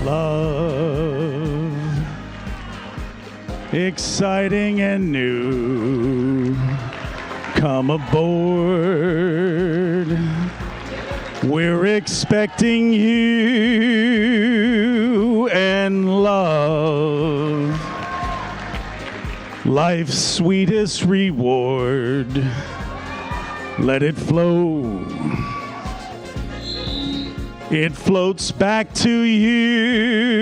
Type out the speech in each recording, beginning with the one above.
love, exciting and new. Come aboard. We're expecting you and love. Life's sweetest reward. Let it flow. It floats back to you,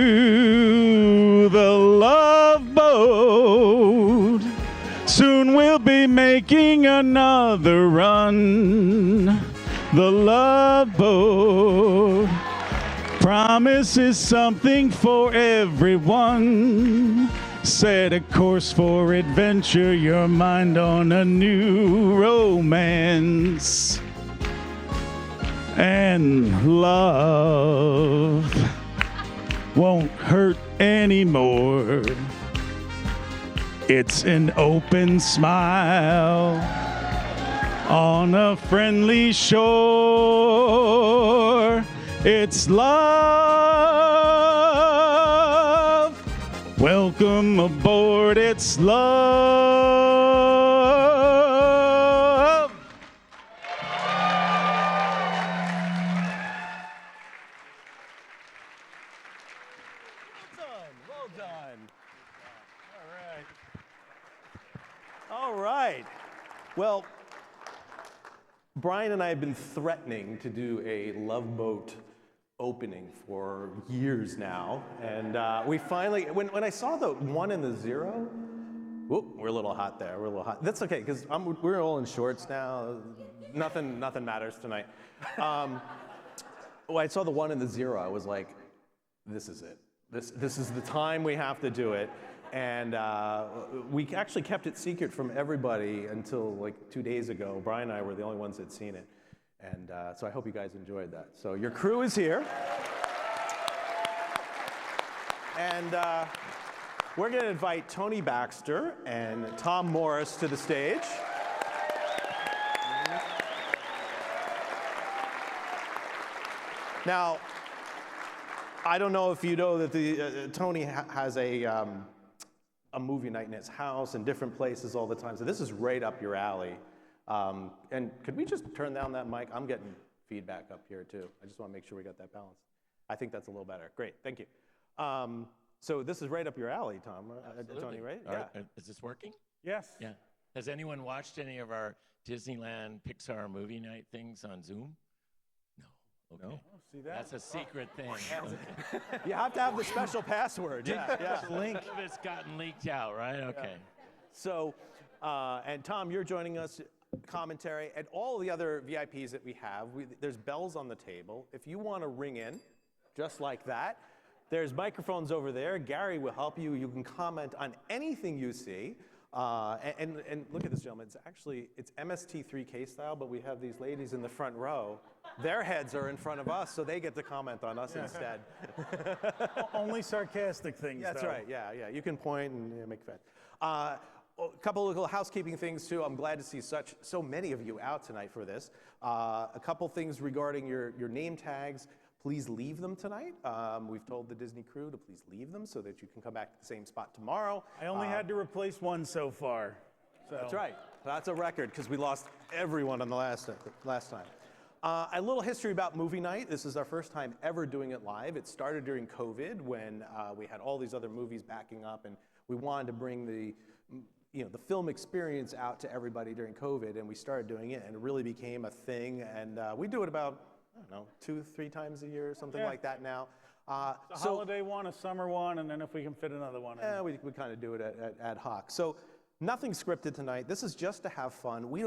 the love boat. Soon we'll be making another run. The love boat. Promise is something for everyone. Set a course for adventure, your mind on a new romance. And love won't hurt anymore. It's an open smile on a friendly shore. It's love. Welcome aboard, it's love. Well done. All right. Well, Brian and I have been threatening to do a Love Boat opening for years now, and we finally, when I saw the 1 and the 0, whoop, we're a little hot there. We're a little hot. That's okay, because we're all in shorts now. Nothing matters tonight. When I saw the 1 and the 0, I was like, this is it. This is the time we have to do it. And we actually kept it secret from everybody until like 2 days ago. Brian and I were the only ones that seen it. And so I hope you guys enjoyed that. So your crew is here. And we're going to invite Tony Baxter and Tom Morris to the stage. Now, I don't know if you know that Tony has a movie night in his house and different places all the time. So this is right up your alley. And could we just turn down that mic? I'm getting feedback up here too. I just want to make sure we got that balance. I think that's a little better. Great, thank you. So this is right up your alley, Tom. Tony, right? All right. Is this working? Yes. Yeah. Has anyone watched any of our Disneyland Pixar movie night things on Zoom? No. Okay. No? Oh, see that? That's a secret thing. Okay. You have to have the special password. Yeah. Link. Some of it's gotten leaked out, right? Okay. So, and Tom, you're joining us, commentary, and all the other VIPs that we have. There's bells on the table. If you want to ring in, just like that, there's microphones over there. Gary will help you. You can comment on anything you see. And look at this, gentlemen. It's MST3K style, but we have these ladies in the front row. Their heads are in front of us, so they get to comment on us instead. Only sarcastic things, That's though. right, yeah. You can point and make fun. A couple of little housekeeping things, too. I'm glad to see so many of you out tonight for this. A couple things regarding your name tags. Please leave them tonight. We've told the Disney crew to please leave them so that you can come back to the same spot tomorrow. I only had to replace one so far. So. That's right. That's a record because we lost everyone on the last time. A little history about movie night. This is our first time ever doing it live. It started during COVID when we had all these other movies backing up, and we wanted to bring the film experience out to everybody during COVID, and we started doing it, and it really became a thing. And we do it about, I don't know, 2-3 times a year, something like that now. A holiday one, a summer one, and then if we can fit another one in. Yeah, we kind of do it at ad hoc. So nothing scripted tonight. This is just to have fun. We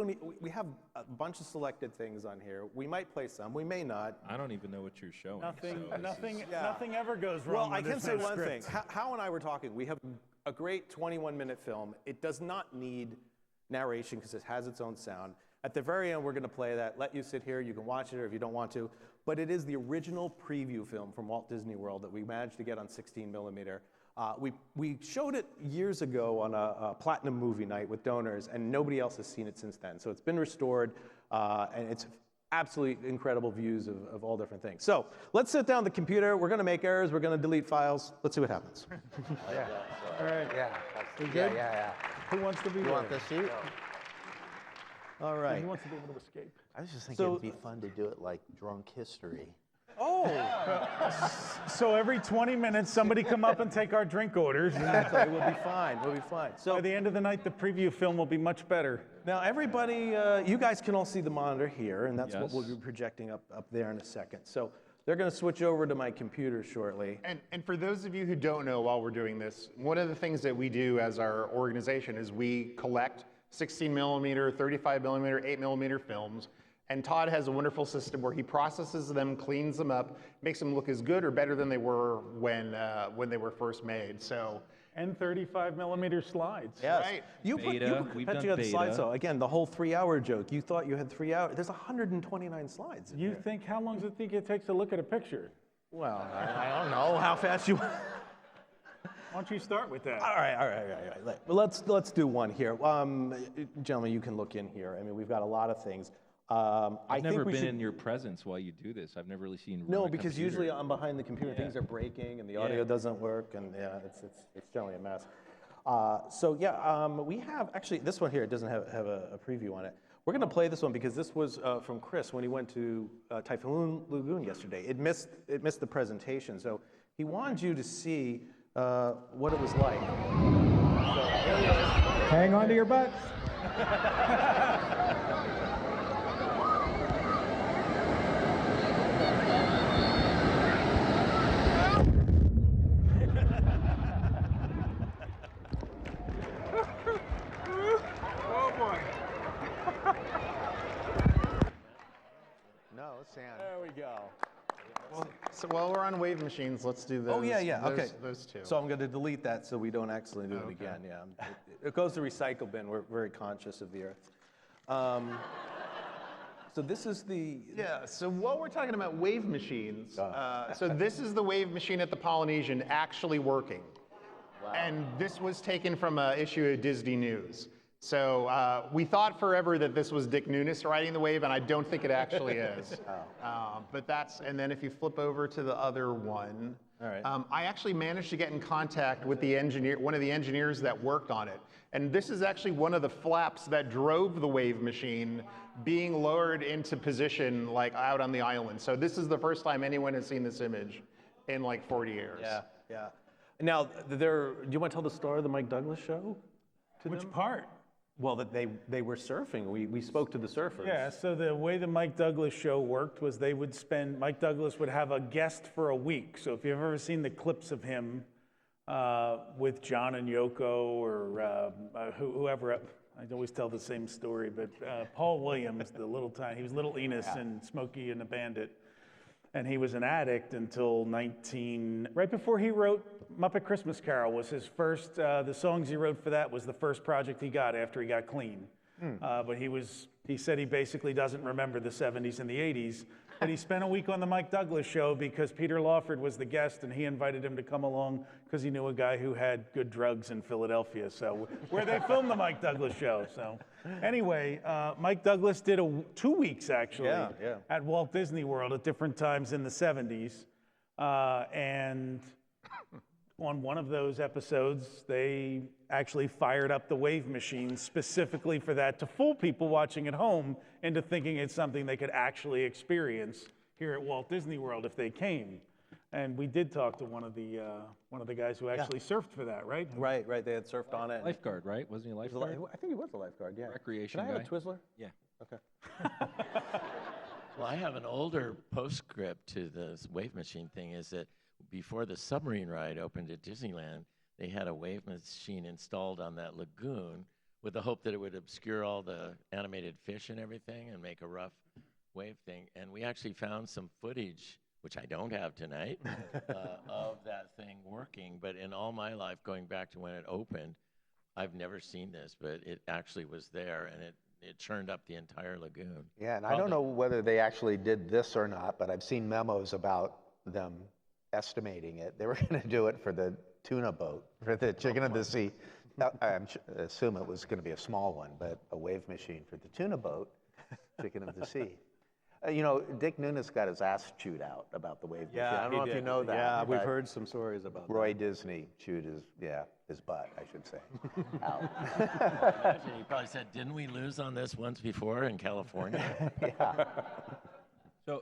have a bunch of selected things on here. We might play some, we may not. I don't even know what you're showing. Nothing ever goes wrong. Well, I can say one script. thing. Hal and I were talking. We have a great 21-minute film. It does not need narration because it has its own sound. At the very end, we're going to play that. Let you sit here. You can watch it or if you don't want to. But it is the original preview film from Walt Disney World that we managed to get on 16 millimeter. We showed it years ago on a platinum movie night with donors, and nobody else has seen it since then. So it's been restored, and it's absolutely incredible views of all different things. So let's sit down at the computer. We're going to make errors. We're going to delete files. Let's see what happens. Yeah. All right. Yeah. We Yeah, good? yeah, Who wants to be yeah. You there? want this seat? All Who right. wants to be able to escape? I was just thinking So- it'd be fun to do it like drunk history. So every 20 minutes, somebody come up and take our drink orders. And Exactly. We'll be fine. We'll be fine. So by the end of the night, the preview film will be much better. now, everybody, you guys can all see the monitor here, and that's what Yes. we'll be projecting up there in a second. So they're going to switch over to my computer shortly. And for those of you who don't know while we're doing this, one of the things that we do as our organization is we collect 16 millimeter, 35 millimeter, 8 millimeter films. And Todd has a wonderful system where he processes them, cleans them up, makes them look as good or better than they were when they were first made. So, And 35 millimeter slides. Yes. Right. You put, Beta. We've bet done you had the beta. slideshow. Again, the whole 3-hour joke. You thought you had 3 hours. There's 129 slides in You there. think, how long does it think it takes to look at a picture? Well, I don't know how fast you. Why don't you start with that? All right. Well, let's do one here. Gentlemen, you can look in here. I mean, we've got a lot of things. I've I never think we been should, in your presence while you do this. I've never really seen. No, run a because computer. usually I'm behind the computer, things are breaking, and the audio doesn't work, and yeah, it's generally a mess. We have actually this one here. It doesn't have a preview on it. We're going to play this one because this was from Chris when he went to Typhoon Lagoon yesterday. It missed the presentation, so he wanted you to see what it was like. Hang on to your butts. Oh boy. No, Sam. There we go. so while we're on wave machines, let's do those. Oh yeah. Those, Okay. Those two. So I'm going to delete that so we don't accidentally do it again. Yeah. It goes to recycle bin. We're very conscious of the earth. So this is the. Yeah, so while we're talking about wave machines, so this is the wave machine at the Polynesian actually working. Wow. And this was taken from an issue of Disney News. So we thought forever that this was Dick Nunes riding the wave, and I don't think it actually is. But that's, and then if you flip over to the other one, All right. I actually managed to get in contact with the engineer, one of the engineers that worked on it. And this is actually one of the flaps that drove the wave machine being lowered into position like out on the island. So this is the first time anyone has seen this image in like 40 years. Yeah. Now, do you want to tell the story of the Mike Douglas show? Which part? Well, that they were surfing. We spoke to the surfers. Yeah, so the way the Mike Douglas show worked was Mike Douglas would have a guest for a week. So if you've ever seen the clips of him with John and Yoko or whoever, I always tell the same story, but Paul Williams, he was Little Enos in Smokey and the Bandit. And he was an addict until right before he wrote Muppet Christmas Carol was his first, the songs he wrote for that was the first project he got after he got clean. But he said he basically doesn't remember the 70s and the 80s, but he spent a week on the Mike Douglas show because Peter Lawford was the guest and he invited him to come along because he knew a guy who had good drugs in Philadelphia, so where they filmed the Mike Douglas show. So anyway, Mike Douglas did 2 weeks actually at Walt Disney World at different times in the 70s. And on one of those episodes, they actually fired up the wave machine specifically for that to fool people watching at home into thinking it's something they could actually experience here at Walt Disney World if they came. And we did talk to one of the guys who actually surfed for that, right? Right. They had surfed on it. Lifeguard, right? Wasn't he a lifeguard? I think he was a lifeguard. Yeah. Recreation Can I have guy. a Twizzler? Yeah. Okay. Well, I have an older postscript to this wave machine thing is that before the submarine ride opened at Disneyland, they had a wave machine installed on that lagoon with the hope that it would obscure all the animated fish and everything and make a rough wave thing. And we actually found some footage, which I don't have tonight, of that thing working. But in all my life, going back to when it opened, I've never seen this, but it actually was there, and it churned up the entire lagoon. Yeah, and I don't know whether they actually did this or not, but I've seen memos about them estimating it. They were going to do it for the tuna boat, for the Chicken of the Sea. I assume it was going to be a small one, but a wave machine for the tuna boat, Chicken of the Sea. You know, Dick Nunes got his ass chewed out about the wave machine. I don't he know if you did. know that. Yeah, we've but heard some stories about Roy Disney chewed his butt, I should say, out. Imagine he probably said, "Didn't we lose on this once before in California?" Yeah.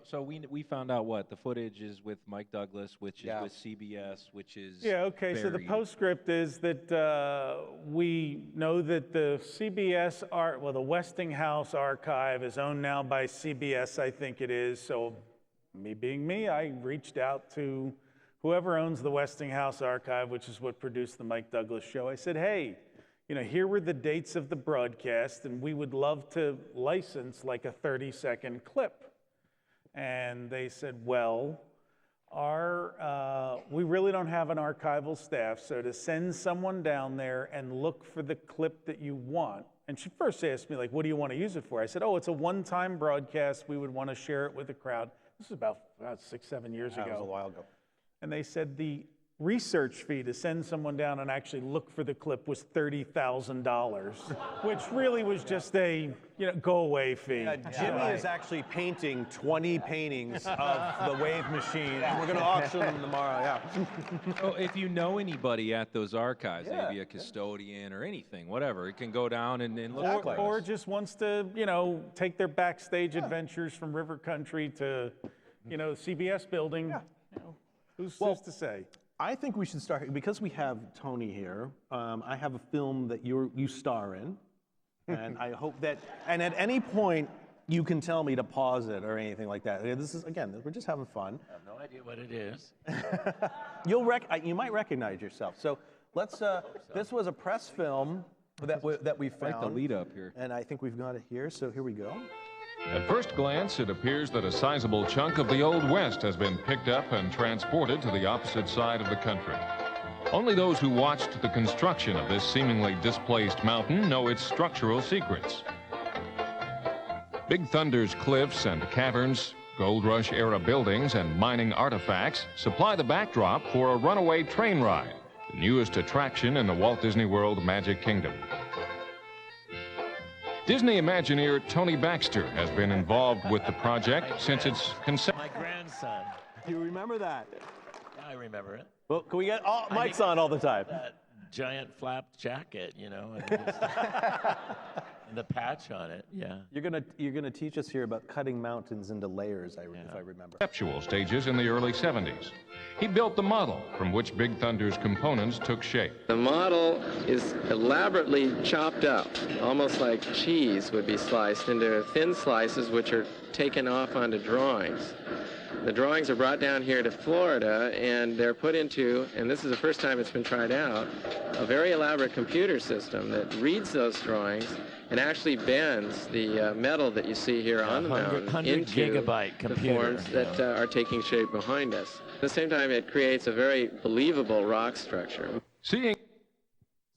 So we found out what the footage is with Mike Douglas, which is Yeah. with CBS, which is Yeah, okay, so the buried. postscript is that we know that the CBS the Westinghouse archive is owned now by CBS, I think it is. So me being me, I reached out to whoever owns the Westinghouse archive, which is what produced the Mike Douglas show. I said, hey, you know, here were the dates of the broadcast, and we would love to license like a 30-second clip. And they said, well, we really don't have an archival staff, so to send someone down there and look for the clip that you want. And she first asked me, like, what do you want to use it for? I said, oh, it's a one-time broadcast. We would want to share it with the crowd. This is about 6-7 years ago. That was a while ago. And they said the research fee to send someone down and actually look for the clip was $30,000, which really was just a go-away fee. Jimmy is actually painting 20 paintings of the wave machine, and we're going to auction them tomorrow. Yeah. So if you know anybody at those archives, maybe a custodian or anything, whatever, it can go down and look for Or us. just wants to, take their backstage adventures from River Country to, CBS building. Who's to say? I think we should start, because we have Tony here, I have a film that you star in, and I hope that, and at any point, you can tell me to pause it or anything like that. This is, again, we're just having fun. I have no idea what it is. You might recognize yourself. So let's, this was a press film that we found. Like the lead up here. And I think we've got it here, so here we go. At first glance, it appears that a sizable chunk of the Old West has been picked up and transported to the opposite side of the country. Only those who watched the construction of this seemingly displaced mountain know its structural secrets. Big Thunder's cliffs and caverns, Gold Rush-era buildings, and mining artifacts supply the backdrop for a runaway train ride, the newest attraction in the Walt Disney World Magic Kingdom. Disney Imagineer Tony Baxter has been involved with the project since its conception. My grandson. Do you remember that? Yeah, I remember it. Well, can we get mics on all the time? That giant flap jacket, and the patch on it. Yeah. You're gonna teach us here about cutting mountains into layers, if I remember. Conceptual stages in the early 70s. He built the model from which Big Thunder's components took shape. The model is elaborately chopped up, almost like cheese would be sliced into thin slices which are taken off onto drawings. The drawings are brought down here to Florida, and they're put into, and this is the first time it's been tried out, a very elaborate computer system that reads those drawings and actually bends the metal that you see here on the mountain 100 into gigabyte the computer, forms that are taking shape behind us. At the same time, it creates a very believable rock structure. Seeing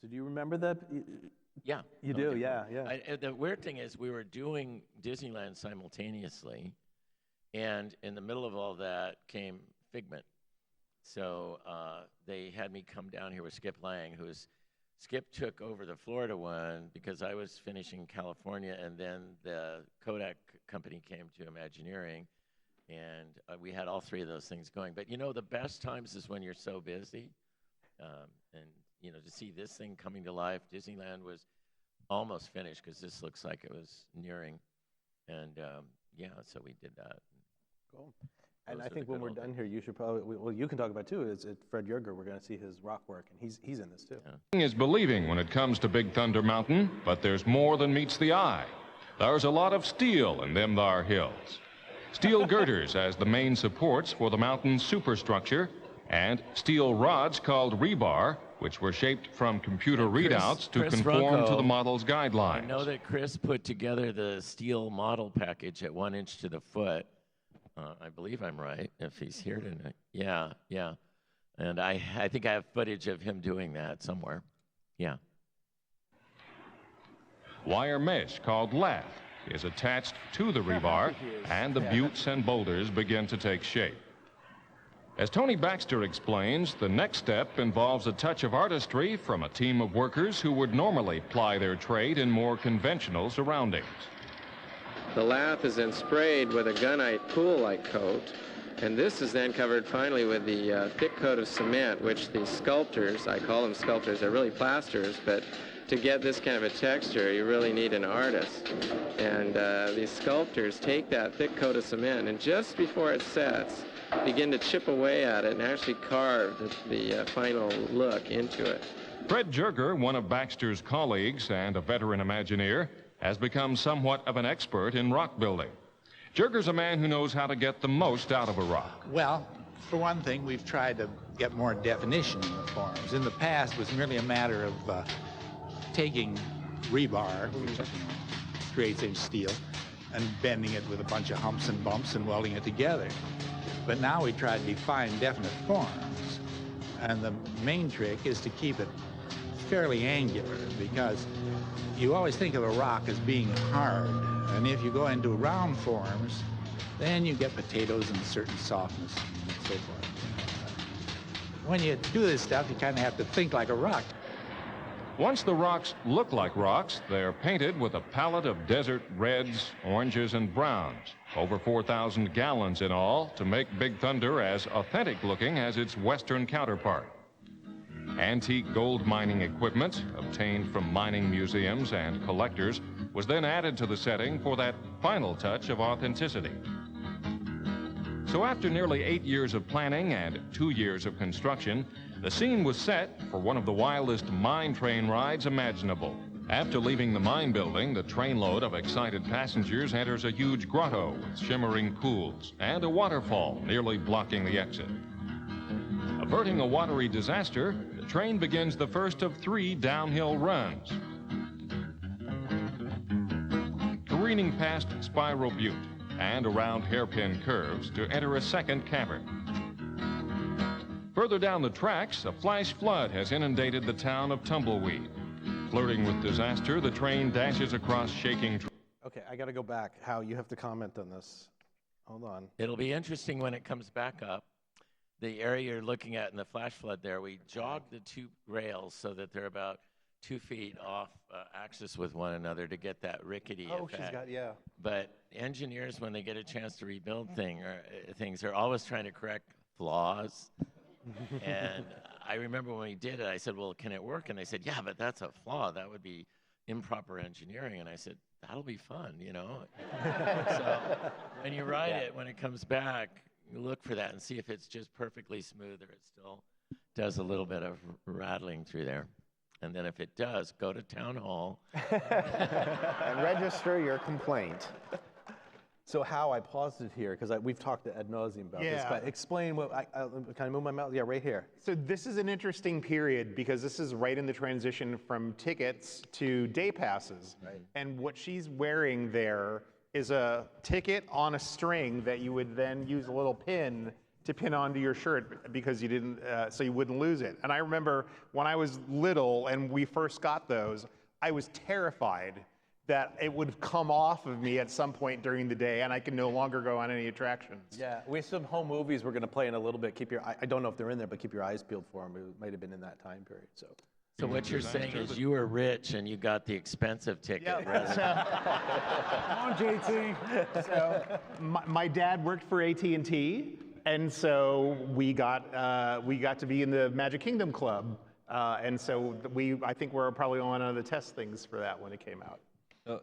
So do you remember that? Yeah. You do, yeah. The weird thing is we were doing Disneyland simultaneously, and in the middle of all that came Figment. So they had me come down here with Skip Lang, Skip took over the Florida one because I was finishing California, and then the Kodak company came to Imagineering, and we had all three of those things going. But the best times is when you're so busy, and to see this thing coming to life. Disneyland was almost finished because this looks like it was nearing, and so we did that. Cool. And Those I are think the when good we're old done days. here, you should probably, well, you can talk about it too, is Fred Yerger. We're going to see his rock work, and he's in this too. is believing when it comes to Big Thunder Mountain, but there's more than meets the eye. There's a lot of steel in them thar hills. Steel girders as the main supports for the mountain's superstructure, and steel rods called rebar, which were shaped from computer readouts to Chris conform to Runco, the model's guidelines. I know that Chris put together the steel model package at 1 inch to the foot. I believe I'm right, if he's here tonight. Yeah. And I think I have footage of him doing that somewhere. Yeah. Wire mesh called lath is attached to the rebar, and the buttes and boulders begin to take shape. As Tony Baxter explains, the next step involves a touch of artistry from a team of workers who would normally ply their trade in more conventional surroundings. The lath is then sprayed with a gunite pool-like coat, and this is then covered finally with the thick coat of cement, which the sculptors, I call them sculptors, they're really plasters, but to get this kind of a texture, you really need an artist. And these sculptors take that thick coat of cement, and just before it sets, begin to chip away at it and actually carve the final look into it. Fred Jerger, one of Baxter's colleagues and a veteran Imagineer, has become somewhat of an expert in rock building. Jerger's a man who knows how to get the most out of a rock. Well, for one thing, we've tried to get more definition in the forms. In the past, it was merely a matter of taking rebar, which creates in steel, and bending it with a bunch of humps and bumps and welding it together. But now we try to define definite forms. And the main trick is to keep it fairly angular, because you always think of a rock as being hard. And if you go into round forms, then you get potatoes and a certain softness and so forth. When you do this stuff, you kind of have to think like a rock. Once the rocks look like rocks, they're painted with a palette of desert reds, oranges, and browns. Over 4,000 gallons in all to make Big Thunder as authentic looking as its western counterpart. Antique gold mining equipment, obtained from mining museums and collectors, was then added to the setting for that final touch of authenticity. So after nearly 8 years of planning and 2 years of construction, the scene was set for one of the wildest mine train rides imaginable. After leaving the mine building, the trainload of excited passengers enters a huge grotto with shimmering pools and a waterfall nearly blocking the exit. Averting a watery disaster, the train begins the first of 3 downhill runs. Careening past Spiral Butte and around hairpin curves to enter a second cavern. Further down the tracks, a flash flood has inundated the town of Tumbleweed. Flirting with disaster, the train dashes across shaking. Okay, I got to go back. How you have to comment on this. Hold on. It'll be interesting when it comes back up. The area you're looking at in the flash flood there, we jogged the 2 rails so that they're about 2 feet off axis with one another to get that rickety effect. She's got, yeah. But engineers, when they get a chance to rebuild things, they're always trying to correct flaws. And I remember when we did it, I said, well, can it work? And they said, yeah, but that's a flaw. That would be improper engineering. And I said, that'll be fun, you know? So when you ride it, when it comes back, you look for that and see if it's just perfectly smooth or it still does a little bit of rattling through there. And then if it does, go to town hall. And register your complaint. So how I paused it here, because we've talked ad nauseum about this, but explain what, can I move my mouse? Yeah, right here. So this is an interesting period because this is right in the transition from tickets to day passes. Right. And what she's wearing there is a ticket on a string that you would then use a little pin to pin onto your shirt because you didn't, so you wouldn't lose it. And I remember when I was little and we first got those, I was terrified that it would come off of me at some point during the day and I could no longer go on any attractions. Yeah, we have some home movies we're going to play in a little bit. I don't know if they're in there, but keep your eyes peeled for them. It might have been in that time period. So what you're saying is you were rich and you got the expensive ticket. Yeah, Come on, JT. so my dad worked for AT&T, and so we got to be in the Magic Kingdom Club, and so I think we're probably on one of the test things for that when it came out.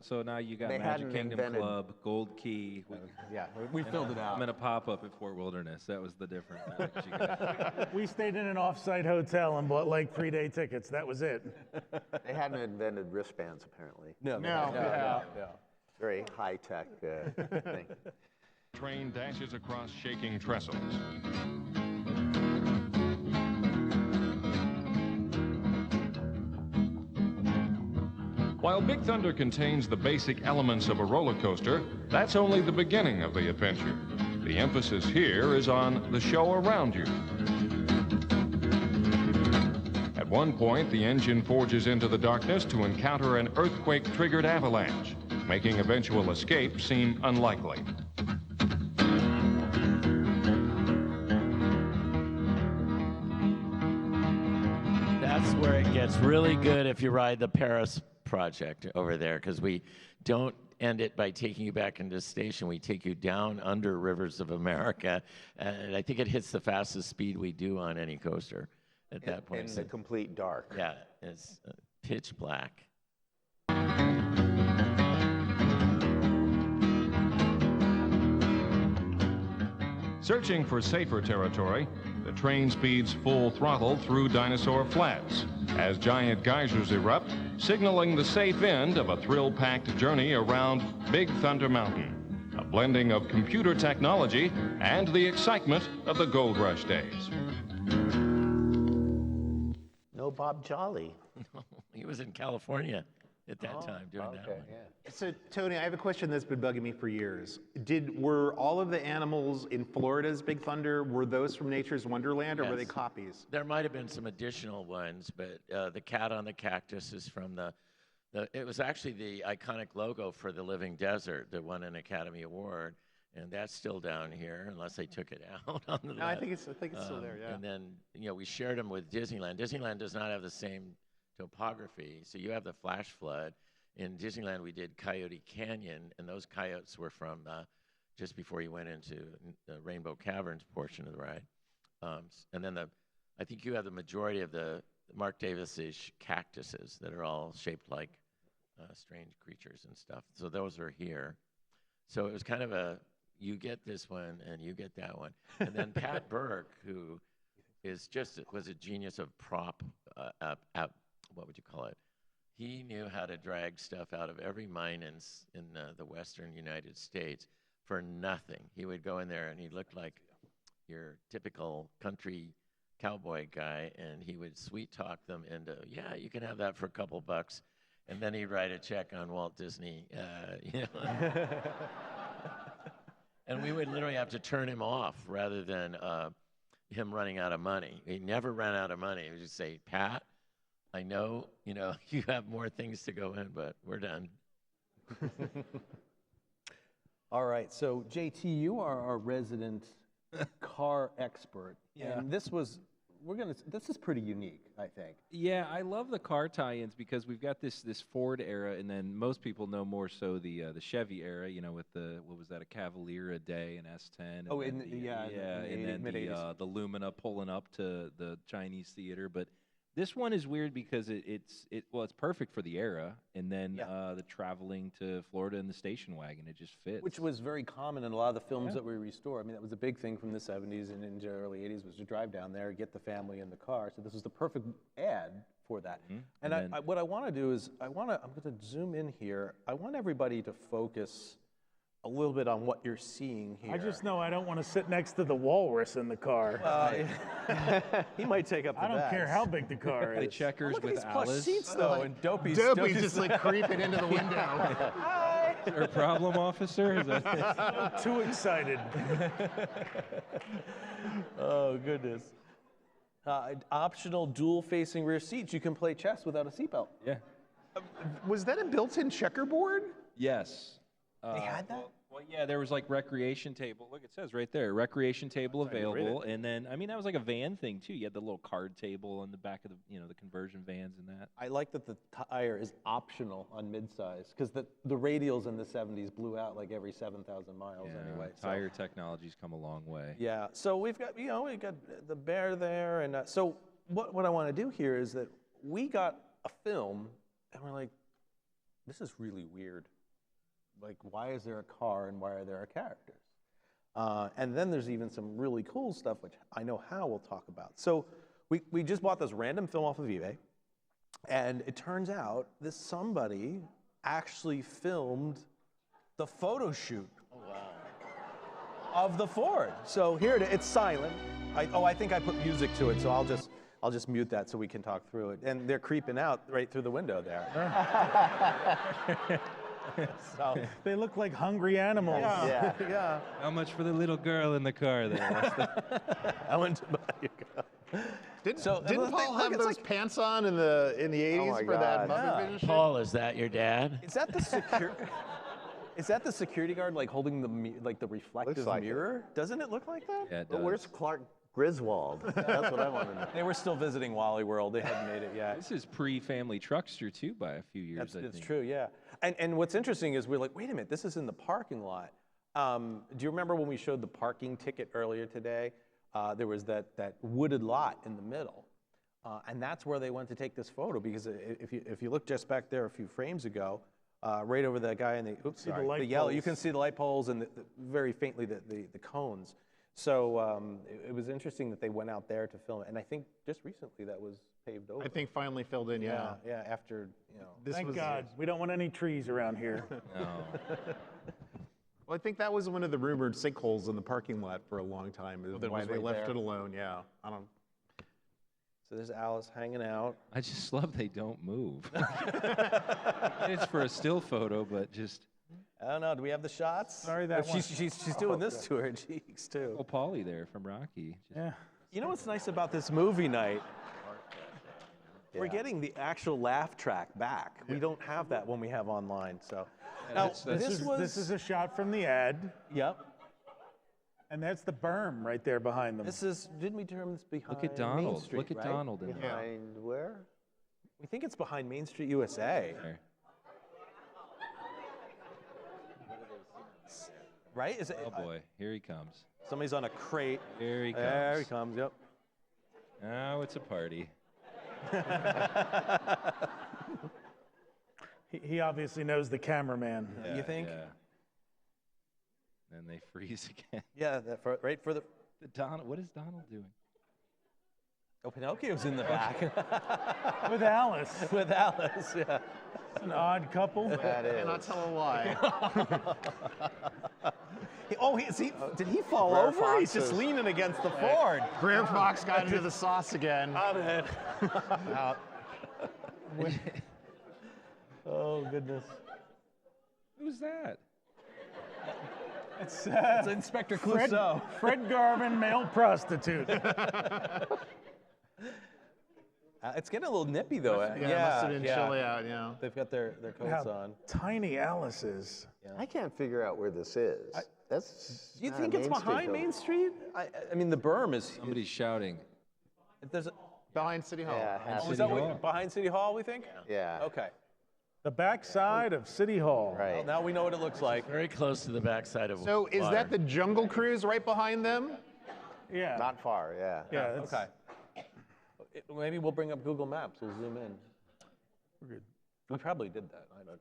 So now you got They Magic hadn't Kingdom invented- Club, Gold Key. yeah, we filled it out. I'm in a pop-up at Fort Wilderness. That was the difference. that you got. We stayed in an off-site hotel and bought like 3-day tickets. That was it. They hadn't invented wristbands, apparently. No. Very high-tech thing. Train dashes across shaking trestles. While Big Thunder contains the basic elements of a roller coaster, that's only the beginning of the adventure. The emphasis here is on the show around you. At one point, the engine forges into the darkness to encounter an earthquake-triggered avalanche, making eventual escape seem unlikely. That's where it gets really good if you ride the Paris project over there, because we don't end it by taking you back into the station. We take you down under Rivers of America, and I think it hits the fastest speed we do on any coaster at that point. In the complete dark. Yeah, it's pitch black. Searching for safer territory, the train speeds full throttle through Dinosaur Flats as giant geysers erupt, signaling the safe end of a thrill-packed journey around Big Thunder Mountain, a blending of computer technology and the excitement of the Gold Rush days. No Bob Jolly. He was in California at that time doing that one. Yeah. So, Tony, I have a question that's been bugging me for years. Were all of the animals in Florida's Big Thunder, were those from Nature's Wonderland, or were they Yes. copies? There might have been some additional ones, but the cat on the cactus is from it was actually the iconic logo for the Living Desert that won an Academy Award, and that's still down here, unless they took it out on the No, I left. think it's still there, yeah. And then, we shared them with Disneyland. Disneyland does not have the same topography, so you have the flash flood. In Disneyland, we did Coyote Canyon, and those coyotes were from just before you went into the Rainbow Caverns portion of the ride. And then I think you have the majority of the Mark Davis-ish cactuses that are all shaped like strange creatures and stuff. So those are here. So it was kind of you get this one and you get that one. And then Pat Burke, who was a genius of prop, what would you call it? He knew how to drag stuff out of every mine in the western United States for nothing. He would go in there and he looked like your typical country cowboy guy, and he would sweet talk them into, yeah, you can have that for a couple bucks. And then he'd write a check on Walt Disney. And we would literally have to turn him off rather than him running out of money. He never ran out of money. He would just say, Pat, I know, you have more things to go in, but we're done. All right, so JT, you are our resident car expert. Yeah. And this is pretty unique, I think. Yeah, I love the car tie-ins because we've got this Ford era, and then most people know more so the Chevy era. With what was that, a Cavalier a day, an S10. Oh, and in then the and then mid-80s. the Lumina pulling up to the Chinese theater, but. This one is weird because it's perfect for the era, and then the traveling to Florida in the station wagon, it just fits. Which was very common in a lot of the films that we restore. I mean, that was a big thing from the 70s and into the early 80s was to drive down there, get the family in the car. So this was the perfect ad for that. Mm-hmm. And what I want to do is I'm going to zoom in here. I want everybody to focus a little bit on what you're seeing here. I just know I don't want to sit next to the walrus in the car. He might take up the I don't care bags. how big the car the is. checkers Look at with these plush Alice. seats, though, and Dopey's Dopey's just like creeping into the window. Is there a problem, officer? Is that Too excited. Oh, goodness. Optional dual-facing rear seats. You can play chess without a seatbelt. yeah. Was that a built-in checkerboard? Yes. They had that? Well, yeah, there was like recreation table. Look, it says right there, recreation table available. And then, that was like a van thing too. You had the little card table on the back of the conversion vans and that. I like that the tire is optional on midsize because the radials in the 70s blew out like every 7,000 miles anyway. Tire technology's come a long way. Yeah, so we've got the bear there, and so what I want to do here is that we got a film, and we're like, this is really weird. Like, why is there a car and why are there characters? And then there's even some really cool stuff, which I know Hal will talk about. So we just bought this random film off of eBay, and it turns out that somebody actually filmed the photo shoot of the Ford. So here it's silent. I think I put music to it, so I'll just mute that so we can talk through it. And they're creeping out right through the window there. So, They look like hungry animals. yeah. How much for the little girl in the car there? I went to buy your car. Didn't Paul have those pants on in the 80s my for that God. mother vision? Paul, is that your dad? Is that the security guard like holding the reflective Looks like it. mirror? Doesn't it look like that? Yeah, it But does. where's Clark Griswold. That's what I want to know. They were still visiting Wally World. They hadn't made it yet. This is pre-Family Truckster too by a few years. I That's think. true, yeah. And what's interesting is we're like, wait a minute, this is in the parking lot. Do you remember when we showed the parking ticket earlier today? There was that wooded lot in the middle. And that's where they went to take this photo, because if you look just back there a few frames ago, right over that guy in the yellow, you can see the light poles and very faintly the cones. So it was interesting that they went out there to film it. And I think just recently that was paved over. I think finally filled in, yeah. Yeah, after, Thank God. We don't want any trees around here. No. Well, I think that was one of the rumored sinkholes in the parking lot for a long time, is that why was they right left there. it alone, yeah. I don't. So there's Alice hanging out. I just love they don't move. It's for a still photo, but just. I don't know. Do we have the shots? Sorry, that one. She's doing this to her cheeks too. Oh, Paulie there from Rocky. Just, Yeah. You know what's nice about this movie night? We're getting the actual laugh track back. We don't have that when we have online. So now This is a shot from the ad, yep. and that's the berm right there behind them. This is didn't we term this behind? Look at Main Donald. Street, Look at right? Donald in there. Behind where? We think it's behind Main Street, USA. There. Right? Is it? Oh boy, here he comes. Somebody's on a crate. Here he comes. There he comes. Yep. Now it's a party. He obviously knows the cameraman. You think? Yeah. Then they freeze again. Yeah. Right for the. Donald, what is Donald doing? Oh, Pinocchio's in the back With Alice. with Alice. Yeah. An odd couple. That is. Cannot tell a lie. Did he fall Rare over? He's just foxes. leaning against the Ford. Brer Fox got into the sauce again. Oh goodness. Who's that? It's It's Inspector Fred, Clouseau. Fred Garvin, male prostitute. It's getting a little nippy though. Yeah, it must have been chilly out, yeah. They've got their coats How on. tiny Alice is. I can't figure out where this is. That's. You not think a it's Main Street behind building. Main Street? I mean, the berm is. Somebody's shouting. There's a, Behind City Hall. Yeah, it has oh, to is that City what, Hall. behind City Hall? We think. Yeah. Okay. The backside of City Hall. Well, Right. now we know what it looks like. Very close to the backside of So is water. that the Jungle Cruise right behind them? Yeah. Not far, yeah. yeah. That's, Okay. Maybe we'll bring up Google Maps. We'll zoom in. We're good. We probably did that. I don't.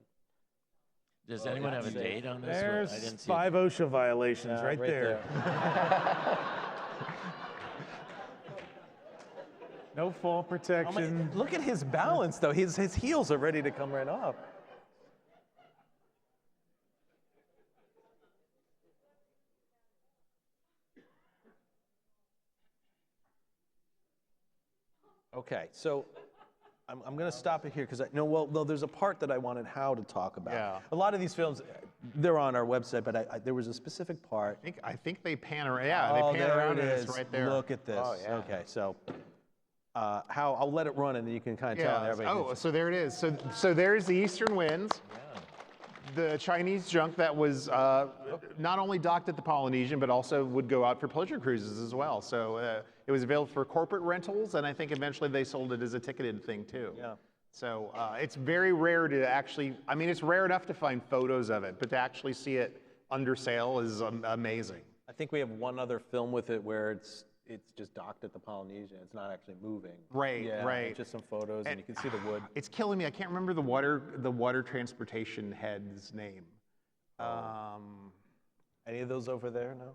Does anyone have a date on this? There's I didn't see 5 OSHA violations Yeah, right there. No fall Oh my- protection. look at his balance, though. His heels are ready to come right off. Okay, so I'm going to stop it here because well, there's a part that I wanted Hal to talk about. Yeah. A lot of these films, they're on our website, but there was a specific part. I think they pan around. Yeah, Oh, they pan there around it and it's is. right there. Look at this. Oh, yeah. Okay, so Hal, I'll let it run and then you can kind of tell Yeah. everybody. Oh, so there it is. So there's the Eastern Winds. The Chinese junk that was not only docked at the Polynesian, but also would go out for pleasure cruises as well. So it was available for corporate rentals, and I think eventually they sold it as a ticketed thing too. Yeah. So it's very rare to actually, I mean, it's rare enough to find photos of it, but to actually see it under sale is amazing. I think we have one other film with it where it's just docked at the Polynesian. It's not actually moving. Right, Yeah, right. it's just some photos, and you can see the wood. It's killing me. I can't remember the water transportation head's name. Any of those over there? No.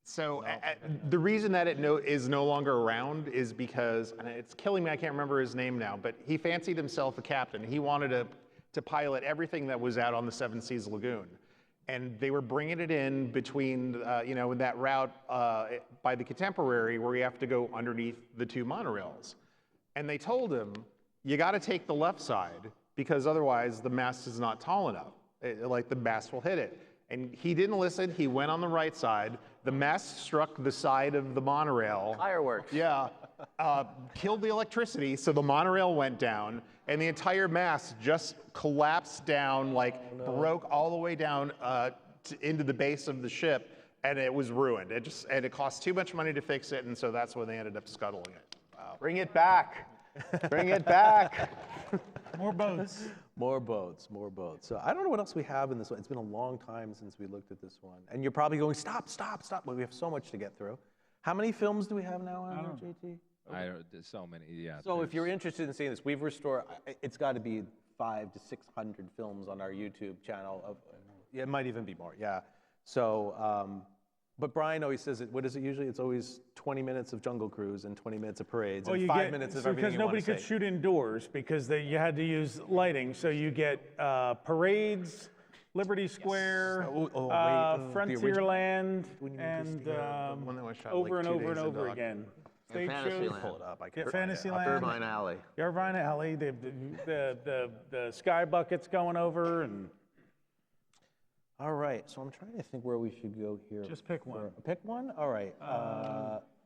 So the reason that it is no longer around is because, and it's killing me, I can't remember his name now, but he fancied himself a captain. He wanted to pilot everything that was out on the Seven Seas Lagoon. And they were bringing it in between, in that route by the Contemporary where you have to go underneath the 2 monorails. And they told him, you got to take the left side because otherwise the mast is not tall enough. The mast will hit it. And he didn't listen. He went on the right side. The mast struck the side of the monorail. Fireworks. Yeah, killed the electricity, so the monorail went down, and the entire mast just collapsed down, broke all the way down into the base of the ship, and it was ruined. And it cost too much money to fix it, and so that's when they ended up scuttling it. Bring it back. Bring it back. More boats. More boats, more boats. So I don't know what else we have in this one. It's been a long time since we looked at this one. And you're probably going, stop. Well, we have so much to get through. How many films do we have now on here, JT? There's so many, yeah. So if you're interested in seeing this, we've restored, it's got to be 500 to 600 films on our YouTube channel. It might even be more, yeah. So, but Brian always says it, what is it usually? It's always 20 minutes of Jungle Cruise and 20 minutes of parades and 5 minutes of everything because you want nobody to could say. shoot indoors because you had to use lighting. So you get parades, Liberty Square, Frontierland, and one that was shot over like and 2 over and days over ago. again. And Stage shows. Fantasyland. Pull it up. I can Yeah, find it. Fantasyland. Irvine Alley. Irvine Alley, the sky buckets going over, and All right, so I'm trying to think where we should go here. just pick one. Pick one? All right.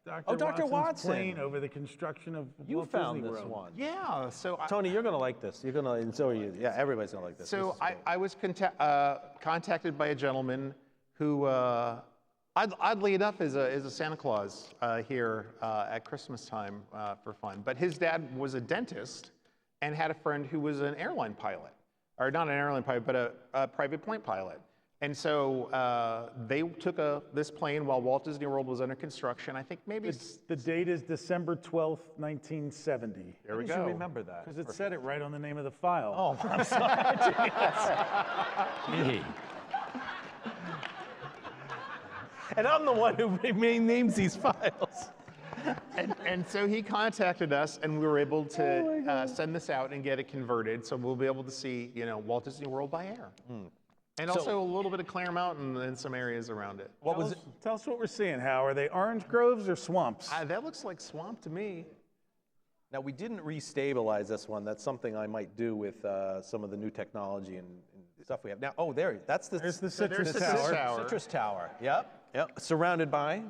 Dr. Watson's Watson plane over the construction of You Walt found Disney this World. one. Yeah, so Tony, you're going to like this. You're going to, and so are you. Yeah, everybody's going to like this. So This is great. I was contacted by a gentleman who, oddly enough, is a Santa Claus here at Christmas time for fun. But his dad was a dentist and had a friend who was an airline pilot, or not an airline pilot, but a private plane pilot. And so they took this plane while Walt Disney World was under construction. I think maybe The date is December 12th, 1970. there we How did go. you remember that? Because it said it right on the name of the file. Oh, I'm sorry. Gee. And I'm the one who names these files. And so he contacted us, and we were able to send this out and get it converted, so we'll be able to see, Walt Disney World by air, and also a little bit of Claremont and some areas around it. What was it? Tell us what we're seeing, Hal. Are they orange groves or swamps? That looks like swamp to me. Now, we didn't restabilize this one. That's something I might do with some of the new technology and stuff we have. Now, that's the There's the there's citrus the tower. Citrus Tower. Yep. Surrounded by.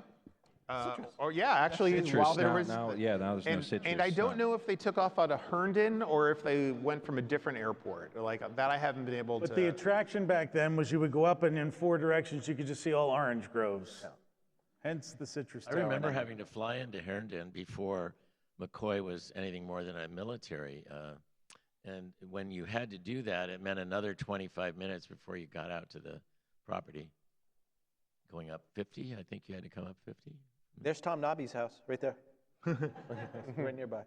Actually, Citrus, while there now- was now there's no citrus. and I don't know if they took off out of Herndon or if they went from a different airport. Like that, I haven't been able But to. the attraction back then was you would go up and in 4 directions you could just see all orange groves. Hence the citrus I tower. remember having to fly into Herndon before McCoy was anything more than a military. And when you had to do that, it meant another 25 minutes before you got out to the property. Going up 50, I think you had to come up 50. There's Tom Nobby's house right there. Right nearby.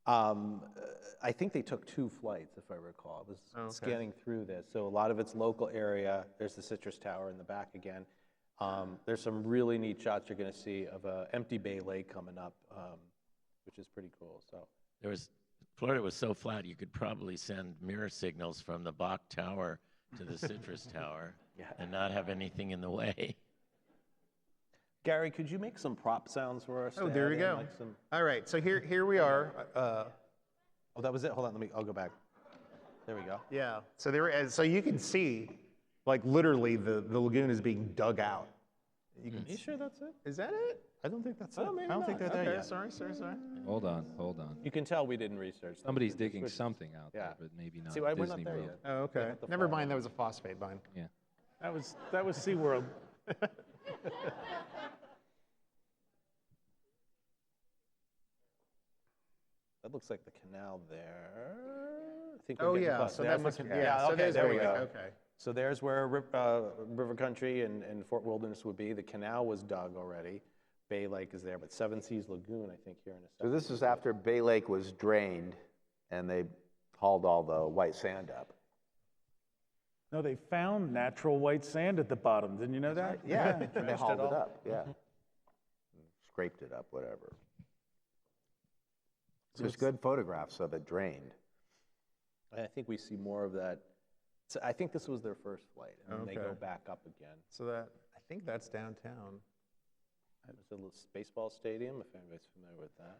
I think they took 2 flights, if I recall. I was scanning through this. So a lot of it's local area. There's the Citrus Tower in the back again. There's some really neat shots you're going to see of an empty Bay Lake coming up, which is pretty cool. So Florida was so flat, you could probably send mirror signals from the Bach Tower to the Citrus Tower and not have anything in the way. Gary, could you make some prop sounds for us? Oh, to there add we in, go. like some- All right, so here we are. Oh, that was it? Hold on, I'll go back. There we go. Yeah. So you can see, like literally, the lagoon is being dug out. You sure that's it? Is that it? I don't think that's Oh, it. maybe I don't think not. they're there Okay, yet. Sorry. Hold on. You can tell we didn't research that. Somebody's digging something out Yeah. there, but maybe not See, why we're not Disney there World. yet. Oh, okay. hit the Never fire. mind. That was a phosphate mine. Yeah. That was SeaWorld. That looks like the canal there. I think we're Oh getting yeah. close. So There's that the must. canal. Yeah. So okay, there's there we Bay Lake, go. Okay. So there's where River Country and Fort Wilderness would be. The canal was dug already. Bay Lake is there, but Seven Seas Lagoon, I think, here in a So second. this is after Bay Lake was drained and they hauled all the white sand up. No, they found natural white sand at the bottom. Didn't you know that? Yeah, and they Trashed hauled it it all. up, yeah. Scraped it up, whatever. There's good photographs of it drained. I think we see more of that. So I think this was their first flight, and then they go Okay. back up again. So I think that's downtown. There's a little baseball stadium, if anybody's familiar with that.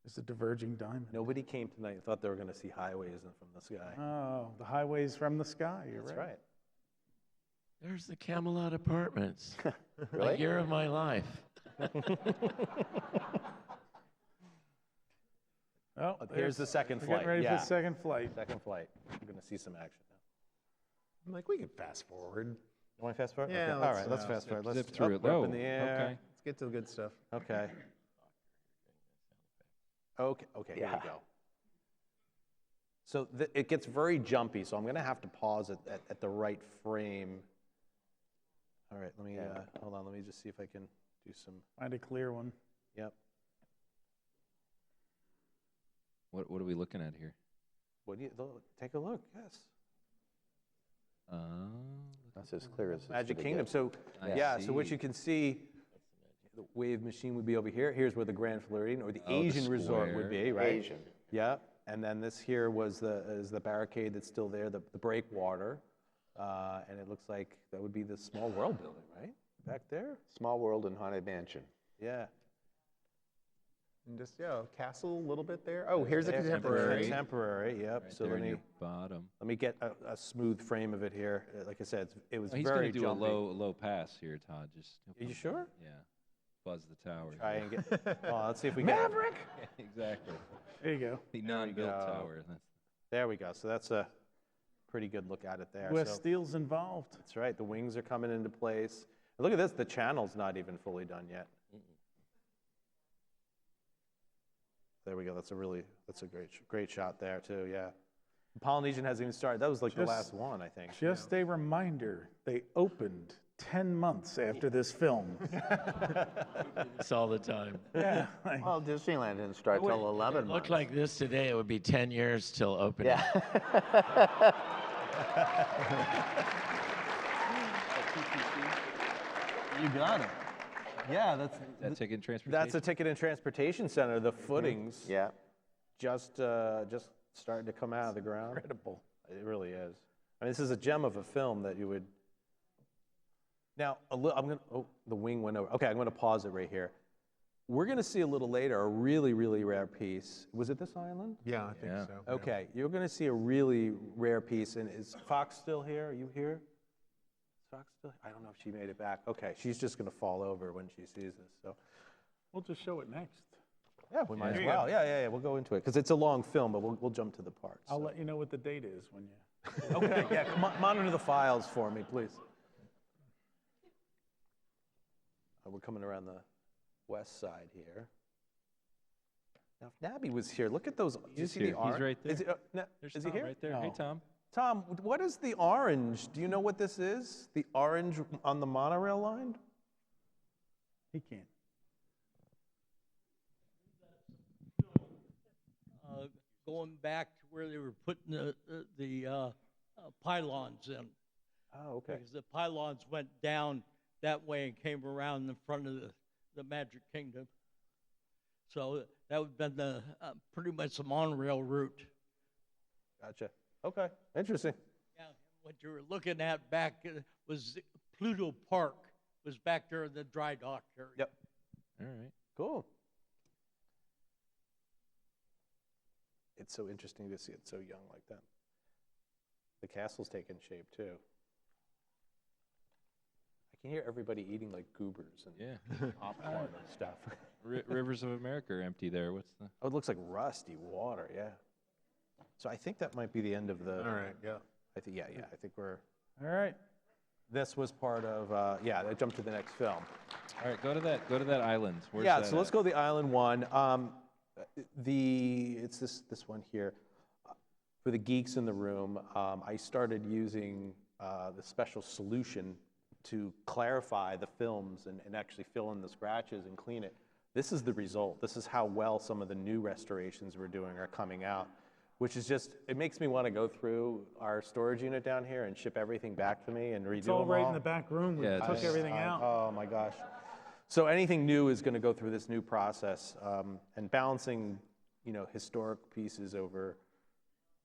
It's a diverging diamond. Nobody came tonight and thought they were going to see highways from the sky. Oh, the highways from the sky. You're That's right. right. There's the Camelot Apartments. Really? A year of my life. Oh, Here's the second we're flight. getting ready yeah. for the second flight. Second flight. We're going to see some action now. I'm like, we could fast forward. Want to fast forward? Yeah, Okay. let's, All right, let's uh, fast forward. Let's Zip through it. we're up Oh, in the air. okay. Let's get to the good stuff. Okay. Okay, here we go. So it gets very jumpy, so I'm going to have to pause it at the right frame. All right, let me, hold on, let me just see if I can do some, Find a clear one. yep. What are we looking at here? What do you, take a look, yes. That's as clear as it's Magic gonna Kingdom, get. so, I yeah, so what see. you can see, the wave machine would be over here. Here's where the Grand Floridian, or the Oh, the Asian resort would square. be, right? Asian. Yeah, and then this here is the barricade that's still there, the breakwater. And it looks like that would be the Small World building, right? Back there? Small World and Haunted Mansion. Yeah. And just, castle a little bit there. Oh, here's a There- contemporary. Contemporary, yep. Right So there let in me, your bottom. let me get a smooth frame of it here. Like I said, it was Oh, he's very gonna do jumpy. a low pass here, Todd. He'll Are you come sure? down. Yeah. Buzz the tower. Try and get, oh, let's see if we get Maverick! Exactly. There you go. The non-built go. tower. There we go. So that's a pretty good look at it there. U.S. So Steel's involved. that's right. The wings are coming into place. And look at this. The channel's not even fully done yet. There we go. That's a great shot there too. Yeah. The Polynesian hasn't even started. That was like the Just- last one, I think. Just a reminder, they opened 10 months after this film. It's all the time. Yeah. like- Well, Disneyland didn't start till 11 months. Look like this today, it would be 10 years till opening. Yeah. You got it. Yeah, that's That ticket and transportation. that's the Ticket and Transportation Center. The footings Yeah. just starting to come out of the ground. Incredible. It really is. I mean, this is a gem of a film that you would. Now, I'm gonna. Oh, the wing went over. Okay, I'm gonna pause it right here. We're gonna see a little later a really, really rare piece. Was it this island? Yeah, I think Yeah. so. Okay, you're gonna see a really rare piece. And is Fox still here? Are you here? Is Fox still? I don't know if she made it back. Okay, she's just gonna fall over when she sees this. So. We'll just show it next. Yeah, we might as There you well. Yeah. We'll go into it because it's a long film, but we'll jump to the parts. I'll so. let you know what the date is when you. Okay, yeah, monitor the files for me, please. We're coming around the west side here. Now, if Nabby was here, look at those. Do you He's see here. the orange? He's right there. Is he here? right there. Hey, No. Tom. Tom, what is the orange? Do you know what this is? The orange on the monorail line? He can't. Going back to where they were putting the pylons in. Oh, okay. Because the pylons went down that way and came around in front of the Magic Kingdom. So that would have been the pretty much the monorail route. Gotcha. Okay, interesting. Yeah, what you were looking at back was Pluto Park was back there in the dry dock area. Yep. All right. Cool. It's so interesting to see it so young like that. The castle's taking shape too. I can hear everybody eating like goobers and Yeah. popcorn and stuff. Rivers of America are empty there. What's the? Oh, it looks like rusty water, yeah. So I think that might be the end of the. All right, yeah. I think, yeah. I think we're. All right. This was part of. I jumped to the next film. All right, go to that island. Where's Yeah, that so let's at? go to the island one. It's this one here. For the geeks in the room, I started using the special solution to clarify the films and actually fill in the scratches and clean it. This is the result. This is how well some of the new restorations we're doing are coming out, which is just, it makes me want to go through our storage unit down here and ship everything back to me and redo It's all them right all. in the back room. We Yeah, took just- everything out. Oh my gosh. So anything new is going to go through this new process, and balancing, historic pieces over.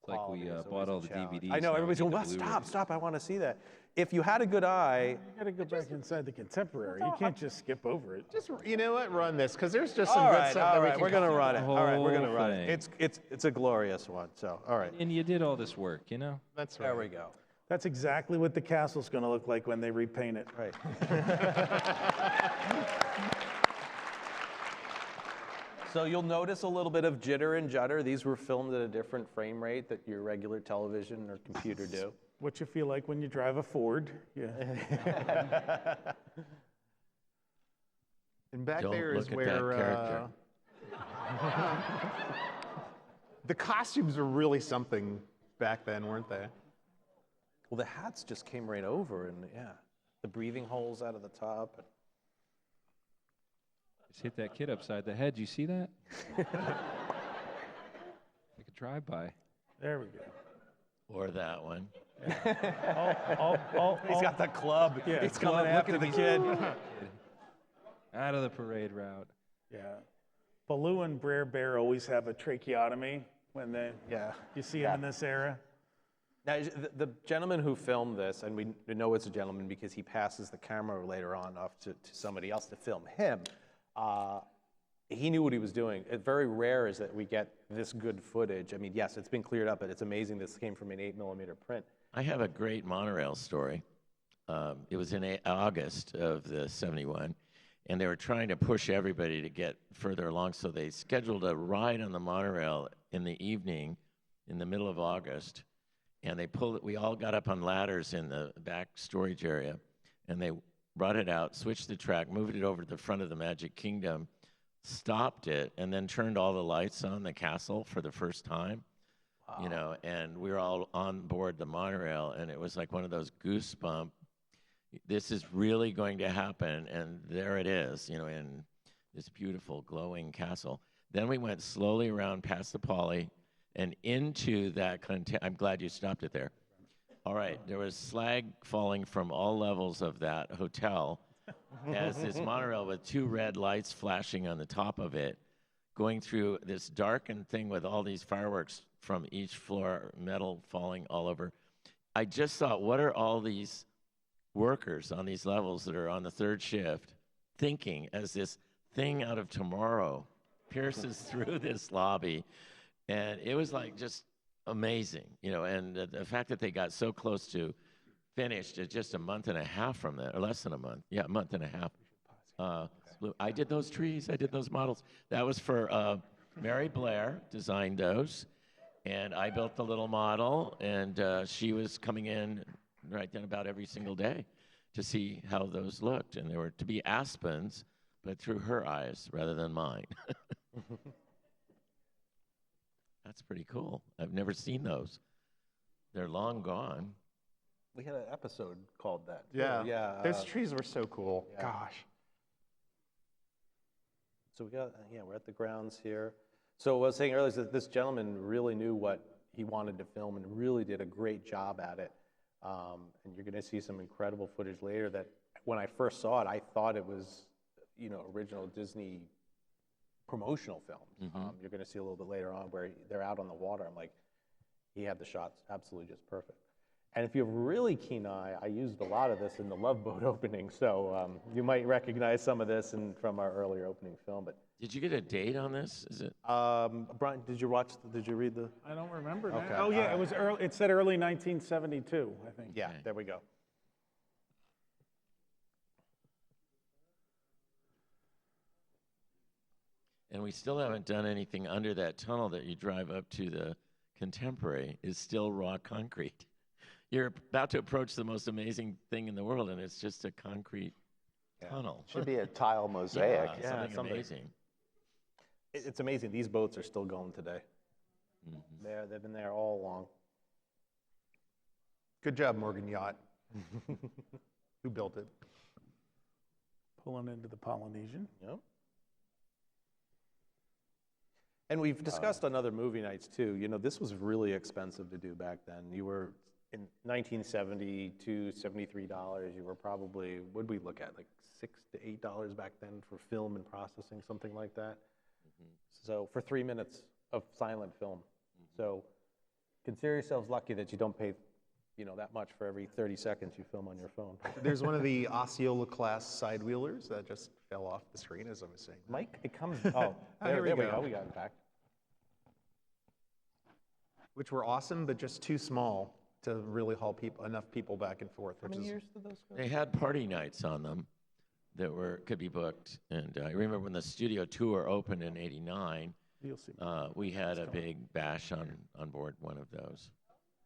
It's like we quality is bought always a all the challenge. DVDs. I know now we everybody's need going, the well, Blu-rays." stop! I want to see that. If you had a good eye, You got to go back inside the contemporary. You can't just skip over it. Just, you know what, run this, because there's just some all good right, stuff that we can we're going to cut. run it. The All right, we're going to whole run it. thing. It's a glorious one. So, all right, And you did all this work, you know? That's right. there we go. That's exactly what the castle's going to look like when they repaint it. Right. So you'll notice a little bit of jitter and judder. These were filmed at a different frame rate that your regular television or computer do. what you feel like when you drive a Ford. Yeah. And back Don't there is look at that where character. the costumes were really something back then, weren't they? Well, the hats just came right over, and yeah, the breathing holes out of the top. Just hit that kid upside the head. You see that? Like a drive-by. There we go. Or that one. He's got the club. Yeah, He's coming after the kid. Out of the parade route. Yeah. Baloo and Brer Bear always have a tracheotomy when you see them in this era. Now, the gentleman who filmed this, and we know it's a gentleman because he passes the camera later on off to somebody else to film him, he knew what he was doing. It's very rare is that we get this good footage. I mean, yes, it's been cleared up, but it's amazing this came from an 8mm print. I have a great monorail story. It was in August of the 71, and they were trying to push everybody to get further along, so they scheduled a ride on the monorail in the evening in the middle of August, and we all got up on ladders in the back storage area, and they brought it out, switched the track, moved it over to the front of the Magic Kingdom, stopped it, and then turned all the lights on the castle for the first time. Wow. You know, and we were all on board the monorail, and it was like one of those goosebump, this is really going to happen, and there it is, you know, in this beautiful glowing castle. Then we went slowly around past the Poly and into that, I'm glad you stopped it there. All right, there was slag falling from all levels of that hotel as this monorail with 2 red lights flashing on the top of it, going through this darkened thing with all these fireworks from each floor, metal falling all over. I just thought, what are all these workers on these levels that are on the 3rd shift thinking as this thing out of tomorrow pierces through this lobby? And it was like just amazing, you know, and the fact that they got so close to finished at just a month and a half from that, or less than a month. Yeah, a month and a half. I did those trees, I did those models. That was for Mary Blair, designed those. And I built the little model, and she was coming in right then about every single day to see how those looked. And they were to be aspens, but through her eyes rather than mine. That's pretty cool. I've never seen those. They're long gone. We had an episode called that. Yeah. Yeah. Those trees were so cool. Yeah. Gosh. So we're at the grounds here. So what I was saying earlier is that this gentleman really knew what he wanted to film and really did a great job at it. And you're going to see some incredible footage later that when I first saw it, I thought it was, you know, original Disney promotional films. Mm-hmm. You're going to see a little bit later on where they're out on the water. I'm like, he had the shots absolutely just perfect. And if you have a really keen eye, I used a lot of this in the Love Boat opening, so you might recognize some of this from our earlier opening film. But did you get a date on this? Is it? Brian, did you read the? I don't remember now. Okay. Oh, yeah, it was early. It said early 1972, I think. Yeah, there we go. And we still haven't done anything under that tunnel that you drive up to the Contemporary. Is still raw concrete. You're about to approach the most amazing thing in the world, and it's just a concrete tunnel. Should be a tile mosaic. Yeah, something something. amazing. It's amazing. These boats are still going today. Mm-hmm. They've been there all along. Good job, Morgan Yacht. Who built it? Pulling into the Polynesian. Yep. And we've discussed on other movie nights too. You know, this was really expensive to do back then. You were in 1972, $73. You were probably, what did we look at, like $6 to $8 back then for film and processing, something like that. So for 3 minutes of silent film. So consider yourselves lucky that you don't pay, you know, that much for every 30 seconds you film on your phone. There's one of the Osceola class side wheelers that just fell off the screen as I was saying. Mike, it comes, oh, here we there we go. go, we got it back. Which were awesome, but just too small to really haul enough people back and forth. How many years did those go? They had party nights on them that could be booked. And I remember when the studio tour opened in '89, You'll see. we had a big bash on board one of those.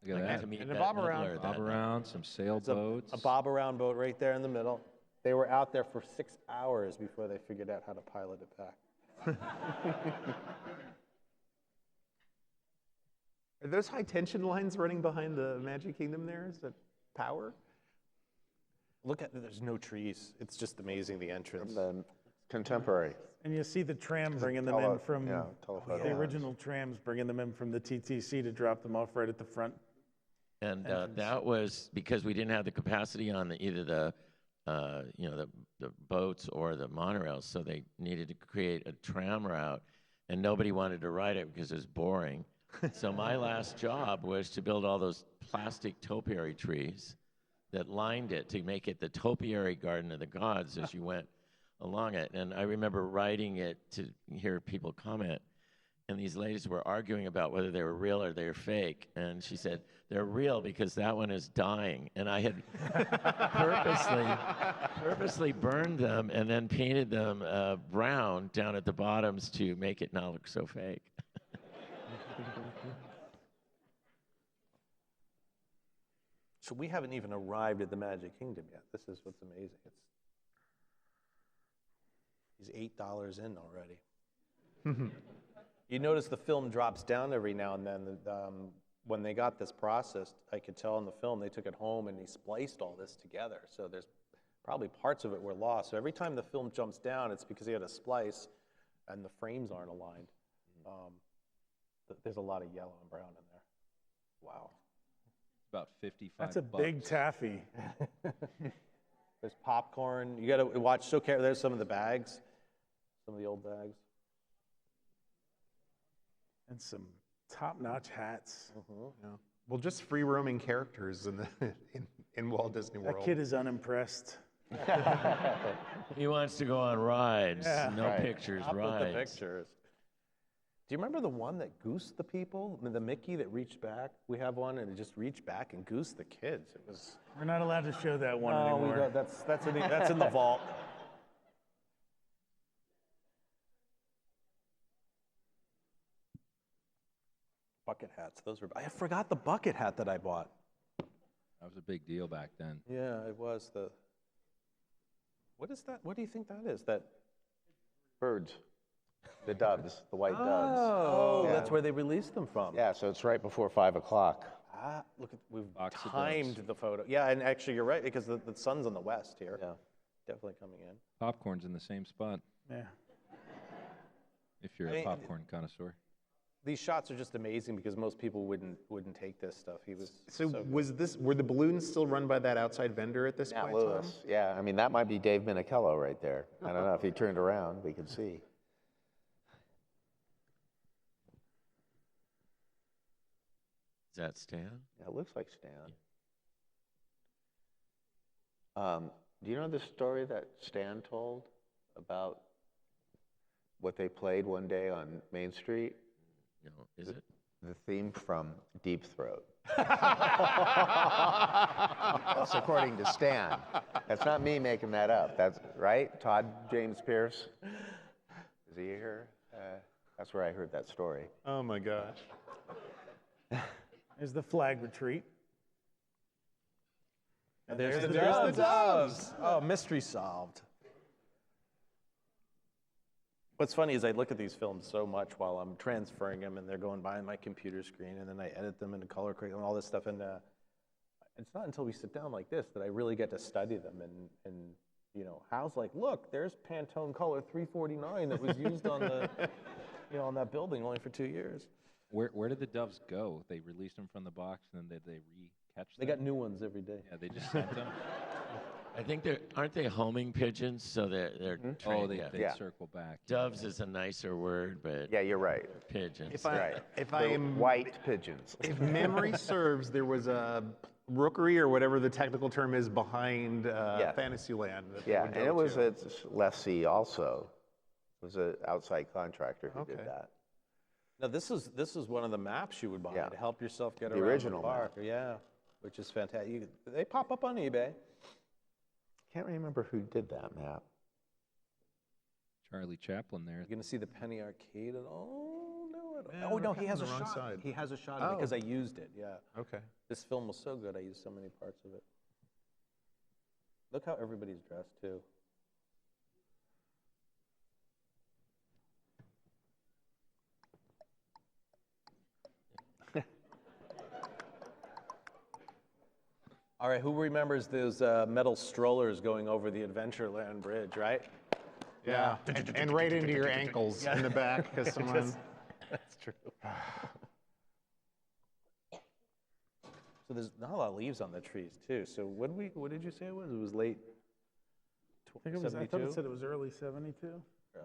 Look I at got that. to meet And a that bob meddler around. that Bob night. around, some sailboats. A bob around boat right there in the middle. They were out there for 6 hours before they figured out how to pilot it back. Are those high tension lines running behind the Magic Kingdom there? Is that power? Look at, there's no trees. It's just amazing, the entrance. The contemporary. And you see the tram bringing them in Tele- from, yeah, telephoto the lines. original trams bringing them in from the TTC to drop them off right at the front. And that was because we didn't have the capacity on either the boats or the monorails, so they needed to create a tram route, and nobody wanted to ride it because it was boring. So my last job was to build all those plastic topiary trees that lined it to make it the topiary garden of the gods as you went along it. And I remember riding it to hear people comment. And these ladies were arguing about whether they were real or they were fake. And she said, they're real because that one is dying. And I had purposely burned them and then painted them brown down at the bottoms to make it not look so fake. So we haven't even arrived at the Magic Kingdom yet. This is what's amazing. He's $8 in already. You notice the film drops down every now and then. When they got this processed, I could tell in the film they took it home and he spliced all this together. So there's probably parts of it were lost. So every time the film jumps down, it's because he had a splice and the frames aren't aligned. There's a lot of yellow and brown in there. Wow. About 55 That's a bucks. big taffy. There's popcorn. You got to watch so carefully. There's some of the bags, some of the old bags. And some top-notch hats. Yeah. Well, just free roaming characters in Walt Disney World. That kid is unimpressed. He wants to go on rides, Yeah. no pictures, Up with rides. the pictures. Do you remember the one that goosed the people? The Mickey that reached back? We have one and it just reached back and goosed the kids. It was. We're not allowed to show that one No, anymore. that's in the vault. Bucket hats. Those were. I forgot the bucket hat that I bought. That was a big deal back then. Yeah, it was the. What is that? What do you think that is? That. Birds. The doves, the white doves. Oh, Yeah. that's where they released them from. Yeah, so it's right before 5 o'clock. Ah, look at we've Box of timed doves. the photo. Yeah, and actually you're right because the sun's on the west here. Yeah. Definitely coming in. Popcorn's in the same spot Yeah. if you're I a mean, popcorn connoisseur. These shots are just amazing because most people wouldn't take this stuff. He was So good. were the balloons still run by that outside vendor at this Matt point, Lewis. Yeah, I mean, that might be Dave Minichello right there. I don't know if he turned around, we could see. Is that Stan? Yeah, it looks like Stan. Do you know the story that Stan told about what they played one day on Main Street? No, is it? The theme from Deep Throat. That's according to Stan. That's not me making that up. That's right, Todd James Pierce. Is he here? That's where I heard that story. Oh my gosh. There's the flag retreat. And there's the doves. doves. Oh, mystery solved. What's funny is I look at these films so much while I'm transferring them, and they're going by on my computer screen, and then I edit them into color correct and all this stuff. And it's not until we sit down like this that I really get to study them. And you know, Hal's like, look, there's Pantone Color 349 that was used on the, you know, on that building only for 2 years. Where did the doves go? They released them from the box and then did they re-catch them? They got new ones every day. Yeah, they just sent them. I think aren't they homing pigeons? So they're trained. Oh, they yeah. circle back. Doves is a nicer word, but Yeah, you're right. pigeons. If I am White pigeons. if memory serves, there was a rookery or whatever the technical term is behind Fantasyland. That they Yeah, would and go it was to. a lessee also. It was an outside contractor who did Okay. that. Now this is one of the maps you would buy Yeah. to help yourself get The around original the park. Yeah, which is fantastic. They pop up on eBay. Can't remember who did that map. Charlie Chaplin there. You're gonna see the Penny Arcade. And, oh no, it. Yeah, Oh, no, we're he has a on the wrong shot. side. He has a shot of it because I used it, yeah. Okay. This film was so good, I used so many parts of it. Look how everybody's dressed, too. All right, who remembers those metal strollers going over the Adventureland Bridge, right? Yeah, and right into your ankles in the back because someone. That's true. So there's not a lot of leaves on the trees, too. So what did you say it was? It was late I thought 72? it said it was early 72.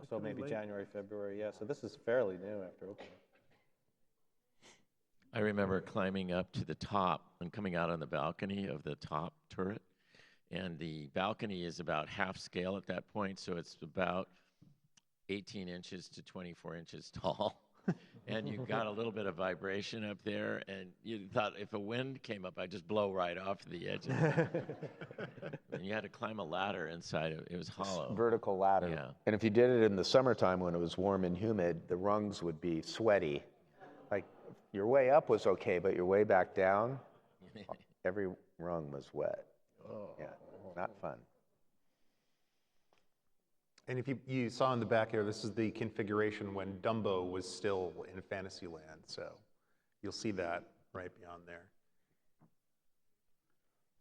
So maybe January, February, yeah. So this is fairly new after opening. I remember climbing up to the top and coming out on the balcony of the top turret. And the balcony is about half scale at that point, so it's about 18 inches to 24 inches tall. And you've got a little bit of vibration up there, and you thought if a wind came up, I'd just blow right off the edge of it. And you had to climb a ladder inside of it. It was hollow. Vertical ladder. Yeah. And if you did it in the summertime when it was warm and humid, the rungs would be sweaty. Like your way up was okay, but your way back down, every rung was wet. Yeah, not fun. And if you saw in the back here, this is the configuration when Dumbo was still in Fantasyland. So you'll see that right beyond there.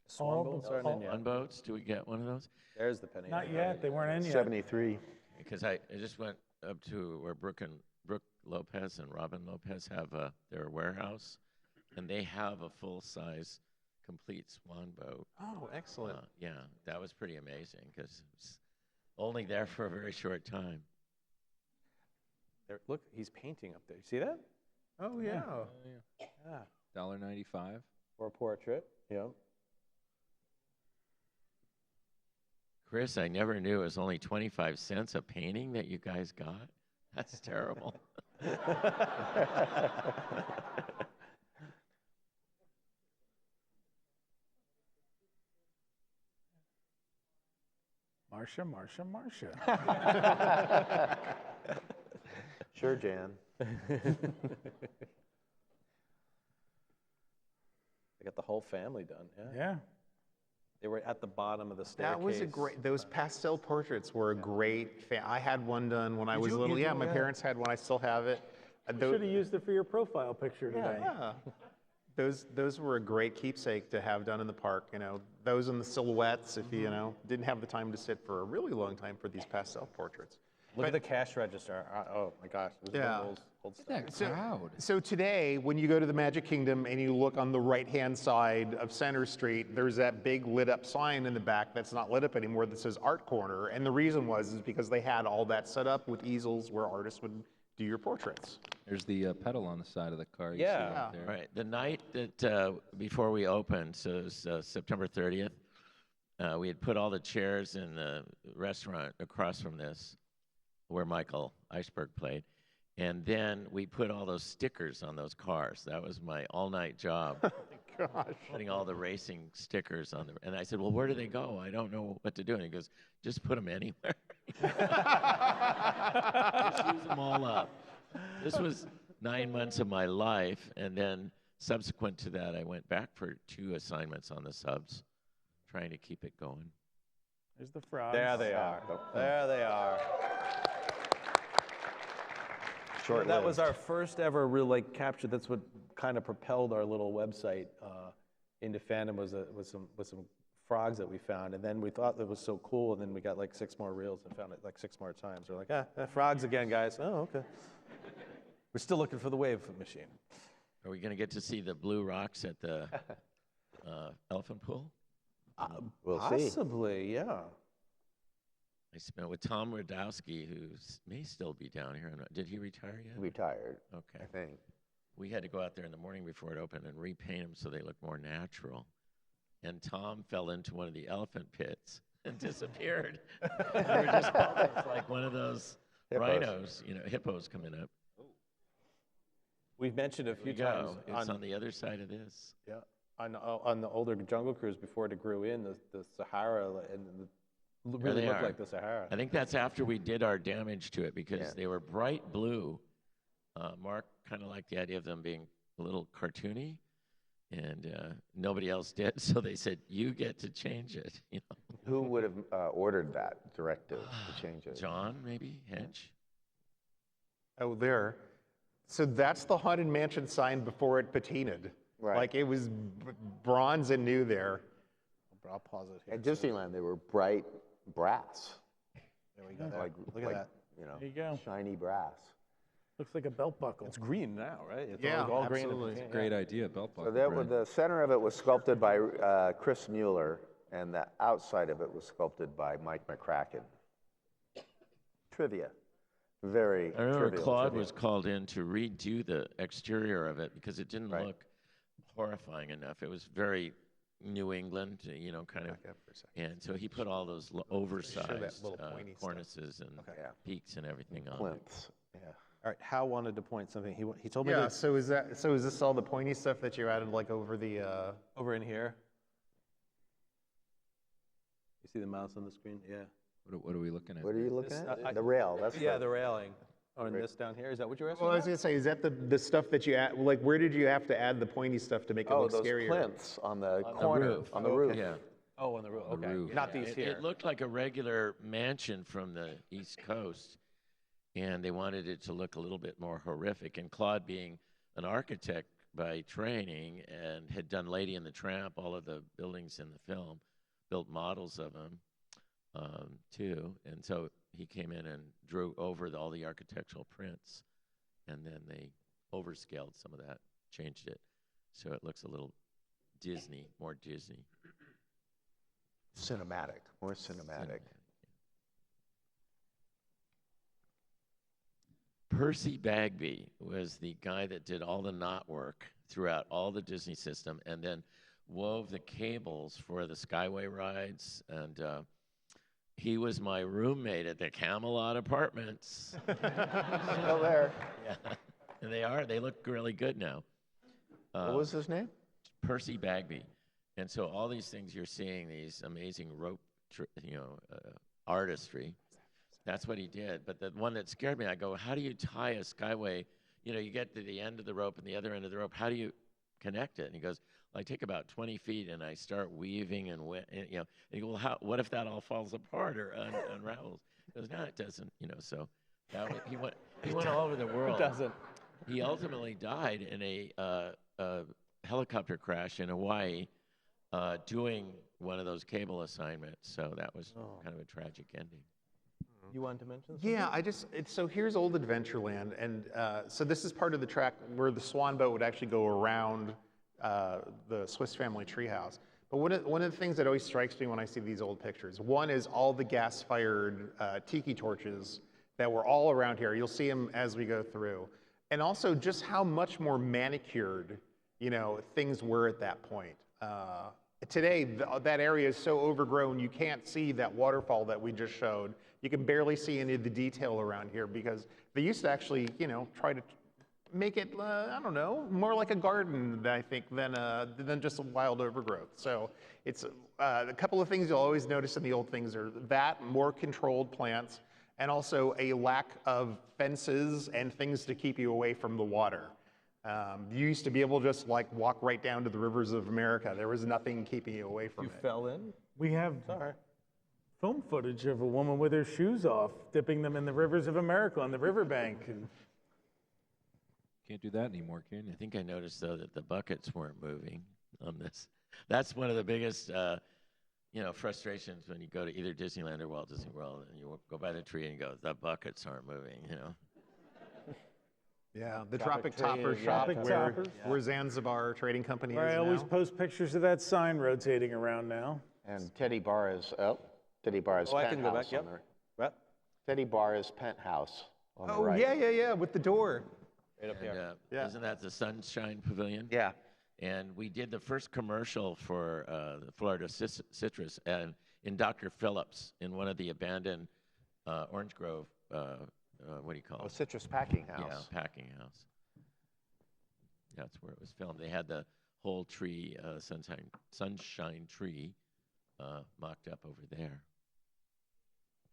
Swan boats aren't in yet. Swan boats, do we get one of those? There's the penny. Not yet. They weren't in yet. 73. Because I just went up to where Brooke Lopez and Robin Lopez have their warehouse, and they have a full-size, complete swan boat. Oh, excellent. Yeah, that was pretty amazing because it was only there for a very short time. There, look, he's painting up there. You see that? Oh, yeah. Yeah. $1.95. For a portrait. Yep. Chris, I never knew it was only 25 cents a painting that you guys got. That's terrible. Marcia. Sure, Jan. They got the whole family done, yeah. Yeah. They were at the bottom of the staircase. That was a great, those pastel portraits were a great, I had one done when I was little. Yeah, my parents had one, I still have it. You should have used it for your profile picture today. Yeah. Those were a great keepsake to have done in the park, you know. Those and the silhouettes, if you, didn't have the time to sit for a really long time for these pastel portraits. Look at the cash register. Oh my gosh. This is old stuff. So today, when you go to the Magic Kingdom and you look on the right-hand side of Center Street, there's that big lit-up sign in the back that's not lit up anymore that says Art Corner. And the reason is because they had all that set up with easels where artists would do your portraits. There's the pedal on the side of the car. You see up there. Right. The night that before we opened, so it was September 30th, we had put all the chairs in the restaurant across from this, where Michael Eisberg played. And then we put all those stickers on those cars. That was my all-night job. Oh my gosh. Putting all the racing stickers on and I said, well, where do they go? I don't know what to do. And he goes, just put them anywhere. Just use them all up. This was 9 months of my life. And then subsequent to that, I went back for 2 assignments on the subs, trying to keep it going. There's the frogs. There they are. There they are. That was our first ever real capture. That's what kind of propelled our little website into fandom was some frogs that we found, and then we thought that was so cool, and then we got like 6 more reels and found it like 6 more times. We're like, frogs again, guys. Oh, okay. We're still looking for the wave machine. Are we going to get to see the blue rocks at the elephant pool? We'll see. Possibly, yeah. I spent with Tom Radowski, who may still be down here. Did he retire yet? Retired, Okay. I think. We had to go out there in the morning before it opened and repaint them so they looked more natural. And Tom fell into one of the elephant pits and disappeared. They were just bubbles, like one of those rhinos, hippos coming up. We've mentioned a few There we times. go. It's on the other side of this. Yeah, on the older Jungle Cruise before it grew in, the Sahara and really looked like the Sahara. I think that's after we did our damage to it because they were bright blue Mark kind of liked the idea of them being a little cartoony, and nobody else did. So they said, "You get to change it." You know, Who would have ordered that directive to change it? John, maybe Hedge. Oh, there. So that's the Haunted Mansion sign before it patinaed. Right. Like it was bronze and new there. But I'll pause it here. At Disneyland, they were bright brass. There we go. Like, Look at that. You know, There you go. shiny brass. Looks like a belt buckle. It's green now, right? It's Yeah, all green. absolutely. And Great idea, belt So buckle. that Brad. the center of it was sculpted by Chris Mueller, and the outside of it was sculpted by Mike McCracken. Trivia. Very I remember trivial Claude trivia. was called in to redo the exterior of it because it didn't Right. look horrifying enough. It was very New England, you know, kind of. back up for a second. And so he put all those oversized little pointy stuff. cornices and Yeah. peaks and everything on it. Plinths. Yeah. All right, Hal wanted to point something. He told me Yeah, to so is this all the pointy stuff that you added like over the over in here. You see the mouse on the screen? Yeah. What are we looking at? What are you looking This, at? I- The rail. That's Yeah, the railing. Oh, and this down here. Is that what you're asking? Well, I was about? gonna say, is that the stuff that you add, like where did you have to add the pointy stuff to make it Oh, look those scarier? plinths on the On the corner, roof. on the roof. Yeah. Oh, on the roof. The Okay. roof. Not Yeah, these it, here. It looked like a regular mansion from the East Coast, and they wanted it to look a little bit more horrific. And Claude, being an architect by training and had done Lady and the Tramp, all of the buildings in the film, built models of them too. And so he came in and drew over all the architectural prints, and then they overscaled some of that, changed it, so it looks a little Disney, more Disney. Cinematic, more cinematic. Percy Bagby was the guy that did all the knot work throughout all the Disney system and then wove the cables for the Skyway rides. And he was my roommate at the Camelot Apartments. Still there. Yeah. And they look really good now. What was his name? Percy Bagby. And so all these things you're seeing, these amazing rope, artistry, that's what he did. But the one that scared me, I go, how do you tie a Skyway? You know, you get to the end of the rope and the other end of the rope. How do you connect it? And he goes, well, I take about 20 feet and I start weaving and you know. And he goes, well, what if that all falls apart or unravels? He goes, no, it doesn't. You know, so that was, he went all over the world. It doesn't. He ultimately died in a helicopter crash in Hawaii doing one of those cable assignments. So that was kind of a tragic ending. You wanted to mention something? Yeah, so here's Old Adventureland, and so this is part of the track where the Swan boat would actually go around the Swiss Family Treehouse. But one of the things that always strikes me when I see these old pictures, one is all the gas-fired tiki torches that were all around here. You'll see them as we go through. And also just how much more manicured, you know, things were at that point. Today, that area is so overgrown, you can't see that waterfall that we just showed. You can barely see any of the detail around here because they used to actually, you know, try to make it, I don't know, more like a garden, I think, than just a wild overgrowth. So it's a couple of things you'll always notice in the old things are that, more controlled plants, and also a lack of fences and things to keep you away from the water. You used to be able to just like walk right down to the rivers of America. There was nothing keeping you away from You it. fell in? We have Sorry. film footage of a woman with her shoes off, dipping them in the rivers of America on the riverbank. And Can't do that anymore, can you? I think I noticed, though, that the buckets weren't moving on this. That's one of the biggest, frustrations when you go to either Disneyland or Walt Disney World and you go by the tree and you go, the buckets aren't moving, you know. Yeah, the Tropic Tropic Topper Tree, shop Tropic where, Toppers. where Zanzibar Trading Company where is I always now. post pictures of that sign rotating around now. And Teddy Barra's penthouse. I can go back, yep. on the- What? Teddy Barra's penthouse on the Oh, right. yeah, with the door. Right up And, here. Yeah. Isn't that the Sunshine Pavilion? Yeah. And we did the first commercial for the Florida Citrus and in Dr. Phillips in one of the abandoned Orange Grove, what do you call Oh, it? Citrus Packing Yeah, House. packing house. That's where it was filmed. They had the whole tree, sunshine tree, mocked up over there.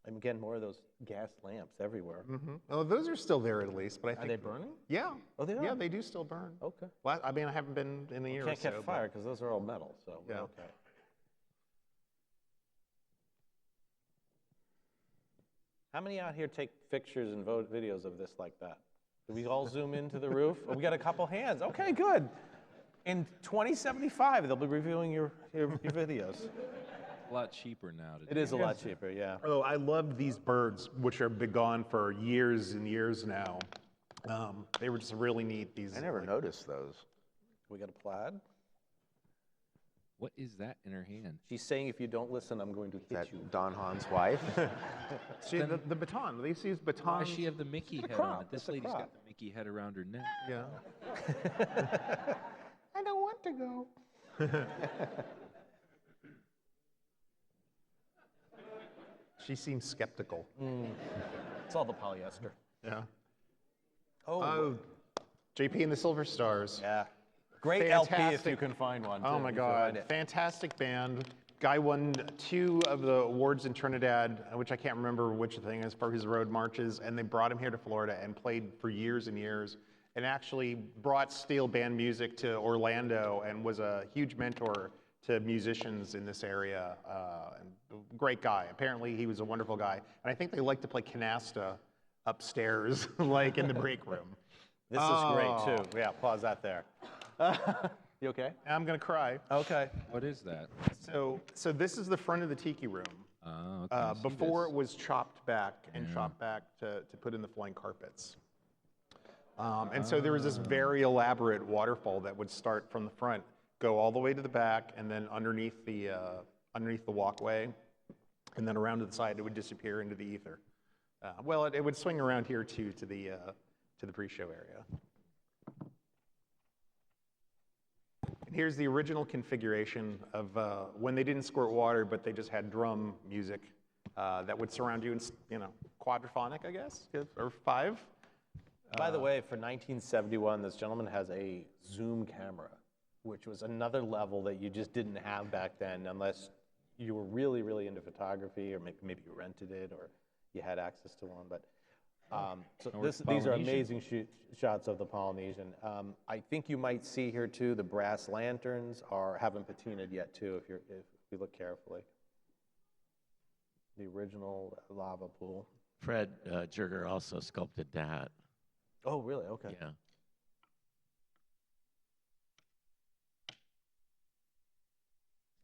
I'm getting more of those gas lamps everywhere. Oh, those are still there at least, but I think. Are they burning? Yeah. Oh, they are? Yeah, they do still burn. Okay. Well, I mean, I haven't been in a year Can't or so. catch fire because those are all metal, so Yeah. okay. How many out here take pictures and videos of this like that? Do we all zoom into the roof? Oh, we got a couple hands. Okay, good. In 2075, they'll be reviewing your videos. A lot cheaper now to It do. is a lot cheaper, yeah. Oh, I love these birds, which have been gone for years and years now. They were just really neat. These. I never noticed those. We got a plaid. What is that in her hand? She's saying if you don't listen, I'm going to hit That you. Don Hahn's wife. See, the baton. They used to use Why batons. does she have the Mickey head on crop. it? This It's a lady's crop. got the Mickey head around her neck. Yeah. I don't want to go. She seems skeptical. It's all the polyester. Yeah. Oh, JP and the Silver Stars. yeah. Great LP if Fantastic. you can find one. Oh too, my if you can find God. it. Fantastic band. Guy won 2 of the awards in Trinidad, which I can't remember which thing is for his road marches, and they brought him here to Florida and played for years and years, and actually brought steel band music to Orlando and was a huge mentor to musicians in this area. And great guy. Apparently he was a wonderful guy. And I think they like to play canasta upstairs, like in the break room. This is great too. Yeah, pause that there. You okay? I'm gonna cry. Okay. What is that? So this is the front of the tiki room. Oh, okay. I see Before this. it was chopped back and chopped back to put in the flying carpets. And so there was this very elaborate waterfall that would start from the front, go all the way to the back, and then underneath the walkway, and then around to the side, it would disappear into the ether. Well, it would swing around here too to the pre-show area. And here's the original configuration of when they didn't squirt water, but they just had drum music that would surround you in, quadraphonic, I guess, or 5. By the way, for 1971, this gentleman has a zoom camera, which was another level that you just didn't have back then unless you were really, really into photography, or maybe you rented it, or you had access to one. But so these are amazing shots of the Polynesian. I think you might see here too, the brass lanterns haven't patinaed yet too, if you look carefully. The original lava pool. Fred Jurger also sculpted that. Oh, really? Okay. Yeah.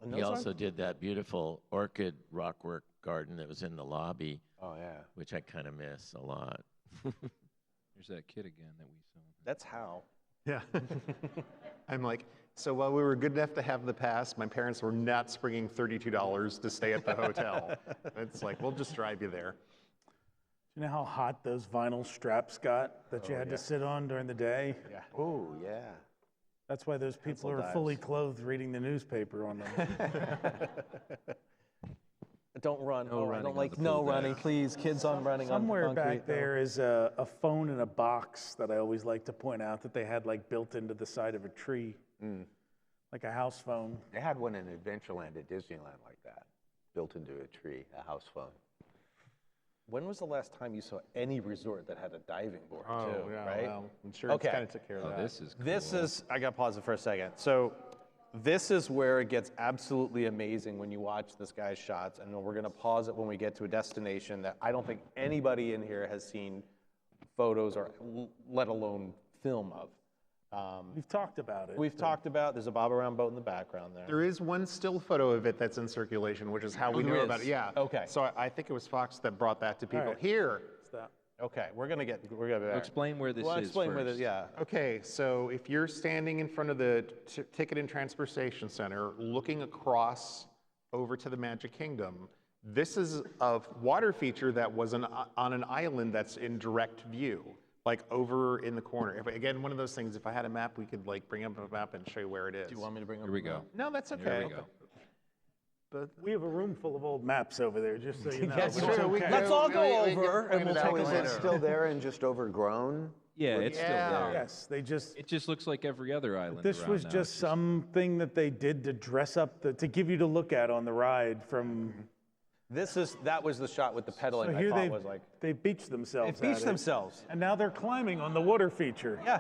And He those also did that beautiful orchid rockwork garden that was in the lobby, Oh yeah. which I kind of miss a lot. There's that kid again that we saw. That's how. Yeah. I'm like, so while we were good enough to have the pass, my parents were not springing $32 to stay at the hotel. It's like, we'll just drive you there. You know how hot those vinyl straps got that you had to sit on during the day? Yeah. Oh, yeah. That's why those people Pencil are fully dives. clothed reading the newspaper on them. Don't run. No Oh, I running don't on like the no pool running, deck. please. Kids on running on Somewhere concrete. back there is a phone in a box that I always like to point out that they had like built into the side of a tree, like a house phone. They had one in Adventureland at Disneyland like that, built into a tree, a house phone. When was the last time you saw any resort that had a diving board too, yeah, right? well, insurance Okay. kind of took care of Oh, that. this is cool. This is, I got to pause it for a second. So this is where it gets absolutely amazing when you watch this guy's shots, and we're going to pause it when we get to a destination that I don't think anybody in here has seen photos or let alone film of. We've talked about it. We've talked about, there's a bob around boat in the background there. There is one still photo of it that's in circulation, which is how we there knew is? about it. Yeah. Okay. So I think it was Fox that brought that to people. right. Here. It's that. Okay, we're going to be there. Explain where this Well, is explain where first. this, yeah. Okay, so if you're standing in front of the Ticket and Transportation Center, looking across over to the Magic Kingdom, this is a water feature that was on an island that's in direct view, like over in the corner. Again, one of those things, if I had a map, we could like bring up a map and show you where it is. Do you want me to bring up Here we the go. map? No, that's okay. Here we go. But We have a room full of old maps over there, just so you know. That's but it's true. okay. Let's all go We over and we'll it take out a Is later. it still there and just overgrown? Yeah, it's still Yeah. there. Yes, they just. It just looks like every other island. This around was now. just It's something that they did to dress up to give you to look at on the ride from. That was the shot with the pedaling. So I here thought was like they beached themselves. they beached at it. themselves. And now they're climbing on the water feature. Yeah,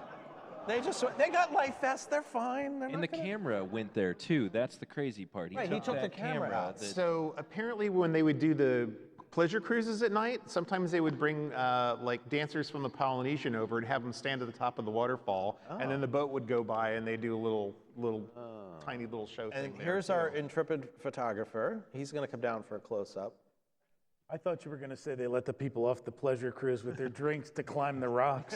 they got life vests. They're fine. They're And not the gonna... camera went there too. That's the crazy part. Right, he took the that camera out. So apparently when they would do the pleasure cruises at night, sometimes they would bring like dancers from the Polynesian over and have them stand at the top of the waterfall, and then the boat would go by and they do a little tiny little show And thing there, here's too. our intrepid photographer. He's going to come down for a close-up. I thought you were going to say they let the people off the pleasure cruise with their drinks to climb the rocks.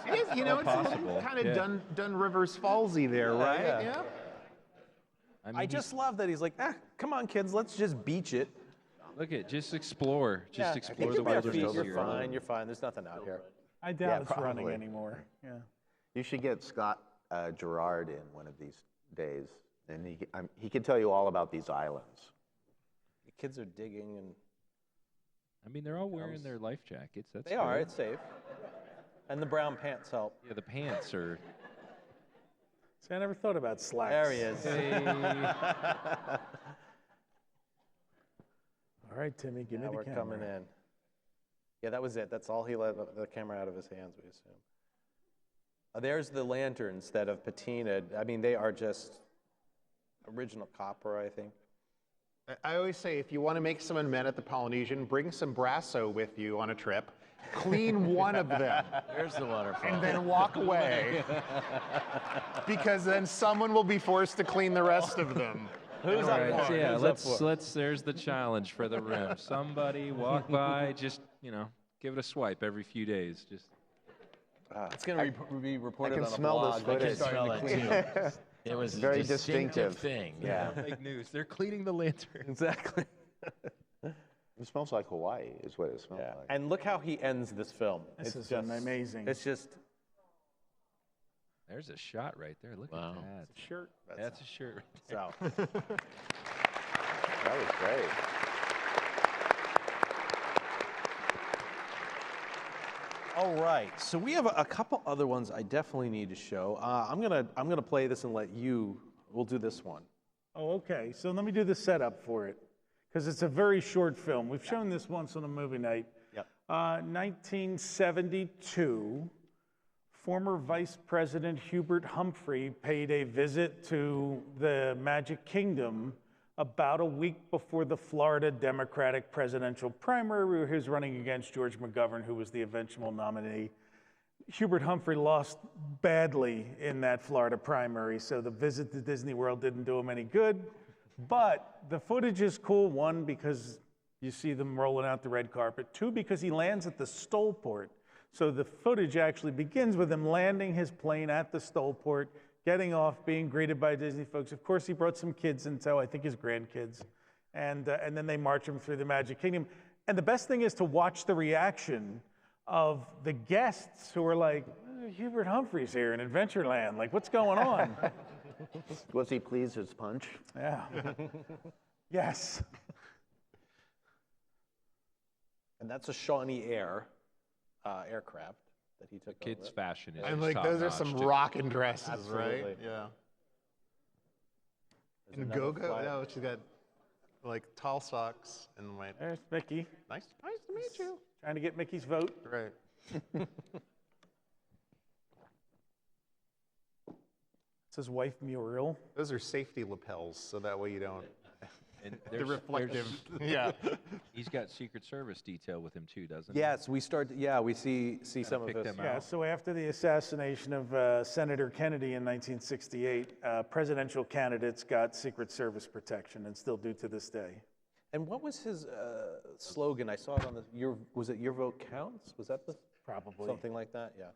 It is, you know, it's possible. kind of Yeah. Dun Rivers Fallsy there, right? yeah. I, mean, I just love that he's like, come on, kids, let's just beach it. look at just explore. Just explore Keep the your bare wilderness feet. You're here. fine. You're fine. There's nothing out here. I doubt Yeah, it's running probably. anymore. Yeah. You should get Scott Gerard in one of these days, and he can tell you all about these islands. The kids are digging, and I mean, they're all wearing their life jackets. That's they are. good. It's safe. And the brown pants help. Yeah, the pants are. See, I never thought about slacks. There he is. All right, Timmy, give Now me we're the camera. coming in. Yeah, that was it. That's all he let the camera out of his hands, we assume. There's the lanterns that have patinaed. I mean, they are just original copper, I think. I always say, if you want to make someone men at the Polynesian, bring some Brasso with you on a trip, clean one of them, There's the waterfall. and then walk away, because then someone will be forced to clean the rest of them. Who's All up right, for it? yeah, Who's up let's. There's the challenge for the room. Somebody walk by, just give it a swipe every few days. Just. It's going to be reported can on a smell blog. this They footage. started Smell to it clean too. it. It was Very a distinctive distinctive. thing. Yeah. Fake news. They're cleaning the lantern. Exactly. It smells like Hawaii, is what it smells Yeah. like. And look how he ends this film. This It's is just amazing. It's just There's a shot right there. Look Wow. at that. Shirt. That's a shirt. so. That was great. All right, so we have a couple other ones I definitely need to show. I'm gonna play this and let you. We'll do this one. Oh, okay. So let me do the setup for it, because it's a very short film. We've shown this once on a movie night. Yep. 1972, former Vice President Hubert Humphrey paid a visit to the Magic Kingdom about a week before the Florida Democratic presidential primary, where he was running against George McGovern, who was the eventual nominee. Hubert Humphrey lost badly in that Florida primary, so the visit to Disney World didn't do him any good. But the footage is cool, one, because you see them rolling out the red carpet, two, because he lands at the Stoleport. So the footage actually begins with him landing his plane at the Stoleport, getting off, being greeted by Disney folks. Of course, he brought some kids in tow, I think his grandkids. And then they march him through the Magic Kingdom. And the best thing is to watch the reaction of the guests who are like, Hubert Humphrey's here in Adventureland. Like, what's going on? Was he pleased his punch? Yeah. Yes. And that's a Shawnee Air aircraft that he took Kids' over. fashion is And just like those are top-notch, some too. rockin' dresses, Absolutely. right? Yeah. There's And another Go-Go, flight. no, she's got like tall socks and white. There's Mickey, Nice to meet you. trying to get Mickey's vote. Right. It's his wife, Muriel. Those are safety lapels, so that way you don't. And The there's- reflective. there's- Yeah. He's got Secret Service detail with him too, doesn't he? Yes, we start. Yeah, we see some of pick this. them Yeah, so after the assassination of Senator Kennedy in 1968, presidential candidates got Secret Service protection and still do to this day. And what was his slogan? I saw it on the. Was it your vote counts? Was that the Probably. something like that? Yeah.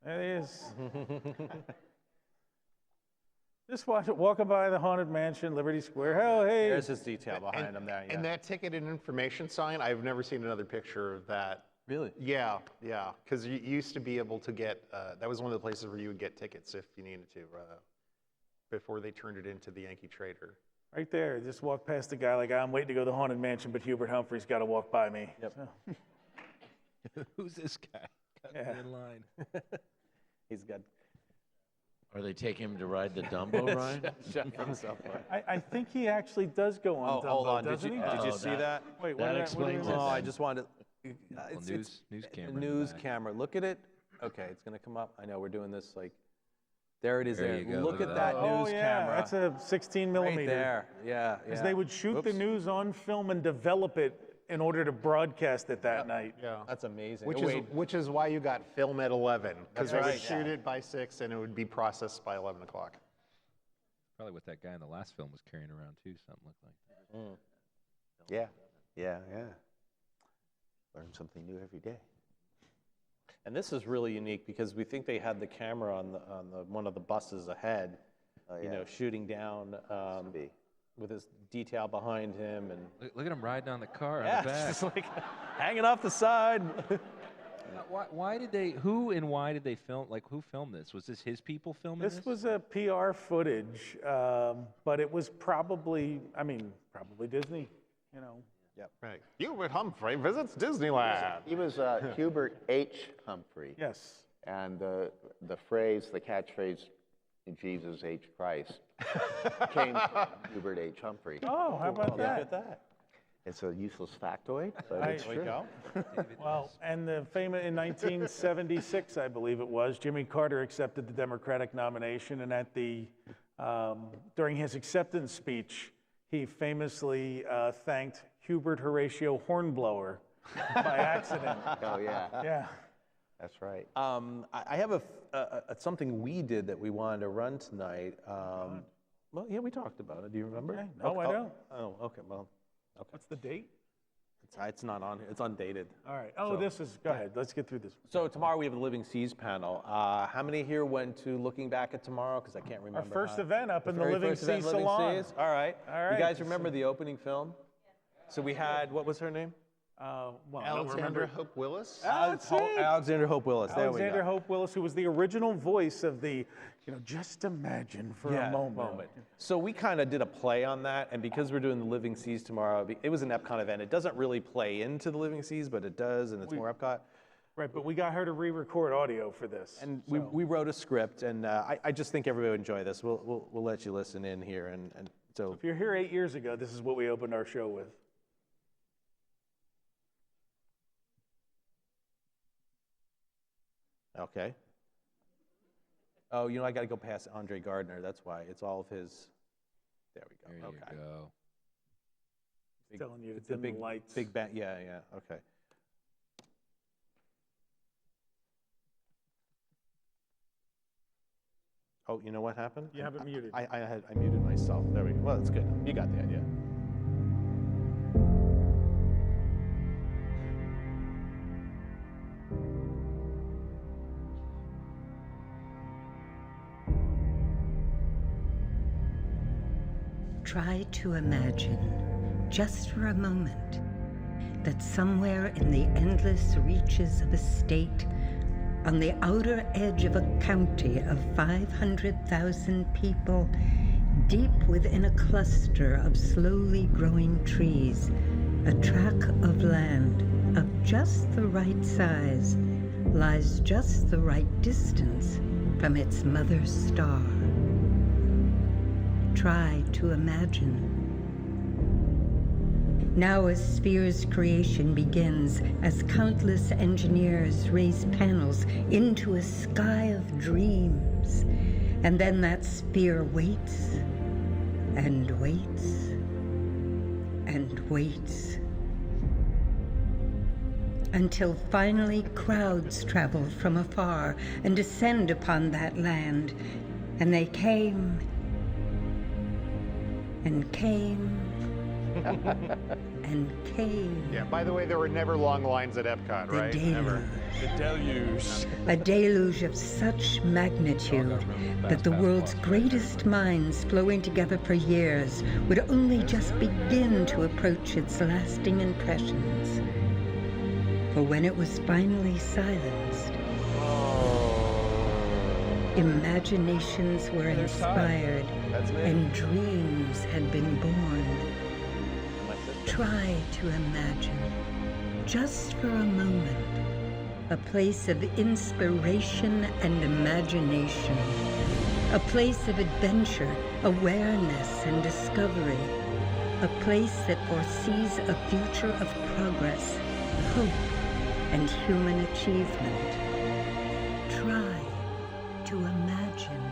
There it is. Just walking by the Haunted Mansion, Liberty Square. Oh, hey. There's his detail behind him there. Yeah. And that ticket and information sign, I've never seen another picture of that. Really? Yeah, because you used to be able to get, that was one of the places where you would get tickets if you needed to, before they turned it into the Yankee Trader. Right there. Just walk past the guy like, I'm waiting to go to the Haunted Mansion, but Hubert Humphrey's got to walk by me. Yep. So, Who's this guy? Got me Yeah. in line. He's got. Or they take him to ride the Dumbo ride? Shut himself up. I think he actually does go on Oh, Dumbo, hold on. doesn't he? Did you see that? Wait, that what did explains I it. Oh, I then. just wanted to. News camera in the News back. camera. Look at it. Okay, it's going to come up. I know we're doing this like. There it is. There There. you go, Look look at at that Oh, news yeah, camera. that's a 16 millimeter. Right there. Yeah. Because yeah. they would shoot the Oops. news on film and develop it in order to broadcast it that night. Yeah. That's amazing. Which is why you got film at 11, because they That's would right. shoot it by 6 and it would be processed by 11 o'clock. Probably what that guy in the last film was carrying around too. Something looked like that. Yeah. Learn something new every day. And this is really unique because we think they had the camera on the one of the buses ahead, you know, shooting down with his detail behind him and Look at him riding on the car yeah, on the back. it's just like hanging off the side. Why did they? Who and why did they film? Like, who filmed this? Was this his people filming this? This was a PR footage, but it was probably Disney, you know. Right. Hubert Humphrey visits Disneyland. He was Hubert H. Humphrey. Yes. And the catchphrase, Jesus H. Christ, came from Hubert H. Humphrey. Oh, how about Look that? at that. It's a useless factoid, but it's There we true. go. Well, and the famous in 1976, I believe it was, Jimmy Carter accepted the Democratic nomination, and at the during his acceptance speech, he famously thanked Hubert Horatio Hornblower by accident. Oh, yeah. Yeah. That's right. I have a something we did that we wanted to run tonight. Well, yeah, we talked about it. Do you remember? Okay. No, I don't. Oh, okay. Well, okay. What's the date? It's not on here. It's undated. All right. Oh, this is, go ahead. Let's get through this. So tomorrow we have the Living Seas panel. How many here went to Looking Back at Tomorrow? Because I can't remember. Our first event up in the very Living first event, Seas Living Salon. Seas? All right. All right. You guys remember the opening film? So we had, what was her name? Well, I don't Alexandra remember. Hope Willis. Alexander Hope Willis. There we Alexander go. Hope Willis, who was the original voice of the, just imagine for a moment. So we kind of did a play on that, and because we're doing the Living Seas tomorrow, it was an Epcot event. It doesn't really play into the Living Seas, but it does, and it's more Epcot. Right, but we got her to re-record audio for this. And we wrote a script, and I just think everybody would enjoy this. We'll let you listen in here, and so. If you're here 8 years ago, this is what we opened our show with. Okay. Oh, I got to go past Andre Gardner. That's why. It's all of his. There we go. There okay. you go. Telling you to It's the dim big the lights. Big band. Yeah. Okay. Oh, you know what happened? You have it muted. I muted myself. There we go. Well, that's good. You got the idea. Try to imagine, just for a moment, that somewhere in the endless reaches of a state, on the outer edge of a county of 500,000 people, deep within a cluster of slowly growing trees, a tract of land of just the right size lies just the right distance from its mother star. Try to imagine. Now a sphere's creation begins as countless engineers raise panels into a sky of dreams. And then that sphere waits and waits and waits until finally crowds travel from afar and descend upon that land. And they came and came and came. Yeah, by the way, there were never long lines at Epcot, The right? deluge. Never. The deluge. A deluge of such magnitude that the world's greatest minds, flowing together for years, would only just begin to approach its lasting impressions. For when it was finally silenced, imaginations were inspired and dreams had been born. Try to imagine, just for a moment, a place of inspiration and imagination a place of adventure, awareness, and discovery, a place that foresees a future of progress, hope, and human achievement. Try to imagine.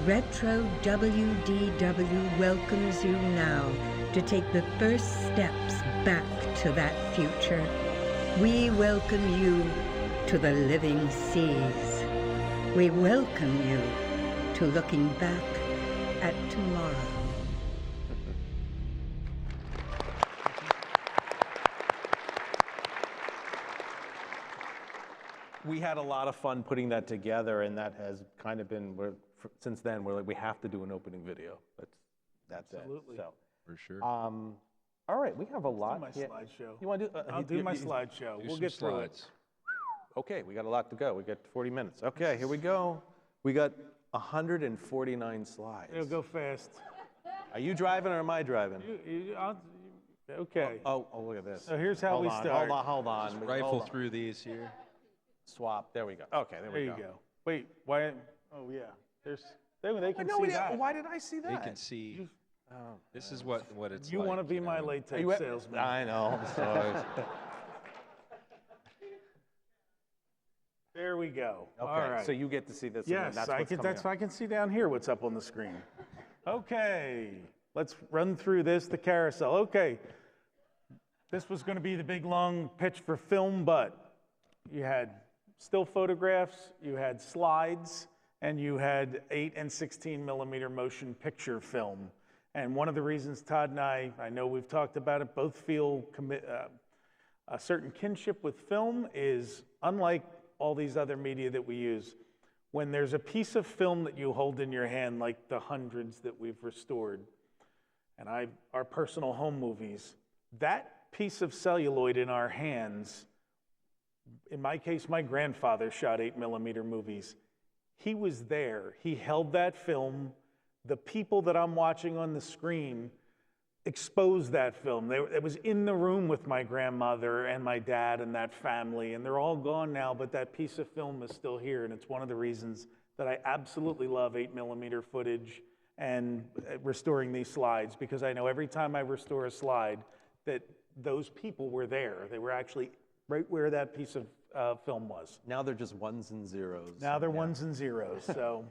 Retro WDW welcomes you now to take the first steps back to that future. We welcome you to the living seas. We welcome you to looking back at tomorrow. We had a lot of fun putting that together, and that has kind of been, since then, we're like, we have to do an opening video. That's Absolutely. it. So, For sure. all right, we have a lot. Let's do my slideshow. You want to do? I'll do my slideshow. We'll get through it. Okay, we got a lot to go. We got 40 minutes. Okay, here we go. We got 149 slides. It'll go fast. Are you driving or am I driving? Okay. Oh, look at this. So here's how we start. Hold on. Just rifle through these here. Swap. There we go. Okay, there we go. There you go. Wait, why? Oh yeah. They can see that. Why did I see that? They can see. This is what it's You like. want to be my latex salesman? I know. So there we go. okay, All right. so you get to see this. Yes, I can see down here what's up on the screen. Okay, let's run through this, the carousel. Okay, this was going to be the big long pitch for film, but you had still photographs, you had slides, and you had 8 and 16 millimeter motion picture film. And one of the reasons Todd and I know we've talked about it, both feel a certain kinship with film is unlike all these other media that we use. When there's a piece of film that you hold in your hand, like the hundreds that we've restored, and our personal home movies, that piece of celluloid in our hands, in my case, my grandfather shot 8 millimeter movies. He was there. He held that film. The people that I'm watching on the screen exposed that film. It was in the room with my grandmother and my dad and that family, and they're all gone now, but that piece of film is still here, and it's one of the reasons that I absolutely love 8 millimeter footage and restoring these slides, because I know every time I restore a slide that those people were there. They were actually right where that piece of film was. Now they're just ones and zeros. Now they're ones and zeros, so.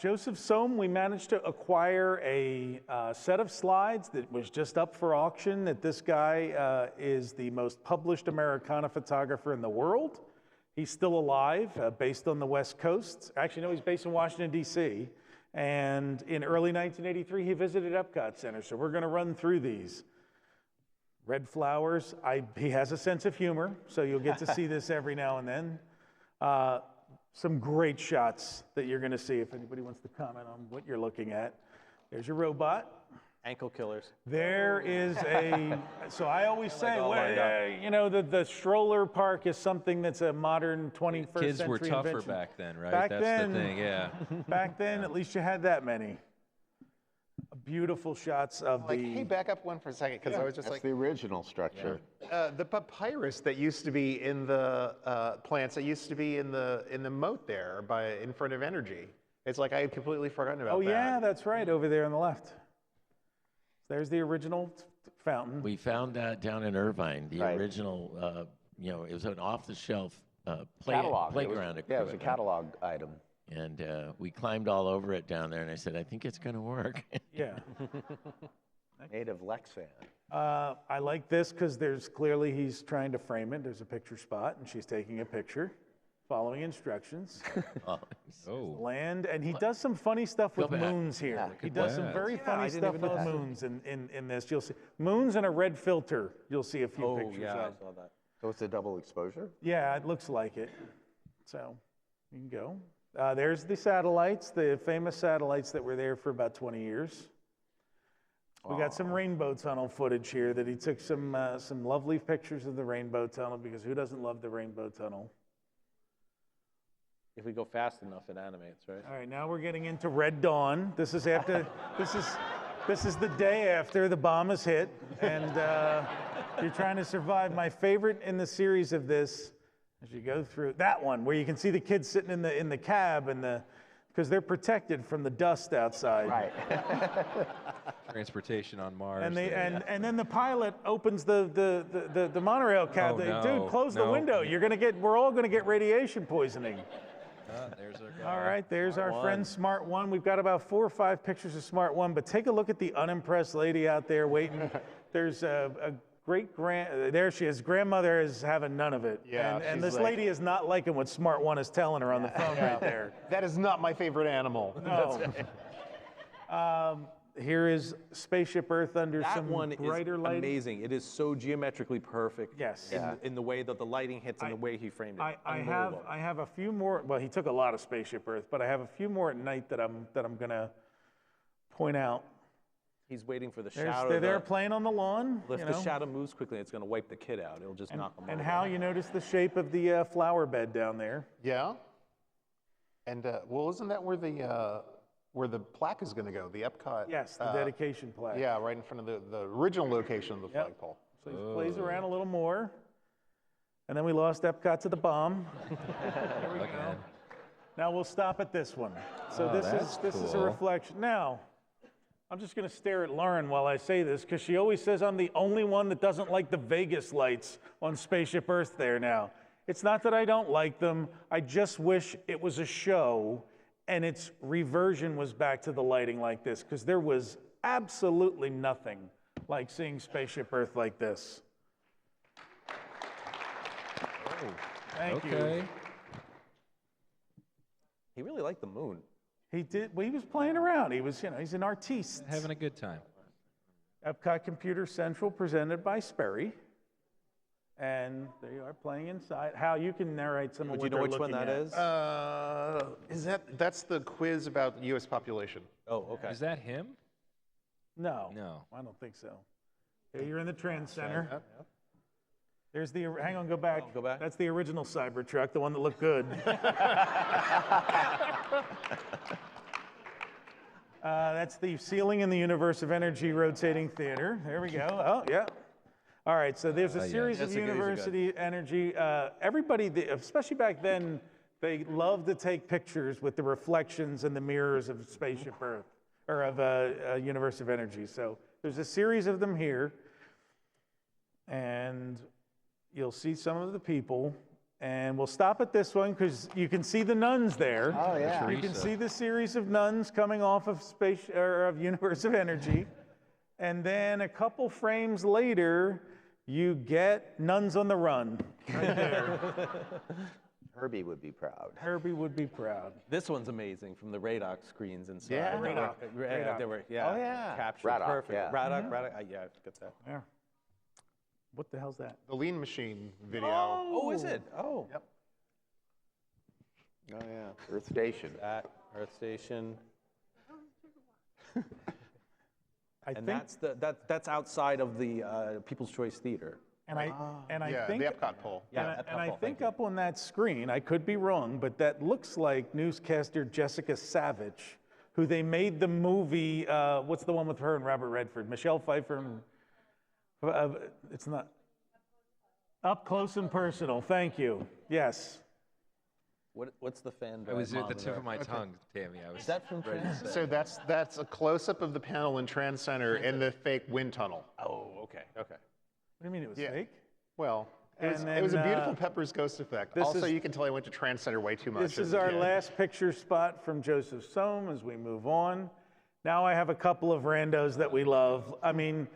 Joseph Sohm, we managed to acquire a set of slides that was just up for auction. That this guy is the most published Americana photographer in the world. He's still alive, based on the West Coast. Actually, no, he's based in Washington, D.C. And in early 1983, he visited Epcot Center. So we're going to run through these. Red flowers. He has a sense of humor, so you'll get to see this every now and then. Some great shots that you're going to see if anybody wants to comment on what you're looking at. There's your robot. Ankle killers. There is so I always say, the stroller park is something that's a modern 21st century Kids were tougher invention. back then, right? Back That's then, the thing, yeah. Back then, at least you had that many. Beautiful shots of Hey, back up one for a second, because I was just That's the original structure. the papyrus that used to be in the plants that used to be in the moat there in front of Energy. It's like I had completely forgotten about that. Oh yeah, that's right, over there on the left. There's the original fountain. We found that down in Irvine, the Right. original, it was an Catalog. off-the-shelf It playground equipment. was a catalog item. And we climbed all over it down there, and I said, I think it's going to work. Yeah. Made of Lexan. I like this because clearly he's trying to frame it. There's a picture spot, and she's taking a picture, following instructions. Land, and he does some funny stuff with moons here. Yeah, He does some very funny stuff with moons in this. You'll see moons and a red filter. You'll see a few pictures I of. saw that. So it's a double exposure? Yeah, it looks like it. So you can go. There's the satellites, the famous satellites that were there for about 20 years. We got some rainbow tunnel footage here that he took some lovely pictures of the rainbow tunnel, because who doesn't love the rainbow tunnel? If we go fast enough, it animates, right? All right, now we're getting into Red Dawn. This is after, this is the day after the bomb is hit, and you're trying to survive. My favorite in the series of this As you go through that one, where you can see the kids sitting in the cab and because they're protected from the dust outside. Right. Transportation on Mars. And there. and then the pilot opens the monorail cab. Oh, no, Dude, close the no. window. We're all gonna get radiation poisoning. There's our guy. All right, there's our friend Smart One. We've got about 4 or 5 pictures of Smart One, but take a look at the unimpressed lady out there waiting. There's a there she is. Grandmother is having none of it. Yeah, and she's this lady is not liking what Smart One is telling her on the phone right there. That is not my favorite animal. No. Here is Spaceship Earth under That some one brighter is lighting. amazing. It is so geometrically perfect. Yes. In the way that the lighting hits and the way he framed it. I have a few more. Well, he took a lot of Spaceship Earth, but I have a few more at night that I'm gonna point out. He's waiting for the shadow. They're there playing on the lawn. If the shadow moves quickly, it's going to wipe the kid out. It'll just knock him over. And how you notice the shape of the flower bed down there? Yeah. And well, isn't that where the plaque is going to go? The Epcot. Yes, the dedication plaque. Yeah, right in front of the original location of the flagpole. So he plays around a little more, and then we lost Epcot to the bomb. There we go. Now we'll stop at this one. So this is a reflection. Now, I'm just going to stare at Lauren while I say this, because she always says I'm the only one that doesn't like the Vegas lights on Spaceship Earth there now. It's not that I don't like them. I just wish it was a show and its reversion was back to the lighting like this, because there was absolutely nothing like seeing Spaceship Earth like this. Thank you. He really liked the moon. He did. Well, he was playing around. He was, he's an artiste. Having a good time. Epcot Computer Central presented by Sperry. And they are playing inside. Hal, you can narrate some of what they're looking at. Would you know which one that is? That's the quiz about the U.S. population. Oh, okay. Is that him? No. No. I don't think so. Okay, you're in the Trans Center. There's the, hang on, go back. Oh, go back. That's the original Cybertruck, the one that looked good. That's the ceiling in the Universe of Energy rotating theater. There we go. Oh, yeah. All right, so there's a series of University Energy. Everybody, especially back then, they loved to take pictures with the reflections and the mirrors of Spaceship Earth, or of Universe of Energy. So there's a series of them here. And you'll see some of the people. And we'll stop at this one because you can see the nuns there. Oh, yeah. You can see the series of nuns coming off of of Universe of Energy. And then a couple frames later, you get Nuns on the Run right there. Herbie would be proud. Herbie would be proud. This one's amazing from the radar screens inside. Yeah. Radar. They were, yeah. Oh, yeah. Captured Radar, perfect. yeah. Radar, yeah, I got that. Yeah. What the hell's that? The Lean Machine video. Oh, is it? Oh. Yep. Oh, yeah. Earth Station. That, Earth Station. I And think, that's outside of the People's Choice Theater. and I Yeah, think, the Epcot pole. and I think up on that screen, I could be wrong, but that looks like newscaster Jessica Savage, who they made the movie. What's the one with her and Robert Redford? Michelle Pfeiffer. It's not Up Close and Personal. Thank you. Yes. What's the fan? It was at the tip of my tongue, Tammy. I was. Is that from Trans? So that's a close-up of the panel in Trans Center in the fake wind tunnel. Oh, okay. What do you mean it was Yeah. fake? Well, And it was a then, beautiful Pepper's Ghost effect. this Also, is- you can tell I went to Trans Center way too much. This as is a our kid. last picture spot from Joseph Sohm as we move on. Now I have a couple of randos that we love. I mean,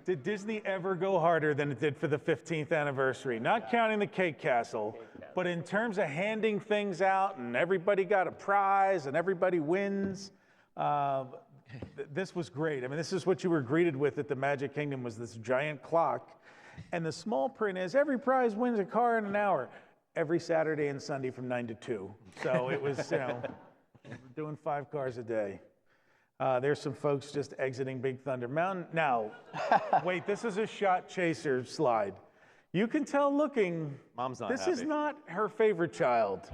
did Disney ever go harder than it did for the 15th anniversary? Not counting the Cake Castle, but in terms of handing things out and everybody got a prize and everybody wins, this was great. I mean, this is what you were greeted with at the Magic Kingdom, was this giant clock. And the small print is every prize wins a car in an hour, every Saturday and Sunday from 9 to 2. So it was, doing 5 cars a day. There's some folks just exiting Big Thunder Mountain. Now, wait, this is a shot chaser slide. You can tell looking, Mom's not this is happy. not her favorite child.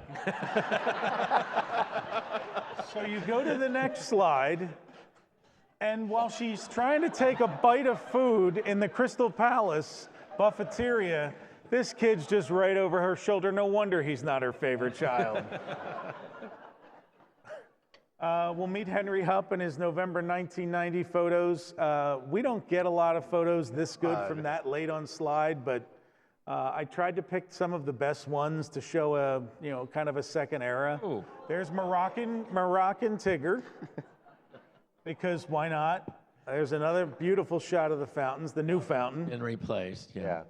So you go to the next slide, and while she's trying to take a bite of food in the Crystal Palace Buffeteria, This kid's just right over her shoulder. No wonder he's not her favorite child. We'll meet Henry Hupp in his November 1990 photos. We don't get a lot of photos this good from that late on slide, but I tried to pick some of the best ones to show a, kind of a second era. Ooh. There's Moroccan Tigger, because why not? There's another beautiful shot of the fountains, the new fountain. Been replaced, yeah.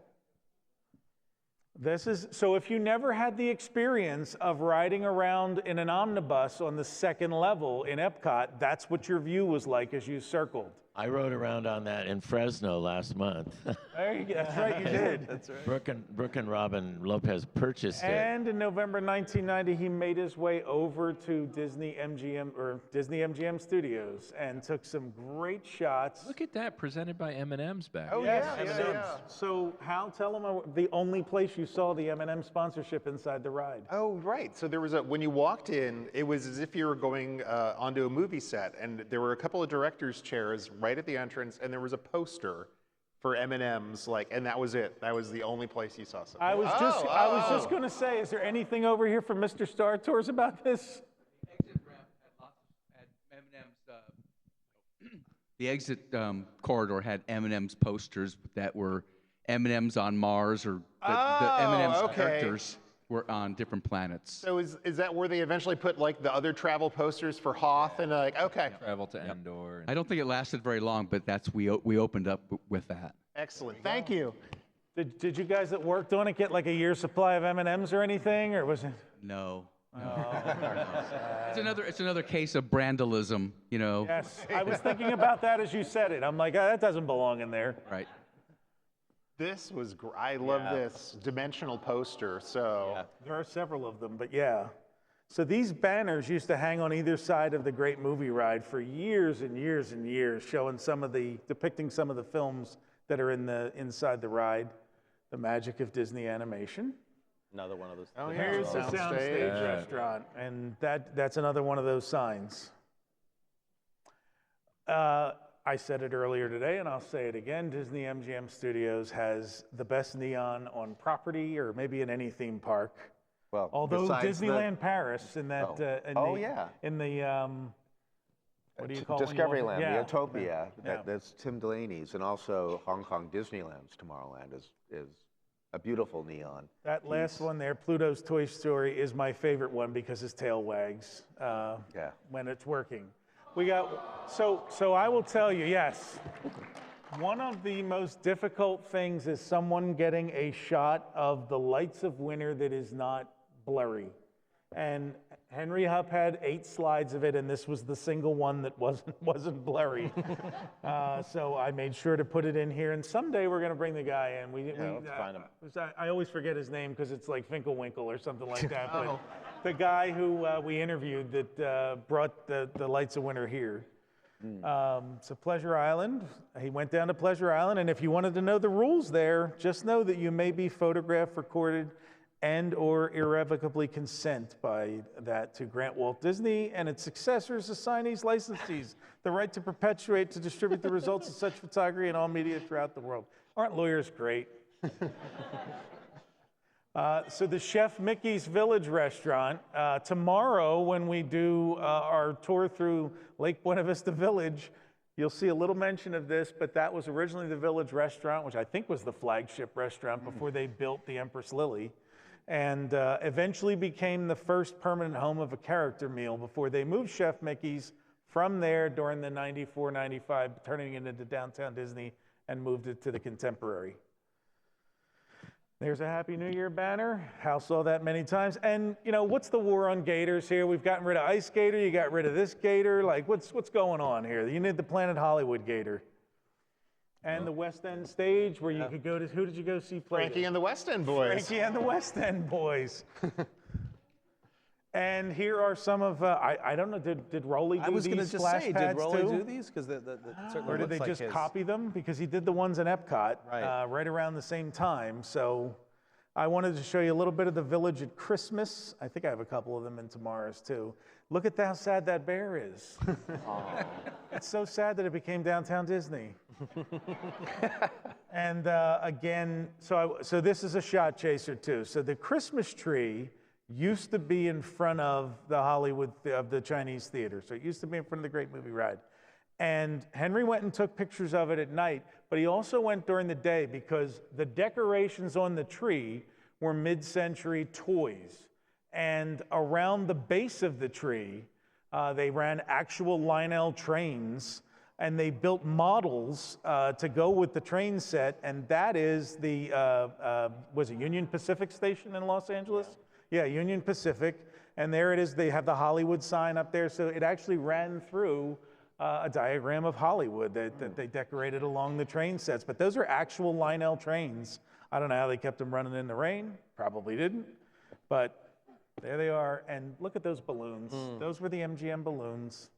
This is, so if you never had the experience of riding around in an omnibus on the second level in Epcot, that's what your view was like as you circled. I rode around on that in Fresno last month. There you go. That's right, you did. That's right. Brooke and Robin Lopez purchased it. And in November 1990, he made his way over to Disney MGM Studios and took some great shots. Look at that, presented by M&M's back. Oh, Yes, yeah. So Hal, tell them the only place you saw the M&M sponsorship inside the ride. Oh, right. So there was when you walked in, it was as if you were going onto a movie set, and there were a couple of directors' chairs right at the entrance, and there was a poster for M&M's, and that was it. That was the only place you saw something. I was just going to say, is there anything over here from Mr. Star Tours about this? The exit corridor had M&M's posters that were M&M's on Mars, or the M&M's characters were on different planets. So is that where they eventually put the other travel posters for Hoth and okay. Travel to Endor. I don't think it lasted very long, but we opened up with that. Excellent. Thank you. Did you guys that worked on it get a year's supply of M&Ms or anything, or was it? No. It's another case of brandalism, Yes, I was thinking about that as you said it. I'm like, that doesn't belong in there. Right. This was great. I love this dimensional poster. So there are several of them, but yeah. So these banners used to hang on either side of the Great Movie Ride for years and years and years, showing depicting some of the films that are inside the ride. The magic of Disney animation. Another one of those. Oh, Here's the Soundstage Restaurant, and that's another one of those signs. I said it earlier today, and I'll say it again. Disney MGM Studios has the best neon on property, or maybe in any theme park. Well, although Disneyland Paris in that in the what do you call Discoveryland, the Utopia. That's Tim Delaney's, and also Hong Kong Disneyland's Tomorrowland is a beautiful neon. That last one there, Pluto's Toy Story, is my favorite one because his tail wags when it's working. We got, so I will tell you, yes, one of the most difficult things is someone getting a shot of the lights of winter that is not blurry. And Henry Hupp had 8 slides of it, and this was the single one that wasn't blurry. So I made sure to put it in here, and someday we're going to bring the guy in. Let's find him. I always forget his name because it's like Finkelwinkle or something like that. But the guy who we interviewed that brought the Lights of Winter here. So Pleasure Island, he went down to Pleasure Island, and if you wanted to know the rules there, just know that you may be photographed, recorded, and or irrevocably consent by that to grant Walt Disney and its successors, assignees, licensees, the right to perpetuate, to distribute the results of such photography in all media throughout the world. Aren't lawyers great? So the Chef Mickey's Village restaurant, tomorrow when we do our tour through Lake Buena Vista Village, you'll see a little mention of this, but that was originally the Village restaurant, which I think was the flagship restaurant before they built the Empress Lily, and eventually became the first permanent home of a character meal before they moved Chef Mickey's from there during the 94, 95, turning it into Downtown Disney and moved it to the Contemporary. There's a Happy New Year banner. Hal saw that many times. And, what's the war on gators here? We've gotten rid of Ice Gator. You got rid of this gator. Like, what's going on here? You need the Planet Hollywood gator. And the West End stage where you could go to, who did you go see play? Frankie and the West End Boys. Frankie and the West End Boys. And here are some of, I don't know, did Rowley do these splash pads did Rowley too? do these? Because Or did they just copy them? Because he did the ones in Epcot right around the same time. So I wanted to show you a little bit of the village at Christmas. I think I have a couple of them in tomorrow's too. Look at how sad that bear is. It's so sad that it became downtown Disney. And again, so this is a shot chaser too. So the Christmas tree used to be in front of the Chinese theater. So it used to be in front of the Great Movie Ride. And Henry went and took pictures of it at night, but he also went during the day because the decorations on the tree were mid-century toys. And around the base of the tree, they ran actual Lionel trains, and they built models to go with the train set, and that is the, was it Union Pacific Station in Los Angeles? Yeah, Union Pacific, and there it is. They have the Hollywood sign up there, so it actually ran through a diagram of Hollywood that they decorated along the train sets. But those are actual Lionel trains. I don't know how they kept them running in the rain. Probably didn't. But there they are. And look at those balloons. Those were the MGM balloons.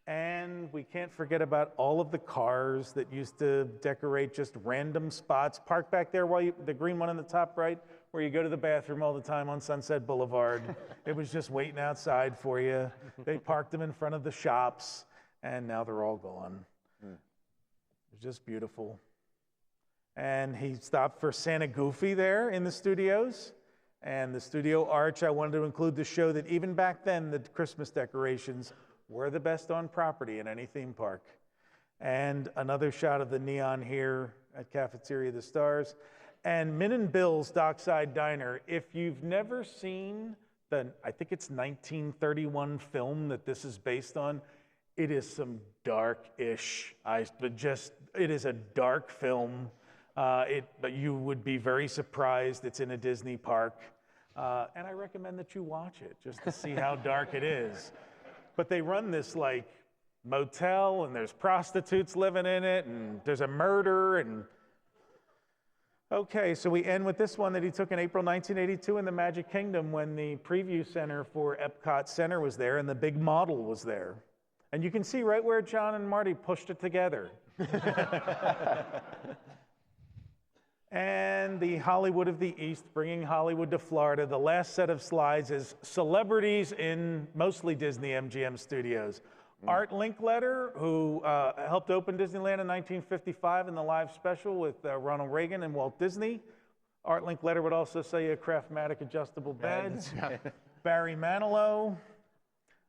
And we can't forget about all of the cars that used to decorate just random spots. Parked back there, the green one on the top right, where you go to the bathroom all the time on Sunset Boulevard. It was just waiting outside for you. They parked them in front of the shops, and now they're all gone. It's just beautiful. And he stopped for Santa Goofy there in the studios. And the studio arch, I wanted to include to show that even back then, the Christmas decorations were the best on property in any theme park. And another shot of the neon here at Cafeteria of the Stars. And Min and Bill's Dockside Diner, if you've never seen I think it's 1931 film that this is based on, it is some dark-ish, it is a dark film. But you would be very surprised it's in a Disney park. And I recommend that you watch it just to see how dark it is. But they run this like motel, and there's prostitutes living in it, and there's a murder. And okay, so we end with this one that he took in April 1982 in the Magic Kingdom when the preview center for Epcot Center was there and the big model was there. And you can see right where John and Marty pushed it together. And the Hollywood of the East, bringing Hollywood to Florida. The last set of slides is celebrities in mostly Disney MGM studios. Art Linkletter, who helped open Disneyland in 1955 in the live special with Ronald Reagan and Walt Disney. Art Linkletter would also sell you a Craftmatic adjustable bed. Barry Manilow.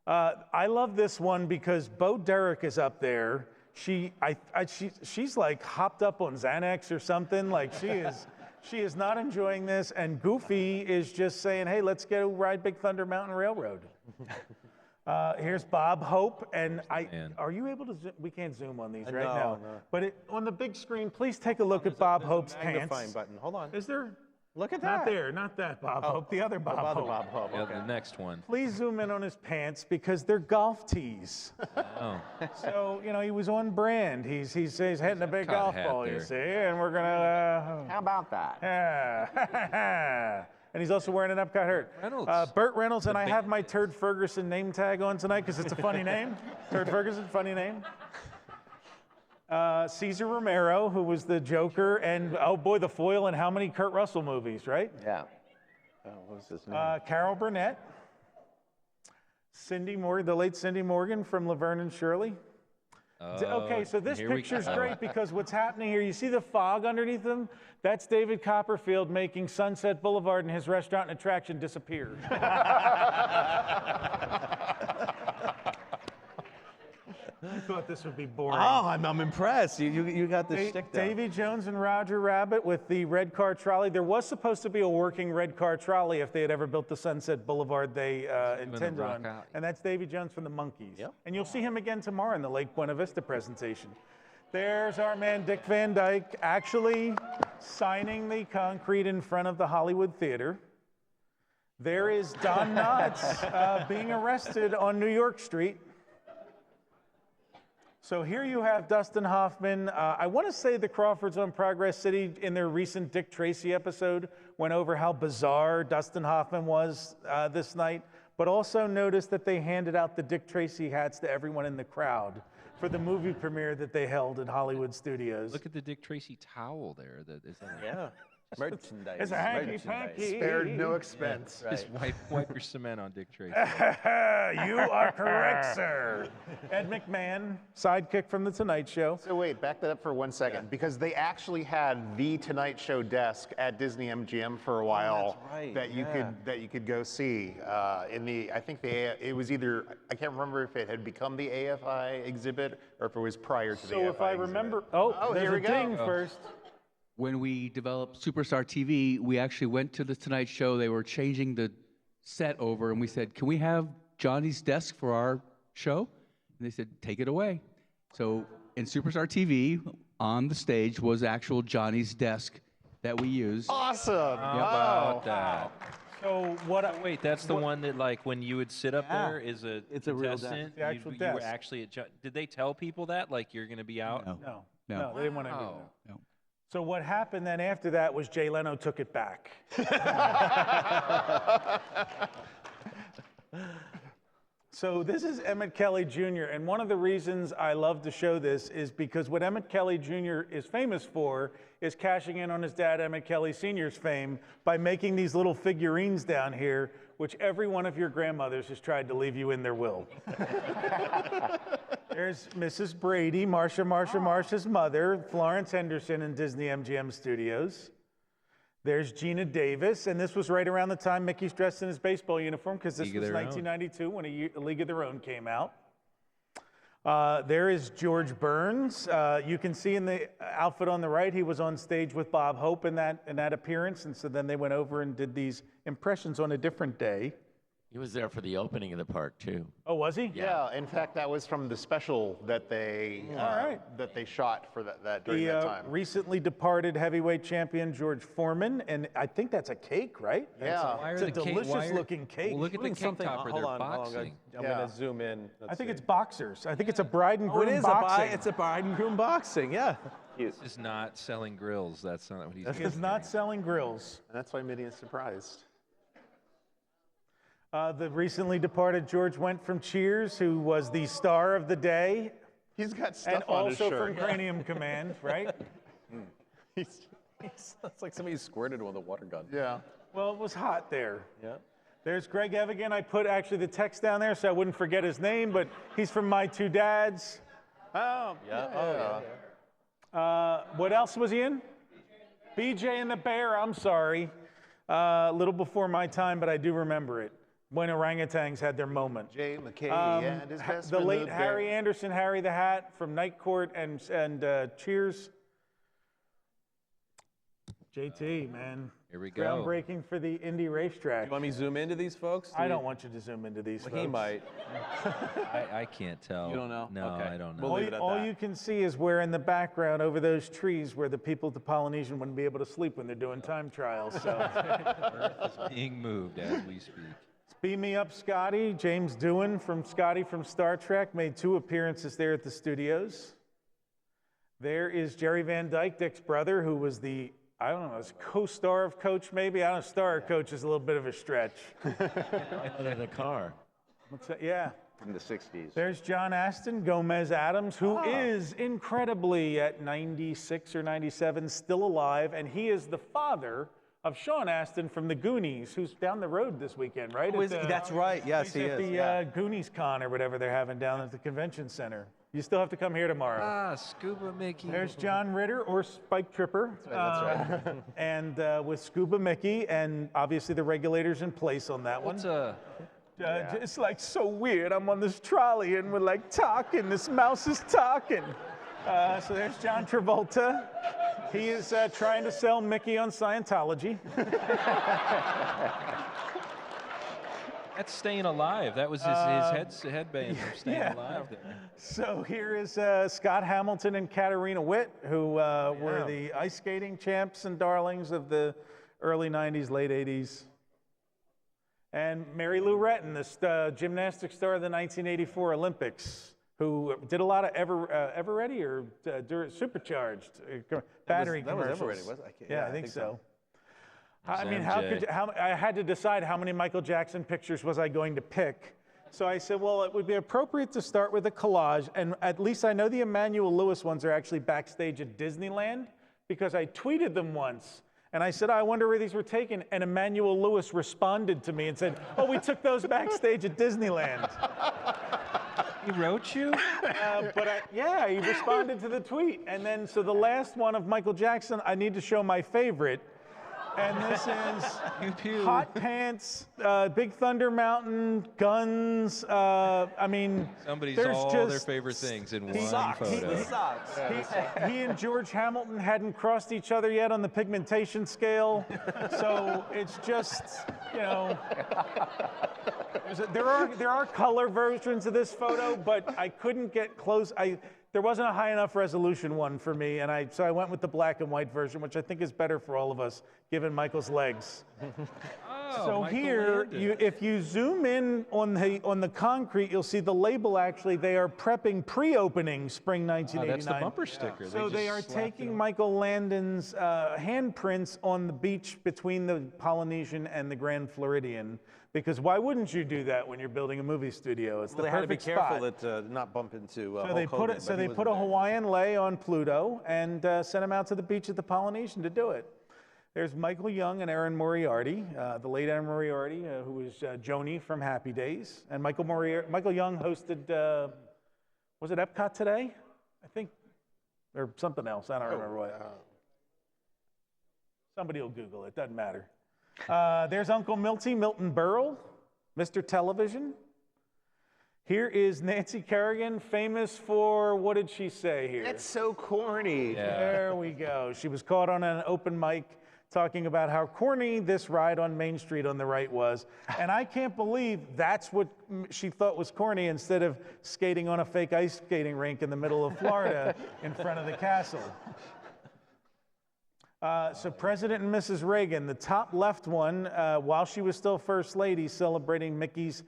I love this one because Bo Derek is up there. She's like hopped up on Xanax or something. Like she is not enjoying this. And Goofy is just saying, hey, let's go ride Big Thunder Mountain Railroad. Here's Bob Hope. And are you able to zoom? We can't zoom on these right now. No. But on the big screen, please take a look at Bob Hope's pants. Magnifying button. Hold on. Is there? Look at Not that. there, not that Bob Hope, the other Bob Hope. Bob Hope. Yeah, Okay. the next one. Please zoom in on his pants because they're golf tees. Oh. So, he was on brand. He's hitting a big golf hat ball, you there. see, and we're gonna. How about that? And he's also wearing an Epcot shirt. Reynolds. Burt Reynolds, and I have my Turd Ferguson name tag on tonight because it's a funny name. Turd Ferguson, funny name. Cesar Romero, who was the Joker, and oh boy, the foil in how many Kurt Russell movies, right? Yeah. What was his name? Carol Burnett. Cindy Morgan, the late Cindy Morgan from Laverne and Shirley. Okay, so this here we picture's go. great because what's happening here, you see the fog underneath them? That's David Copperfield making Sunset Boulevard and his restaurant and attraction disappear. I thought this would be boring. Oh, I'm impressed. You got the stick down. Davy Jones and Roger Rabbit with the red car trolley. There was supposed to be a working red car trolley if they had ever built the Sunset Boulevard they intended on. And that's Davy Jones from the Monkees. Yep. And you'll see him again tomorrow in the Lake Buena Vista presentation. There's our man Dick Van Dyke actually signing the concrete in front of the Hollywood Theater. There is Don Knotts being arrested on New York Street. So here you have Dustin Hoffman. I want to say the Crawfords on Progress City in their recent Dick Tracy episode went over how bizarre Dustin Hoffman was this night, but also noticed that they handed out the Dick Tracy hats to everyone in the crowd for the movie premiere that they held at Hollywood Studios. Look at the Dick Tracy towel there. Yeah. Merchandise. It's a hanky-panky. Spared no expense. Just wipe your cement on Dick Tracy. You are correct, sir. Ed McMahon, sidekick from The Tonight Show. So wait, back that up for 1 second, because they actually had the Tonight Show desk at Disney MGM for a while that you could go see. I think it was either, I can't remember if it had become the AFI exhibit or if it was prior to the AFI So if I exhibit. remember, there's here we a go. ding first. When we developed Superstar TV, we actually went to the Tonight Show. They were changing the set over, and we said, "Can we have Johnny's desk for our show?" And they said, "Take it away." So in Superstar TV, on the stage was actual Johnny's desk that we used. Awesome! How about that? So what? Wait, that's the one that, like, when you would sit up there is a It's a real desk. contestant, The actual you were desk. actually at. Did they tell people that, like, you're going to be out? No, No. they didn't want to do Wow. that. No. So what happened then after that was Jay Leno took it back. So this is Emmett Kelly Jr., and one of the reasons I love to show this is because what Emmett Kelly Jr. is famous for is cashing in on his dad, Emmett Kelly Sr.'s fame by making these little figurines down here, which every one of your grandmothers has tried to leave you in their will. There's Mrs. Brady, Marsha's mother, Florence Henderson in Disney MGM Studios. There's Gina Davis, and this was right around the time Mickey's dressed in his baseball uniform because this League of was Their Own. 1992 when A League of Their Own came out. There is George Burns. You can see in the outfit on the right, he was on stage with Bob Hope in that appearance, and so then they went over and did these impressions on a different day. He was there for the opening of the park, too. Oh, was he? Yeah, in fact, that was from the special that they that they shot for that during that time. Recently departed heavyweight champion George Foreman, and I think that's a cake, right? Yeah. Why are It's a the cake- delicious why are- looking cake. Well, look at the Doing cake something. topper. Hold They're on, boxing. I'm Yeah. gonna zoom in. I think it's boxers. I think it's a bride and Oh, groom it is boxing. it's a bride and groom boxing. Yeah. This is not selling grills. That's not what he's doing. It's not selling grills. And that's why Minnie is surprised. The recently departed George Wendt from Cheers, who was the star of the day, He's got stuff and on his also shirt. from Cranium Command, right? It's like somebody squirted with a water gun. Yeah. Well, it was hot there. Yeah. There's Greg Evigan. I put actually the text down there so I wouldn't forget his name, but he's from My Two Dads. Oh, yeah. What else was he in? BJ and the Bear. I'm sorry. A little before my time, but I do remember it. When orangutans had their moment. Jay McKay and his best The friend, late the Harry bear. Anderson, Harry the Hat from Night Court and Cheers. JT, man. Here we go. Groundbreaking for the Indy racetrack. You want me to zoom into these folks? I don't want you to zoom into these Well, folks. he might. I can't tell. You don't know? No, Okay. I don't know. We'll leave it at All that. you can see is where in the background over those trees where the people at the Polynesian wouldn't be able to sleep when they're doing time trials. So Earth is being moved as we speak. Beam Me Up Scotty, James Doohan from Scotty from Star Trek made 2 appearances there at the studios. There is Jerry Van Dyke, Dick's brother, who was the, I don't know, was co-star of Coach maybe? I don't know, star of Coach is a little bit of a stretch. In the car. What's that? Yeah. In the 60s. There's John Aston, Gomez Adams, who is incredibly at 96 or 97 still alive, and he is the father of Sean Astin from the Goonies, who's down the road this weekend, right? Oh, is he? That's right. Yes, he's he at is. the Goonies Con or whatever they're having down at the convention center. You still have to come here tomorrow. Ah, Scuba Mickey. There's John Ritter or Spike Tripper. That's right. And with Scuba Mickey, and obviously the regulators in place on that one. What's It's like so weird. I'm on this trolley and we're like talking. This mouse is talking. So there's John Travolta. He is trying to sell Mickey on Scientology. That's Staying Alive. That was his headband from Staying Alive there. So here is Scott Hamilton and Katarina Witt, who were the ice skating champs and darlings of the early 90s, late 80s. And Mary Lou Retton, the gymnastics star of the 1984 Olympics, who did a lot of Ever-Ready or Supercharged battery that was commercials. Ever-Ready, was it? Yeah, I think so. I There's mean, MJ. I had to decide how many Michael Jackson pictures was I going to pick. So I said, well, it would be appropriate to start with a collage, and at least I know the Emmanuel Lewis ones are actually backstage at Disneyland because I tweeted them once. And I said, I wonder where these were taken. And Emmanuel Lewis responded to me and said, oh, we took those backstage at Disneyland. He wrote you? Yeah, he responded to the tweet. And then, so the last one of Michael Jackson, I need to show my favorite. And this is Hot Pants, Big Thunder Mountain, Guns. I mean, Somebody's there's all just, their favorite things in one He, photo. he and George Hamilton hadn't crossed each other yet on the pigmentation scale. So it's just, you know, there are color versions of this photo, but I couldn't get close. There wasn't a high enough resolution one for me, and so I went with the black and white version, which I think is better for all of us, given Michael's legs. So here, if you zoom in on the concrete, you'll see the label. Actually, they are prepping pre-opening spring 1989. That's the bumper sticker. So they are taking Michael Landon's handprints on the beach between the Polynesian and the Grand Floridian. Because why wouldn't you do that when you're building a movie studio? It's the They perfect had to be careful spot. that not bump into So Hulk they put Hogan, it. So but they he put wasn't a there. Hawaiian lei on Pluto and sent him out to the beach at the Polynesian to do it. There's Michael Young and Erin Moriarty, the late Erin Moriarty, who was Joni from Happy Days, and Michael Young hosted. Was it Epcot today? I think, or something else. I don't remember what. Somebody will Google it. Doesn't matter. There's Uncle Milty, Milton Berle, Mr. Television. Here is Nancy Kerrigan, famous for, what did she say here? That's so corny. There we go. She was caught on an open mic talking about how corny this ride on Main Street on the right was. And I can't believe that's what she thought was corny instead of skating on a fake ice skating rink in the middle of Florida in front of the castle. So President and Mrs. Reagan, the top left one, while she was still First Lady, celebrating Mickey's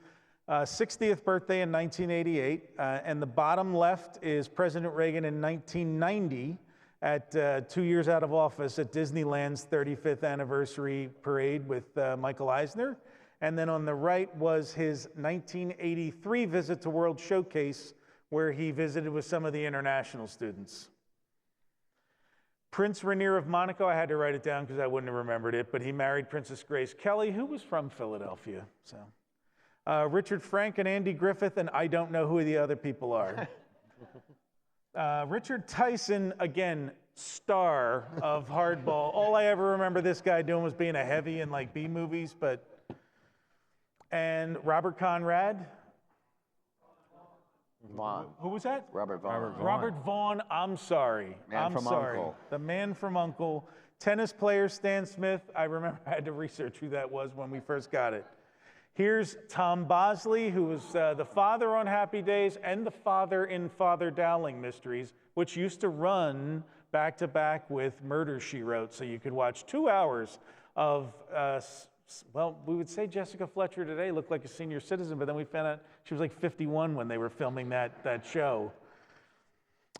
60th birthday in 1988. And the bottom left is President Reagan in 1990 at 2 years out of office at Disneyland's 35th anniversary parade with Michael Eisner. And then on the right was his 1983 visit to World Showcase, where he visited with some of the international students. Prince Rainier of Monaco, I had to write it down because I wouldn't have remembered it, but he married Princess Grace Kelly, who was from Philadelphia. So, Richard Frank and Andy Griffith, and I don't know who the other people are. Richard Tyson, again, star of Hardball. All I ever remember this guy doing was being a heavy in like B movies, and Robert Conrad. Vaughn. Who was that? Robert Vaughn. Robert Vaughn, I'm sorry. Man from Uncle. The man from Uncle. Tennis player Stan Smith. I remember I had to research who that was when we first got it. Here's Tom Bosley, who was the father on Happy Days and the father in Father Dowling Mysteries, which used to run back to back with Murder, She Wrote. So you could watch 2 hours of, well, we would say Jessica Fletcher today looked like a senior citizen, but then we found out she was like 51 when they were filming that show.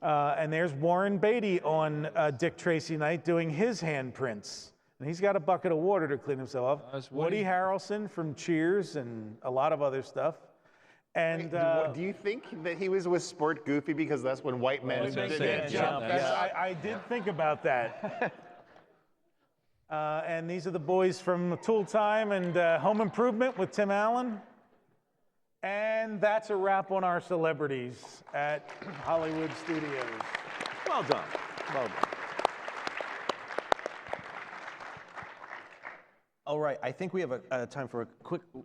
And there's Warren Beatty on Dick Tracy Night doing his handprints. And he's got a bucket of water to clean himself off. Woody Harrelson from Cheers and a lot of other stuff. And do you think that he was with Sport Goofy because that's when white men did jump? I did think about that. And these are the boys from Tool Time and Home Improvement with Tim Allen. And that's a wrap on our celebrities at Hollywood Studios. Well done. Well done. All right, I think we have time for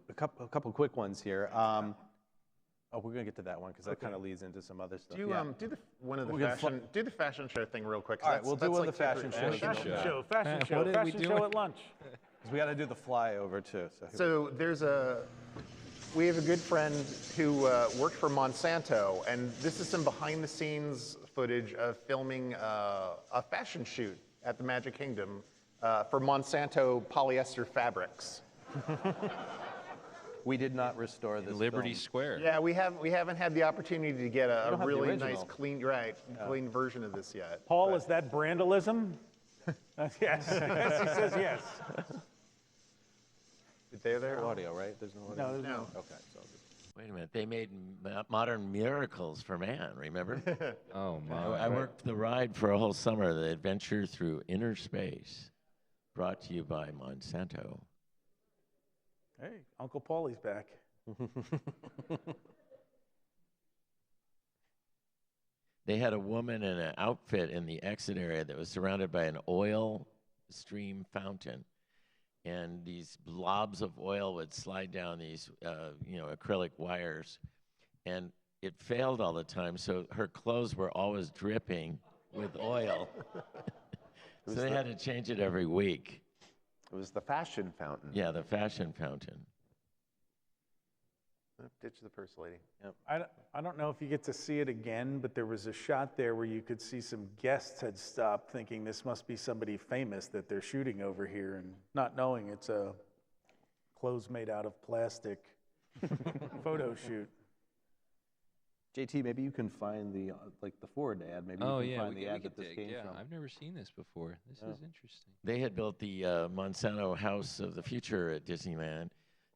a couple quick ones here. We're gonna get to that one because that kind of leads into some other stuff. Do you do the fashion show thing real quick? All right, we'll do the fashion show. Fashion show at lunch. Because we got to do the flyover too. So we have a good friend who worked for Monsanto, and this is some behind-the-scenes footage of filming a fashion shoot at the Magic Kingdom for Monsanto polyester fabrics. We did not restore this Liberty film. Square. Yeah, we haven't had the opportunity to get a don't have the really original. nice, clean version of this yet. Paul, is that Brandalism? Yes. Yes, he says yes. There audio, right? There's no audio. No. Okay. So Wait a minute, they made modern miracles for man, remember? Oh, my. I worked the ride for a whole summer, the adventure through inner space. brought to you by Monsanto. Hey, Uncle Paulie's back. They had a woman in an outfit in the exit area that was surrounded by an oil stream fountain. And these blobs of oil would slide down these, acrylic wires. And it failed all the time, so her clothes were always dripping with oil. So they had to change it every week. It was the fashion fountain. Yeah, the fashion fountain. Ditch the first lady. Yep. I don't know if you get to see it again, but there was a shot there where you could see some guests had stopped thinking this must be somebody famous that they're shooting over here, and not knowing it's a clothes made out of plastic photo shoot. JT, maybe you can find the the Ford ad. Maybe you can find the ad that this came from. I've never seen this before. This is interesting. They had built the Monsanto House of the Future at Disneyland,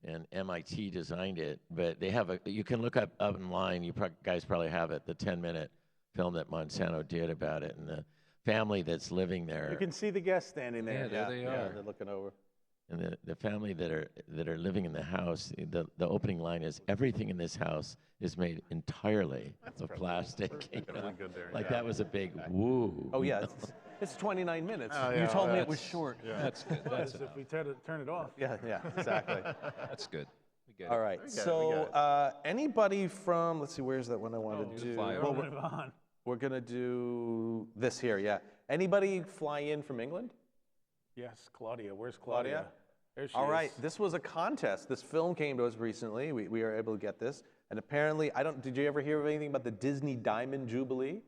and MIT designed it. But they have you can look up online, you guys probably have it, the 10-minute film that Monsanto did about it, and the family that's living there. You can see the guests standing there. Yeah, there they are. They're looking over. And the family that are living in the house, the opening line is, everything in this house is made entirely of plastic. Really good there. That was a big woo. Oh yeah, it's 29 minutes. Oh, You yeah, told me it was short. Yeah. That's good. That's If we turn it off. Yeah, exactly. That's good. We get All it. right. So anybody from, let's see, where's that one I wanted to do? flyover. Move on. We're gonna do this here. Yeah. Anybody fly in from England? Yes, Claudia. Where's Claudia? There she All right, is. this was a contest. This film came to us recently. We were able to get this. And apparently, did you ever hear of anything about the Disney Diamond Jubilee?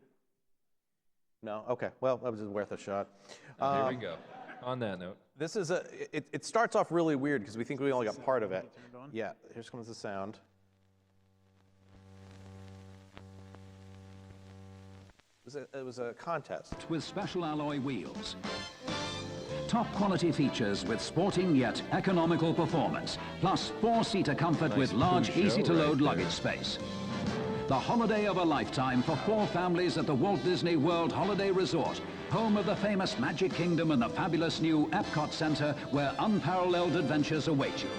No? Okay, well, that was just worth a shot. There we go. On that note. This is it starts off really weird because we think we only got part of it. Yeah, here comes the sound. It was a contest. With special alloy wheels. Top quality features with sporting yet economical performance, plus 4-seater comfort with large, easy-to-load luggage space. The holiday of a lifetime for 4 families at the Walt Disney World Holiday Resort, home of the famous Magic Kingdom and the fabulous new Epcot Center, where unparalleled adventures await you.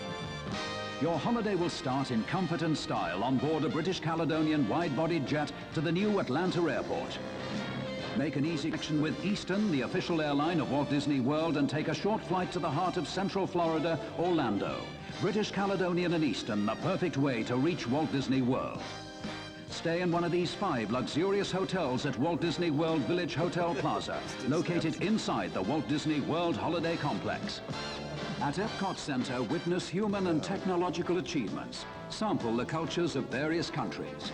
Your holiday will start in comfort and style on board a British Caledonian wide-bodied jet to the new Atlanta Airport. Make an easy connection with Eastern, the official airline of Walt Disney World, and take a short flight to the heart of Central Florida, Orlando. British Caledonian and Eastern, the perfect way to reach Walt Disney World. Stay in one of these 5 luxurious hotels at Walt Disney World Village Hotel Plaza, located inside the Walt Disney World Holiday Complex. At Epcot Center, witness human and technological achievements. Sample the cultures of various countries.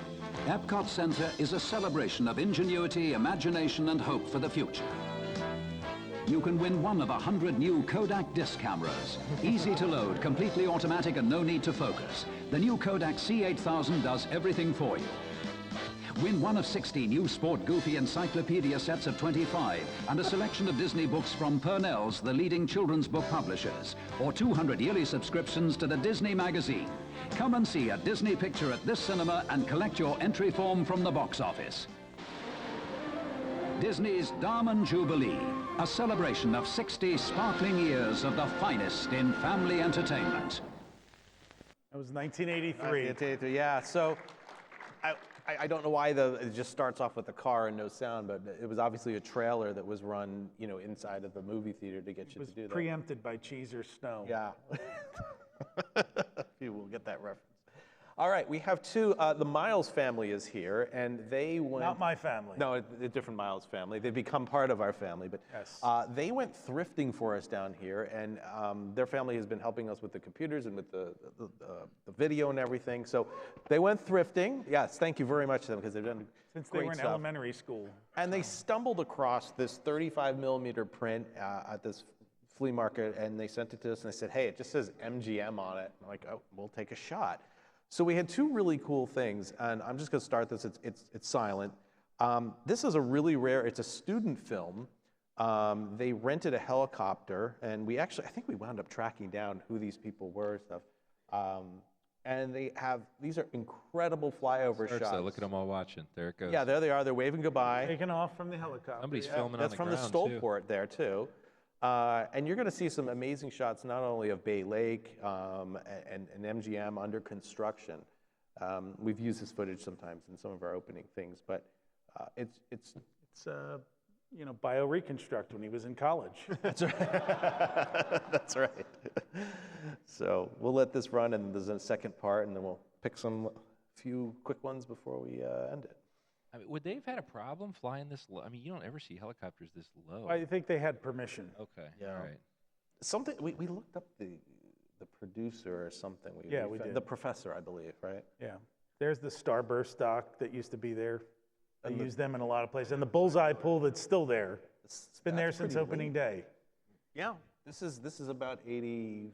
Epcot Center is a celebration of ingenuity, imagination, and hope for the future. You can win one of 100 new Kodak disc cameras. Easy to load, completely automatic, and no need to focus. The new Kodak C8000 does everything for you. Win one of 60 new Sport Goofy encyclopedia sets of 25 and a selection of Disney books from Purnell's, the leading children's book publishers, or 200 yearly subscriptions to the Disney magazine. Come and see a Disney picture at this cinema and collect your entry form from the box office. Disney's Diamond Jubilee, a celebration of 60 sparkling years of the finest in family entertainment. That was 1983. 1983, yeah. So I don't know why it just starts off with the car and no sound, but it was obviously a trailer that was run, inside of the movie theater to get you to do that. Preempted by Cheese or Snow. Yeah. You will get that reference. All right, we have 2. The Miles family is here, and they went... Not my family. No, a different Miles family. They've become part of our family, but yes. They went thrifting for us down here, and their family has been helping us with the computers and with the video and everything. So they went thrifting. Yes, thank you very much to them, because they've done Since they were in elementary school. And they stumbled across this 35mm print at this flea market, and they sent it to us, and they said, hey, it just says MGM on it. I'm like, oh, we'll take a shot. So we had 2 really cool things, and I'm just going to start this. It's silent. This is a really rare. It's a student film. They rented a helicopter, and I think we wound up tracking down who these people were and stuff. And these are incredible flyover shots. Look at them all watching. There it goes. Yeah, there they are. They're waving goodbye. Taken off from the helicopter. Somebody's filming on the ground, That's from the Stolport there too. And you're going to see some amazing shots, not only of Bay Lake and MGM under construction. We've used this footage sometimes in some of our opening things, but it's you know, bioreconstruct when he was in college. That's right. That's right. So we'll let this run, and there's a second part, and then we'll pick some few quick ones before we end it. I mean, would they have had a problem flying this low? I mean, you don't ever see helicopters this low. I think they had permission. Okay. Yeah. All right. Something we looked up the producer or something. We found did. The professor, I believe, right? Yeah. There's the Starburst dock that used to be there. They use them in a lot of places. And the Bullseye pool that's still there. It's been there since opening day. Yeah. This is about 80.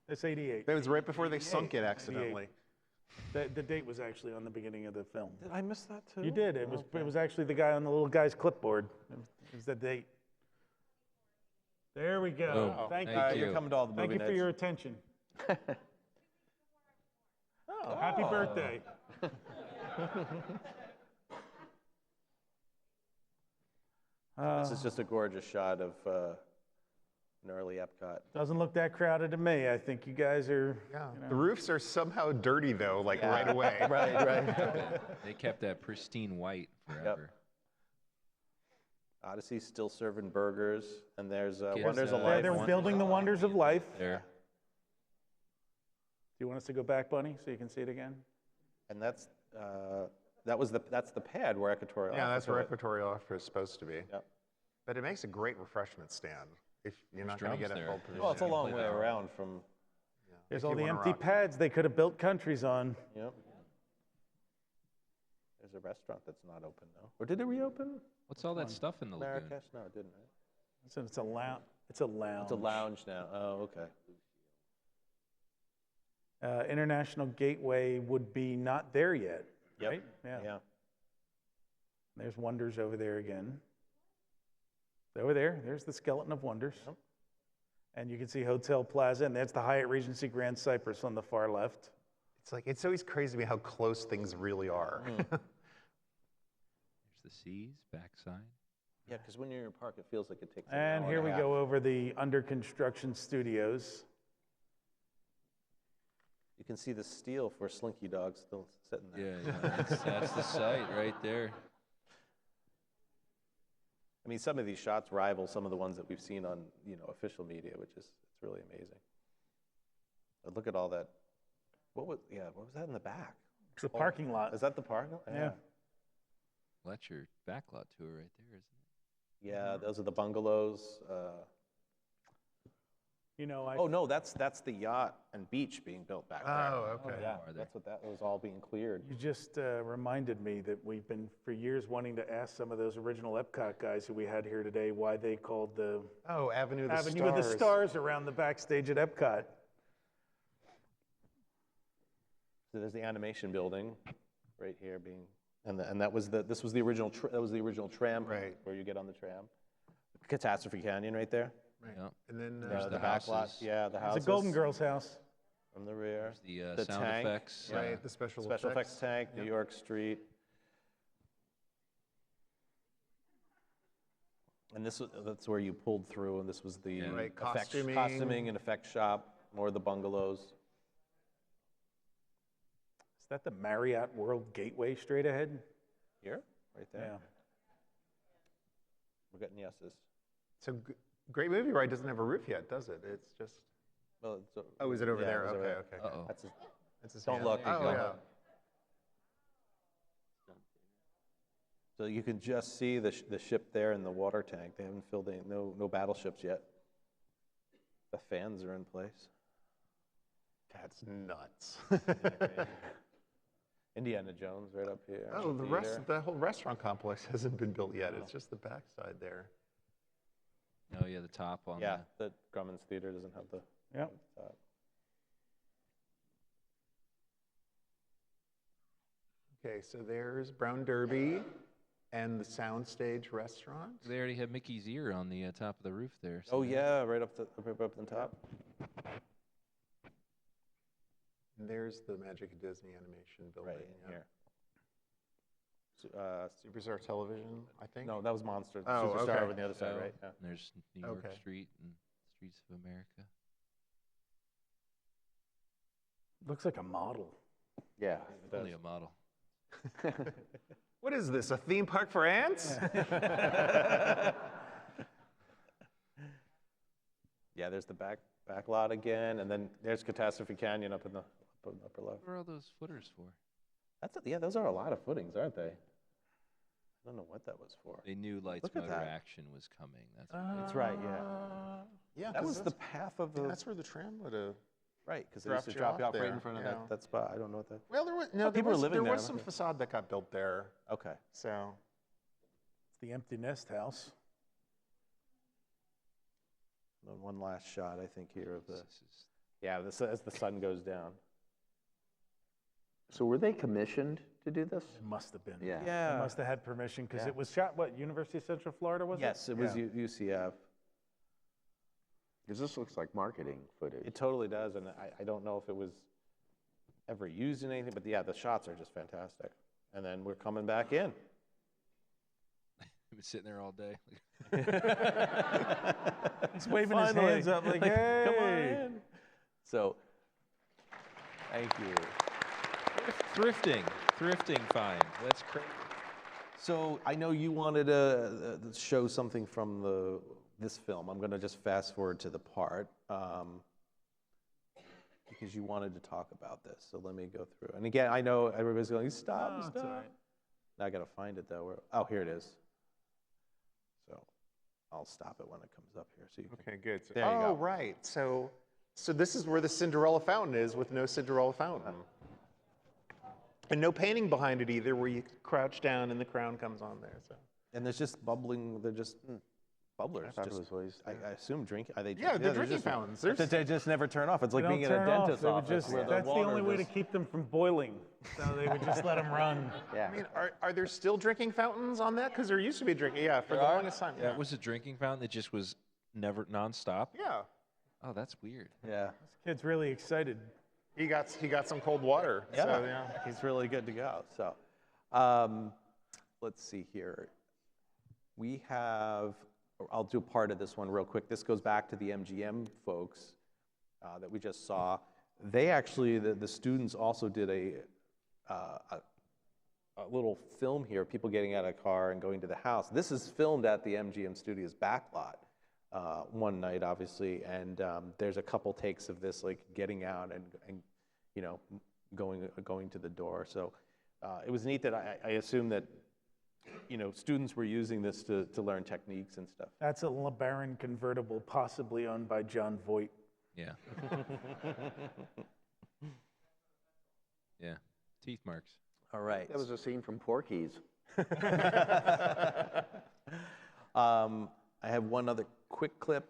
It's 88. That was right before they sunk it accidentally. The date was actually on the beginning of the film. Did I miss that too? You did. It was actually the guy on the little guy's clipboard. It was the date. There we go. Oh, thank you. You're coming to all the movie Thank you for nights. your attention. Happy birthday. This is just a gorgeous shot of an early Epcot. Doesn't look that crowded to me. I think you guys are. Yeah. You know. The roofs are somehow dirty though, like right away. right. They kept that pristine white forever. Odyssey still serving burgers, and there's Kids, Wonders of Yeah, Life. they're building the wonders of life. There. Do you want us to go back, Bunny, so you can see it again? And that's that's the pad where Equatorial. Yeah, that's where Office Equatorial Office is supposed to be. Yep. But it makes a great refreshment stand if you're not going to drums get a there. full position. Well, it's a long Play way that. around from. There's If all you the wanna empty rock. pads they could have built countries on. Yep. There's a restaurant that's not open though. Or did it reopen? What's all that stuff in the lagoon? Marrakesh? No, it didn't. Right? So it's a lounge. It's a lounge. It's a lounge now. Oh, okay. International Gateway would be not there yet, Yep. right? Yeah. There's Wonders over there again. Over there, there's the Skeleton of Wonders. Yep. And you can see Hotel Plaza, and that's the Hyatt Regency Grand Cypress on the far left. It's always crazy to me how close things really are. There's the seas, backside. Yeah, because when you're in a park, it feels like it takes. And here we go over the under construction studios. You can see the steel for Slinky Dog still sitting there. Yeah, that's the site right there. I mean, some of these shots rival some of the ones that we've seen on official media, which is it's really amazing. But look at all that. What was that in the back? It's a parking lot. Is that the parking lot? Yeah. Well, that's your backlot tour right there, isn't it? Yeah, those are the bungalows. Oh no, that's the yacht and beach being built back there. Oh, okay. Yeah, that's what that was all being cleared. You just reminded me that we've been for years wanting to ask some of those original Epcot guys who we had here today why they called the Avenue of the Avenue Stars. of the Stars around the backstage at Epcot. So there's the animation building, right here being, and that was this was the original tram Right. where you get on the tram. Catastrophe Canyon right there. Right. Yeah. And then There's the back houses. lot. Yeah, the house. It's a Golden Girls house. From the rear. There's The sound tank, effects. right, the special effects tank, New York Street. And that's where you pulled through, and this was the Right, costuming and effect shop, more of the bungalows. Is that the Marriott World Gateway straight ahead? Here, right there. Yeah. We're getting yeses. So Great Movie Ride doesn't have a roof yet, does it? It's just. Well, Oh, is it over yeah, there? it was over Okay, there. okay. Uh-oh. That's his Don't hand. look. Oh, Go. yeah. So you can just see the ship there in the water tank. They haven't filled in, no battleships yet. The fans are in place. That's nuts. Indiana Jones right up here. Oh, theater. the whole restaurant complex hasn't been built yet. It's just the backside there. Oh yeah, the top on Yeah, the Grumman's Theater doesn't have the. Yep. Okay, so there's Brown Derby and the Soundstage restaurant. They already have Mickey's ear on the top of the roof there. Oh yeah, right up the top. And there's the Magic of Disney animation building. Right in yeah. here. Superstar Television, I think. No, that was Monster. Oh, Superstar okay. over on the other side, So, right? Yeah. There's New York Okay. Street and Streets of America. Looks like a model. Yeah. Only a model. What is this, a theme park for ants? Yeah, there's the back lot again, and then there's Catastrophe Canyon up in the upper left. What are all those footers for? Yeah, those are a lot of footings, aren't they? I don't know what that was for. They knew Lights Look at Motor that. Action was coming. That's what That's right, yeah. Yeah, That 'cause was the path of the that's where the tram would have. right, because they used to drop you off right in front of that spot. I don't know what that. Well, there was no. Oh, people were living there there. was some facade that got built there. Okay. So It's the empty nest house. Then one last shot, I think, here of the. Yeah, this as the sun goes down. So were they commissioned to do this? It must have been. Yeah. They must have had permission because it was shot, what, University of Central Florida, was it? Yes, it was Yeah. UCF. Because this looks like marketing footage. It totally does, and I don't know if it was ever used in anything, but yeah, the shots are just fantastic. And then we're coming back in. He was sitting there all day. He's waving his hands up like, hey. Come on in. So, thank you. Thrifting find. That's crazy. So I know you wanted to show something from this film. I'm going to just fast forward to the part because you wanted to talk about this. So let me go through. And again, I know everybody's going, stop, stop. It's all right. Now I got to find it though. Oh, here it is. So I'll stop it when it comes up here. So you can, okay, good. So, there you go. Right. So this is where the Cinderella fountain is with no Cinderella fountain. And no painting behind it either, where you crouch down and the crown comes on there. So. And there's just bubbling. They're just bubblers. I thought it was always I assume drink. Are they? Yeah, they're drinking just, fountains. They just never turn off. It's like They being don't in a turn off. dentist's They would office. just, where that's the water only way to just- keep them from boiling. So they would just let them run. Yeah. I mean, are there still drinking fountains on that? Because there used to be a drinking. Yeah, for the longest time. That was a drinking fountain that just was never nonstop. Yeah. Oh, that's weird. Yeah. This kid's really excited. He got some cold water. Yeah. So, yeah. He's really good to go. So, let's see here. We have. I'll do part of this one real quick. This goes back to the MGM folks that we just saw. They actually, the students also did a little film here, people getting out of a car and going to the house. This is filmed at the MGM Studios backlot one night, obviously, and there's a couple takes of this, like getting out and you know, going to the door. So it was neat that I assume that, you know, students were using this to learn techniques and stuff. That's a LeBaron convertible, possibly owned by John Voight. Yeah. Yeah. Teeth marks. All right. That was a scene from Porky's. I have one other quick clip.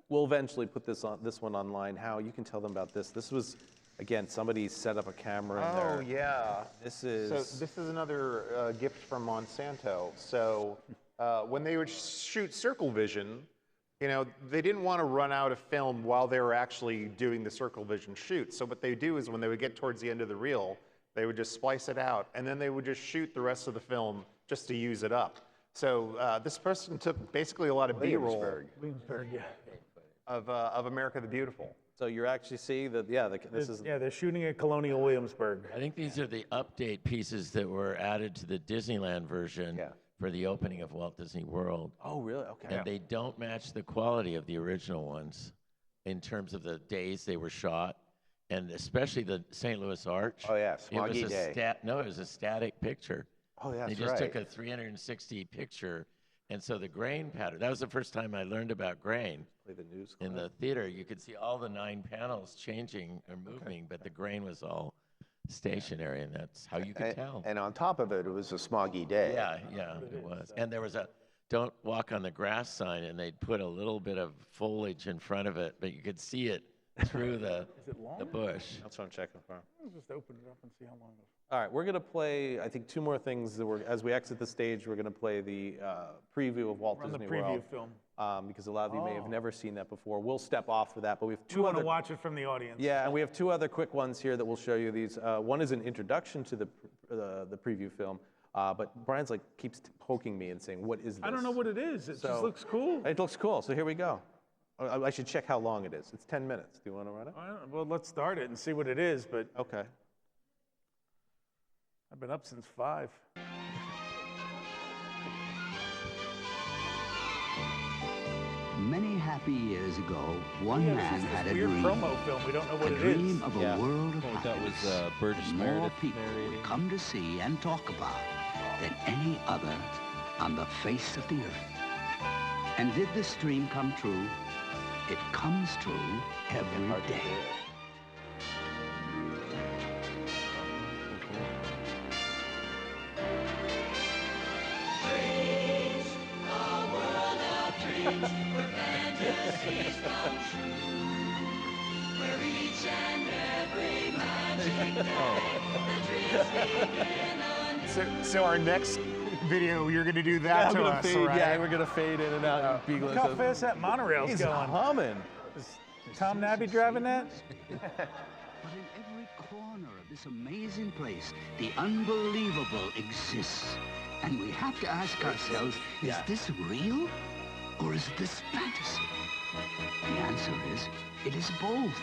We'll eventually put this one online. How you can tell them about this. This was, again, somebody set up a camera in there. Oh, yeah. This is. So this is another gift from Monsanto. So when they would shoot Circle Vision, you know, they didn't want to run out of film while they were actually doing the Circle Vision shoot. So what they do is when they would get towards the end of the reel, they would just splice it out, and then they would just shoot the rest of the film just to use it up. So this person took basically a lot of B-roll Williamsburg, yeah. of America the Beautiful. So you're actually seeing that, yeah, this is. Yeah, they're shooting at Colonial Williamsburg. I think these are the update pieces that were added to the Disneyland version for the opening of Walt Disney World. Oh, really? Okay. And they don't match the quality of the original ones in terms of the days they were shot, and especially the St. Louis Arch. Oh, yeah, It was Smoggy a Day. No, it was a static picture. Oh, yeah, They that's just right. took a 360 picture, and so the grain pattern, that was the first time I learned about grain. Play the news In the theater, you could see all the 9 panels changing or moving, but the grain was all stationary, and that's how you could tell. And on top of it, it was a smoggy day. Yeah, it was. And there was a "Don't walk on the grass" sign, and they'd put a little bit of foliage in front of it, but you could see it through the bush. That's what I'm checking for. Let's just open it up and see how long it All right, we're going to play, I think, 2 more things. That as we exit the stage, we're going to play the preview of Walt We're on the Disney preview World. film. Because a lot of you may have never seen that before. We'll step off for that, but we have We 2 want other. to watch it from the audience. Yeah, and we have 2 other quick ones here that we'll show you. These one is an introduction to the preview film. But Brian's like keeps poking me and saying, "What is this?" I don't know what it is. It just looks cool. It looks cool. So here we go. I should check how long it is. It's 10 minutes. Do you want to run it? Well, let's start it and see what it is. But okay. I've been up since 5. Many happy years ago, one Yeah, man it's just had this a weird dream. promo film. We don't know what A it is. dream of a world of What we thought was, happiness Burgess that more Meredith people would come to see and talk about than any other on the face of the earth. And did this dream come true? It comes true every day. So our next video, you're going to do that to us, right? Yeah, we're gonna fade in and out. And Look how fast that monorail's He's going. humming. Is Tom Nabby driving that? But in every corner of this amazing place, the unbelievable exists. And we have to ask ourselves, is this real or is this fantasy? The answer is, it is both.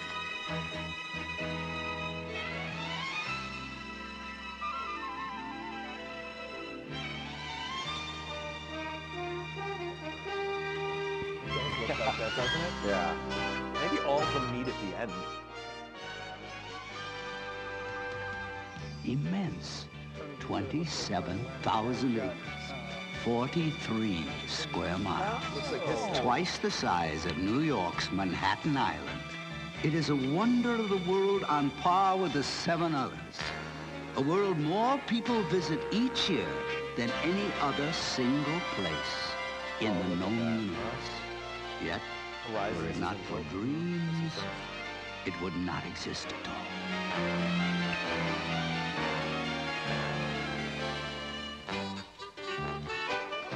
Does look like that, doesn't it? Yeah. Maybe all of them meet at the end. Immense. 27,000 acres. 43 square miles. Twice the size of New York's Manhattan Island. It is a wonder of the world on par with the 7 others. A world more people visit each year than any other single place in the known universe. Yet, were it not for dreams, it would not exist at all.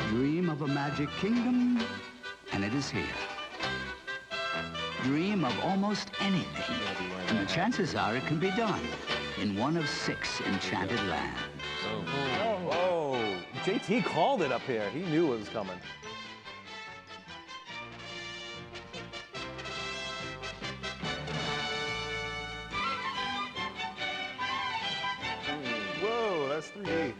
Dream of a magic kingdom, and it is here. Dream of almost anything, and the chances are it can be done in one of 6 enchanted lands. Oh, JT called it up here. He knew it was coming. Whoa, that's 3D.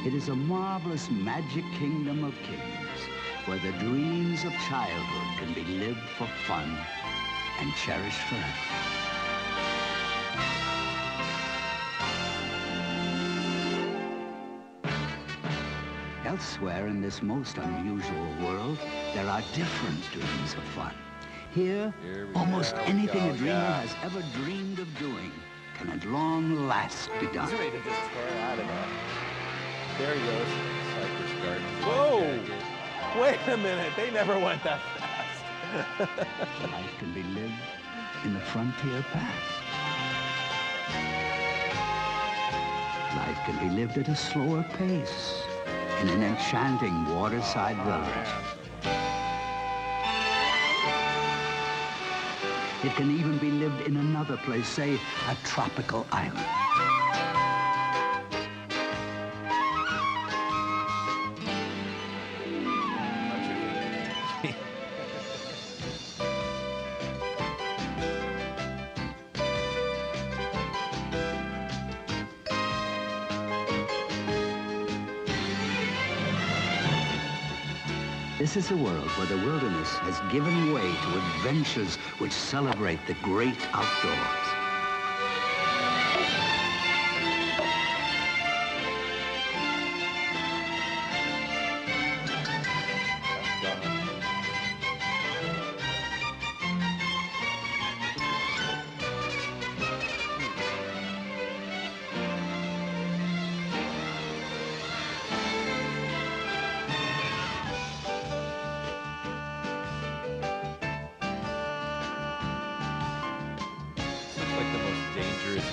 It is a marvelous magic kingdom of kings, where the dreams of childhood can be lived for fun and cherished forever. Elsewhere in this most unusual world, there are different dreams of fun. Here almost anything a dreamer has ever dreamed of doing can at long last be done. He's ready to just tear out of that. There he goes. Cypress Gardens. Whoa! Wait a minute. They never went that fast. Life can be lived in the frontier past. Life can be lived at a slower pace in an enchanting waterside village. It can even be lived in another place, say, a tropical island. This is a world where the wilderness has given way to adventures which celebrate the great outdoors.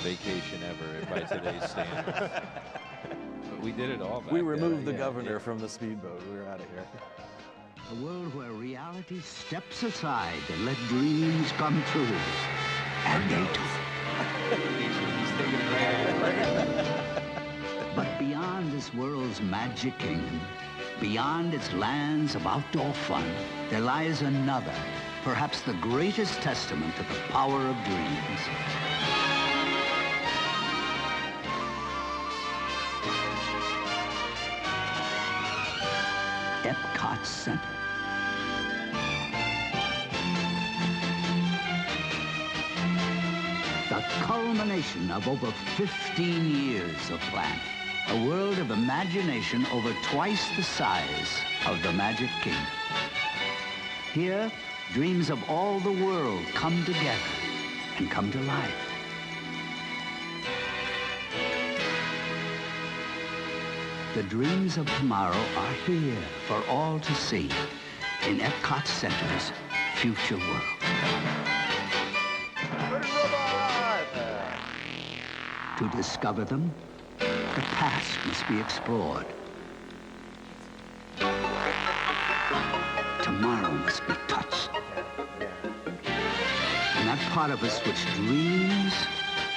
Vacation ever by today's standards. But we did it all back We then. removed the governor from the speedboat. We were out of here. A world where reality steps aside and let dreams come true. And they do. But beyond this world's magic kingdom, beyond its lands of outdoor fun, there lies another, perhaps the greatest testament to the power of dreams. Epcot Center. The culmination of over 15 years of planning. A world of imagination over twice the size of the Magic Kingdom. Here, dreams of all the world come together and come to life. The dreams of tomorrow are here for all to see in Epcot Center's future world. To discover them, the past must be explored. Tomorrow must be touched. And that part of us which dreams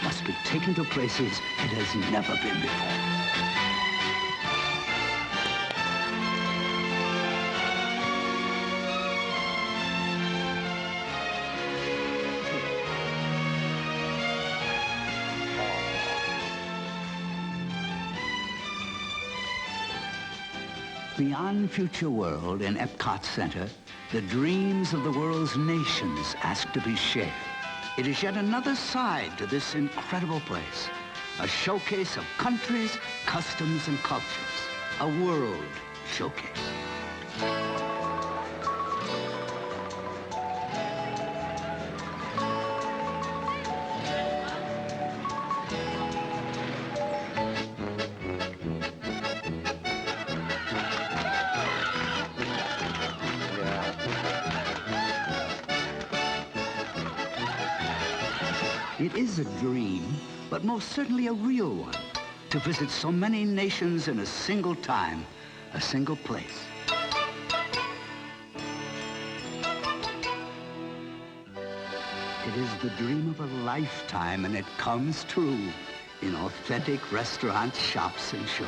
must be taken to places it has never been before. Beyond Future World in Epcot Center, the dreams of the world's nations ask to be shared. It is yet another side to this incredible place, a showcase of countries, customs, and cultures, a world showcase. It is a dream, but most certainly a real one, to visit so many nations in a single time, a single place. It is the dream of a lifetime, and it comes true in authentic restaurants, shops, and shows.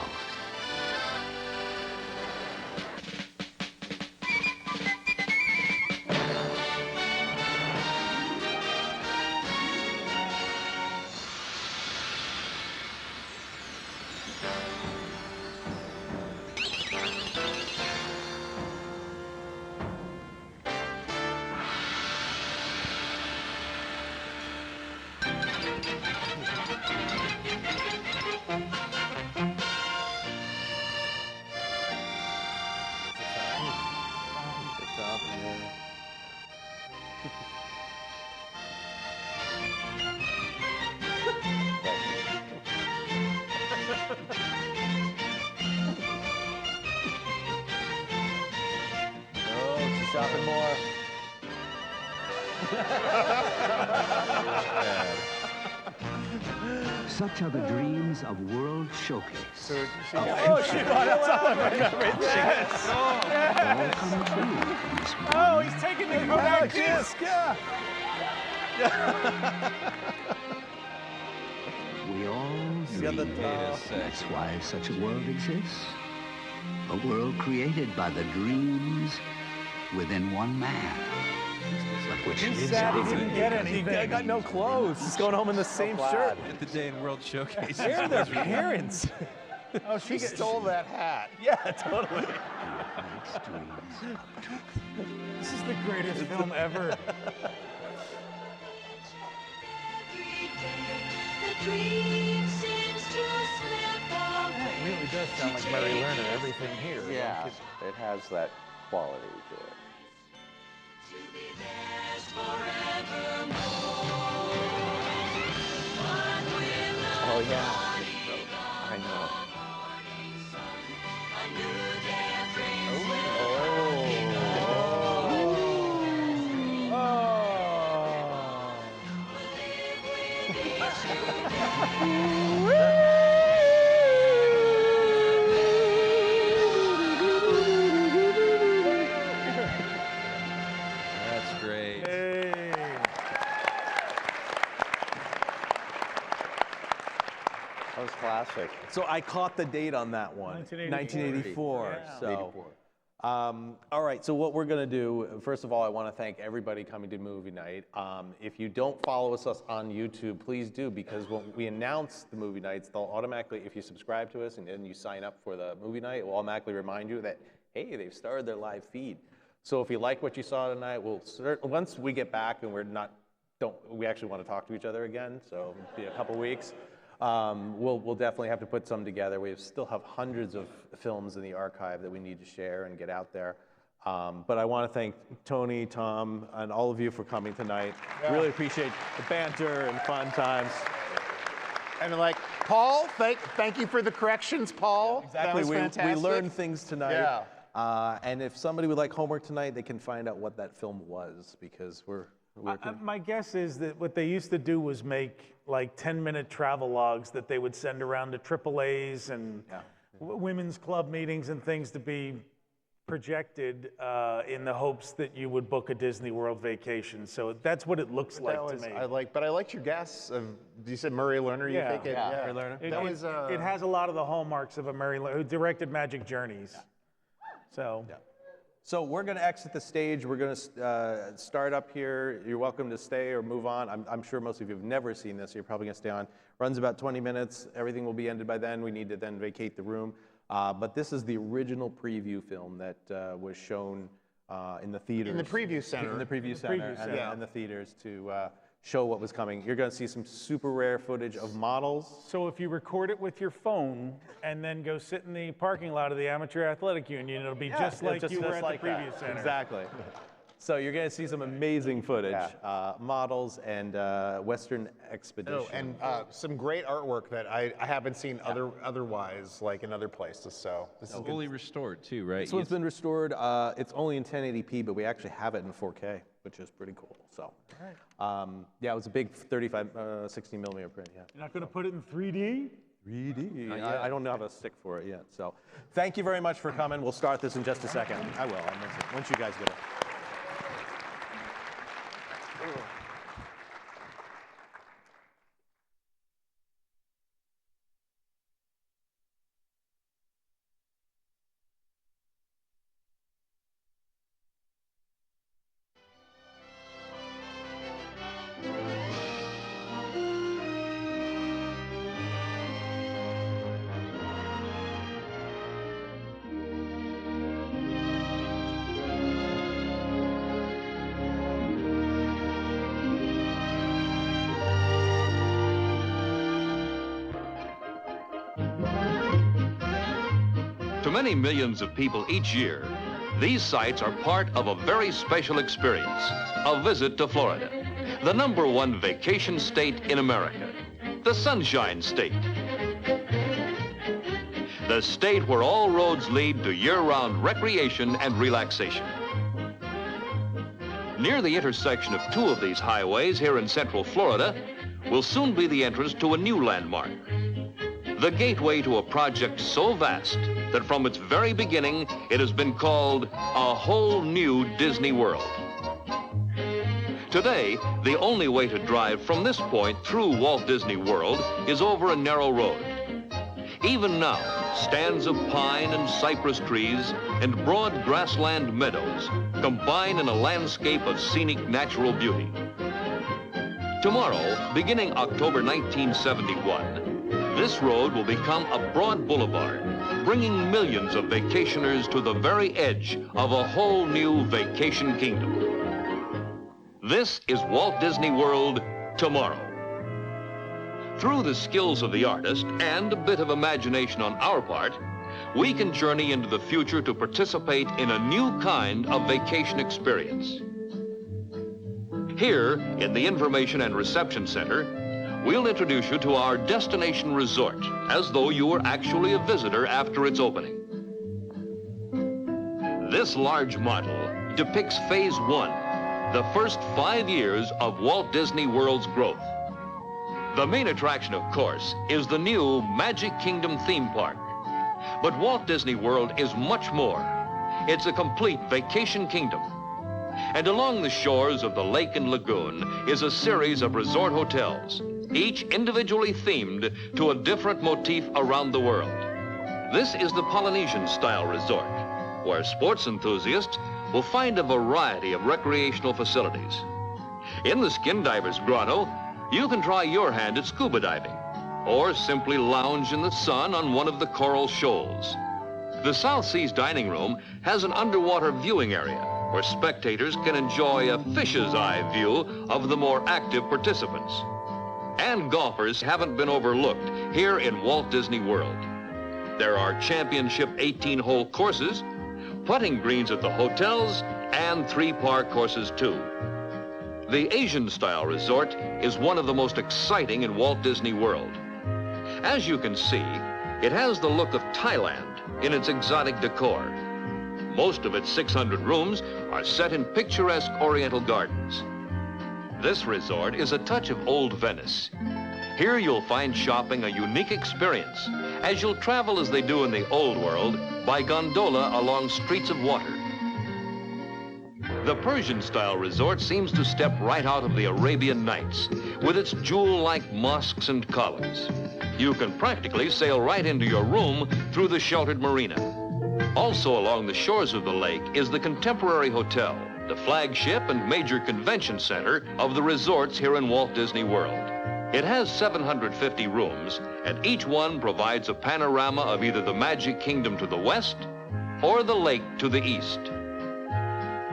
Shopping more. Such are the dreams of World Showcase. Oh, she bought us all of everything. Yes. All come true in this Oh, one he's taking the Kodak disc. we all got the dream. data That's why such a world exists. A world created by the dreams within one man. But which He's lives sad he on. didn't get anything. I got no clothes. He's going home in the same shirt. At the day in World Showcase. Where are their parents? Oh, she Stole that hat. Yeah, totally. This is the greatest film ever. It really does sound like Murray Lerner, everything here. Yeah, it has that quality to it. Oh yeah, I know. That's great. That was classic. So I caught the date on that one. 1984. 1984. Yeah. So, all right, so what we're going to do, first of all, I want to thank everybody coming to movie night. If you don't follow us on YouTube, please do, because when we announce the movie nights, they'll automatically, if you subscribe to us and then you sign up for the movie night, it will automatically remind you that, hey, they've started their live feed. So if you like what you saw tonight, once we get back and we actually want to talk to each other again, so it'll be a couple weeks. We'll definitely have to put some together. We still have hundreds of films in the archive that we need to share and get out there. But I want to thank Tony, Tom, and all of you for coming tonight. Yeah. Really appreciate the banter and fun times. And like, Paul, thank you for the corrections, Paul. Exactly. That was fantastic. We learned things tonight. Yeah. And if somebody would like homework tonight, they can find out what that film was, because My guess is that what they used to do was make like 10-minute travel logs that they would send around to AAAs and women's club meetings and things to be projected in the hopes that you would book a Disney World vacation. So that's what it looks like to me. But I liked your guess of, you said Murray Lerner, you think it? Yeah. Murray Lerner. It has a lot of the hallmarks of a Murray Lerner, who directed Magic Journeys. So. Yeah. So we're going to exit the stage. We're going to start up here. You're welcome to stay or move on. I'm sure most of you have never seen this, so you're probably going to stay on. Runs about 20 minutes. Everything will be ended by then. We need to then vacate the room. But this is the original preview film that was shown in the theaters. In the preview center. In the preview center and the theaters to show what was coming. You're going to see some super rare footage of models. So if you record it with your phone and then go sit in the parking lot of the Amateur Athletic Union, it'll be just like you were at the preview center. Exactly. So you're going to see some amazing footage, models and Western Expedition. Oh, and some great artwork that I haven't seen otherwise, like in other places. So this is fully restored too, right? This one's been restored. It's only in 1080p, but we actually have it in 4K, which is pretty cool. So, yeah, it was a big 16 millimeter print. Yeah. You're not going to put it in 3D? 3D. I don't have a stick for it yet. So, thank you very much for coming. We'll start this in just a second. I will. Once you guys get it. To many millions of people each year, these sites are part of a very special experience, a visit to Florida, the #1 vacation state in America, the Sunshine State. The state where all roads lead to year-round recreation and relaxation. Near the intersection of two of these highways here in Central Florida will soon be the entrance to a new landmark, the gateway to a project so vast that from its very beginning, it has been called a whole new Disney World. Today, the only way to drive from this point through Walt Disney World is over a narrow road. Even now, stands of pine and cypress trees and broad grassland meadows combine in a landscape of scenic natural beauty. Tomorrow, beginning October 1971, this road will become a broad boulevard bringing millions of vacationers to the very edge of a whole new vacation kingdom. This is Walt Disney World tomorrow. Through the skills of the artist and a bit of imagination on our part, we can journey into the future to participate in a new kind of vacation experience. Here, in the Information and Reception Center, we'll introduce you to our destination resort, as though you were actually a visitor after its opening. This large model depicts Phase 1, the first 5 years of Walt Disney World's growth. The main attraction, of course, is the new Magic Kingdom theme park. But Walt Disney World is much more. It's a complete vacation kingdom. And along the shores of the lake and lagoon is a series of resort hotels, each individually themed to a different motif around the world. This is the Polynesian-style resort, where sports enthusiasts will find a variety of recreational facilities. In the Skin Divers Grotto, you can try your hand at scuba diving, or simply lounge in the sun on one of the coral shoals. The South Seas Dining Room has an underwater viewing area where spectators can enjoy a fish's eye view of the more active participants. And golfers haven't been overlooked here in Walt Disney World. There are championship 18-hole courses, putting greens at the hotels, and 3 par courses too. The Asian-style resort is one of the most exciting in Walt Disney World. As you can see, it has the look of Thailand in its exotic decor. Most of its 600 rooms are set in picturesque Oriental gardens. This resort is a touch of old Venice. Here you'll find shopping a unique experience, as you'll travel as they do in the old world by gondola along streets of water. The Persian-style resort seems to step right out of the Arabian Nights with its jewel-like mosques and columns. You can practically sail right into your room through the sheltered marina. Also along the shores of the lake is the Contemporary Hotel, the flagship and major convention center of the resorts here in Walt Disney World. It has 750 rooms, and each one provides a panorama of either the Magic Kingdom to the west or the lake to the east.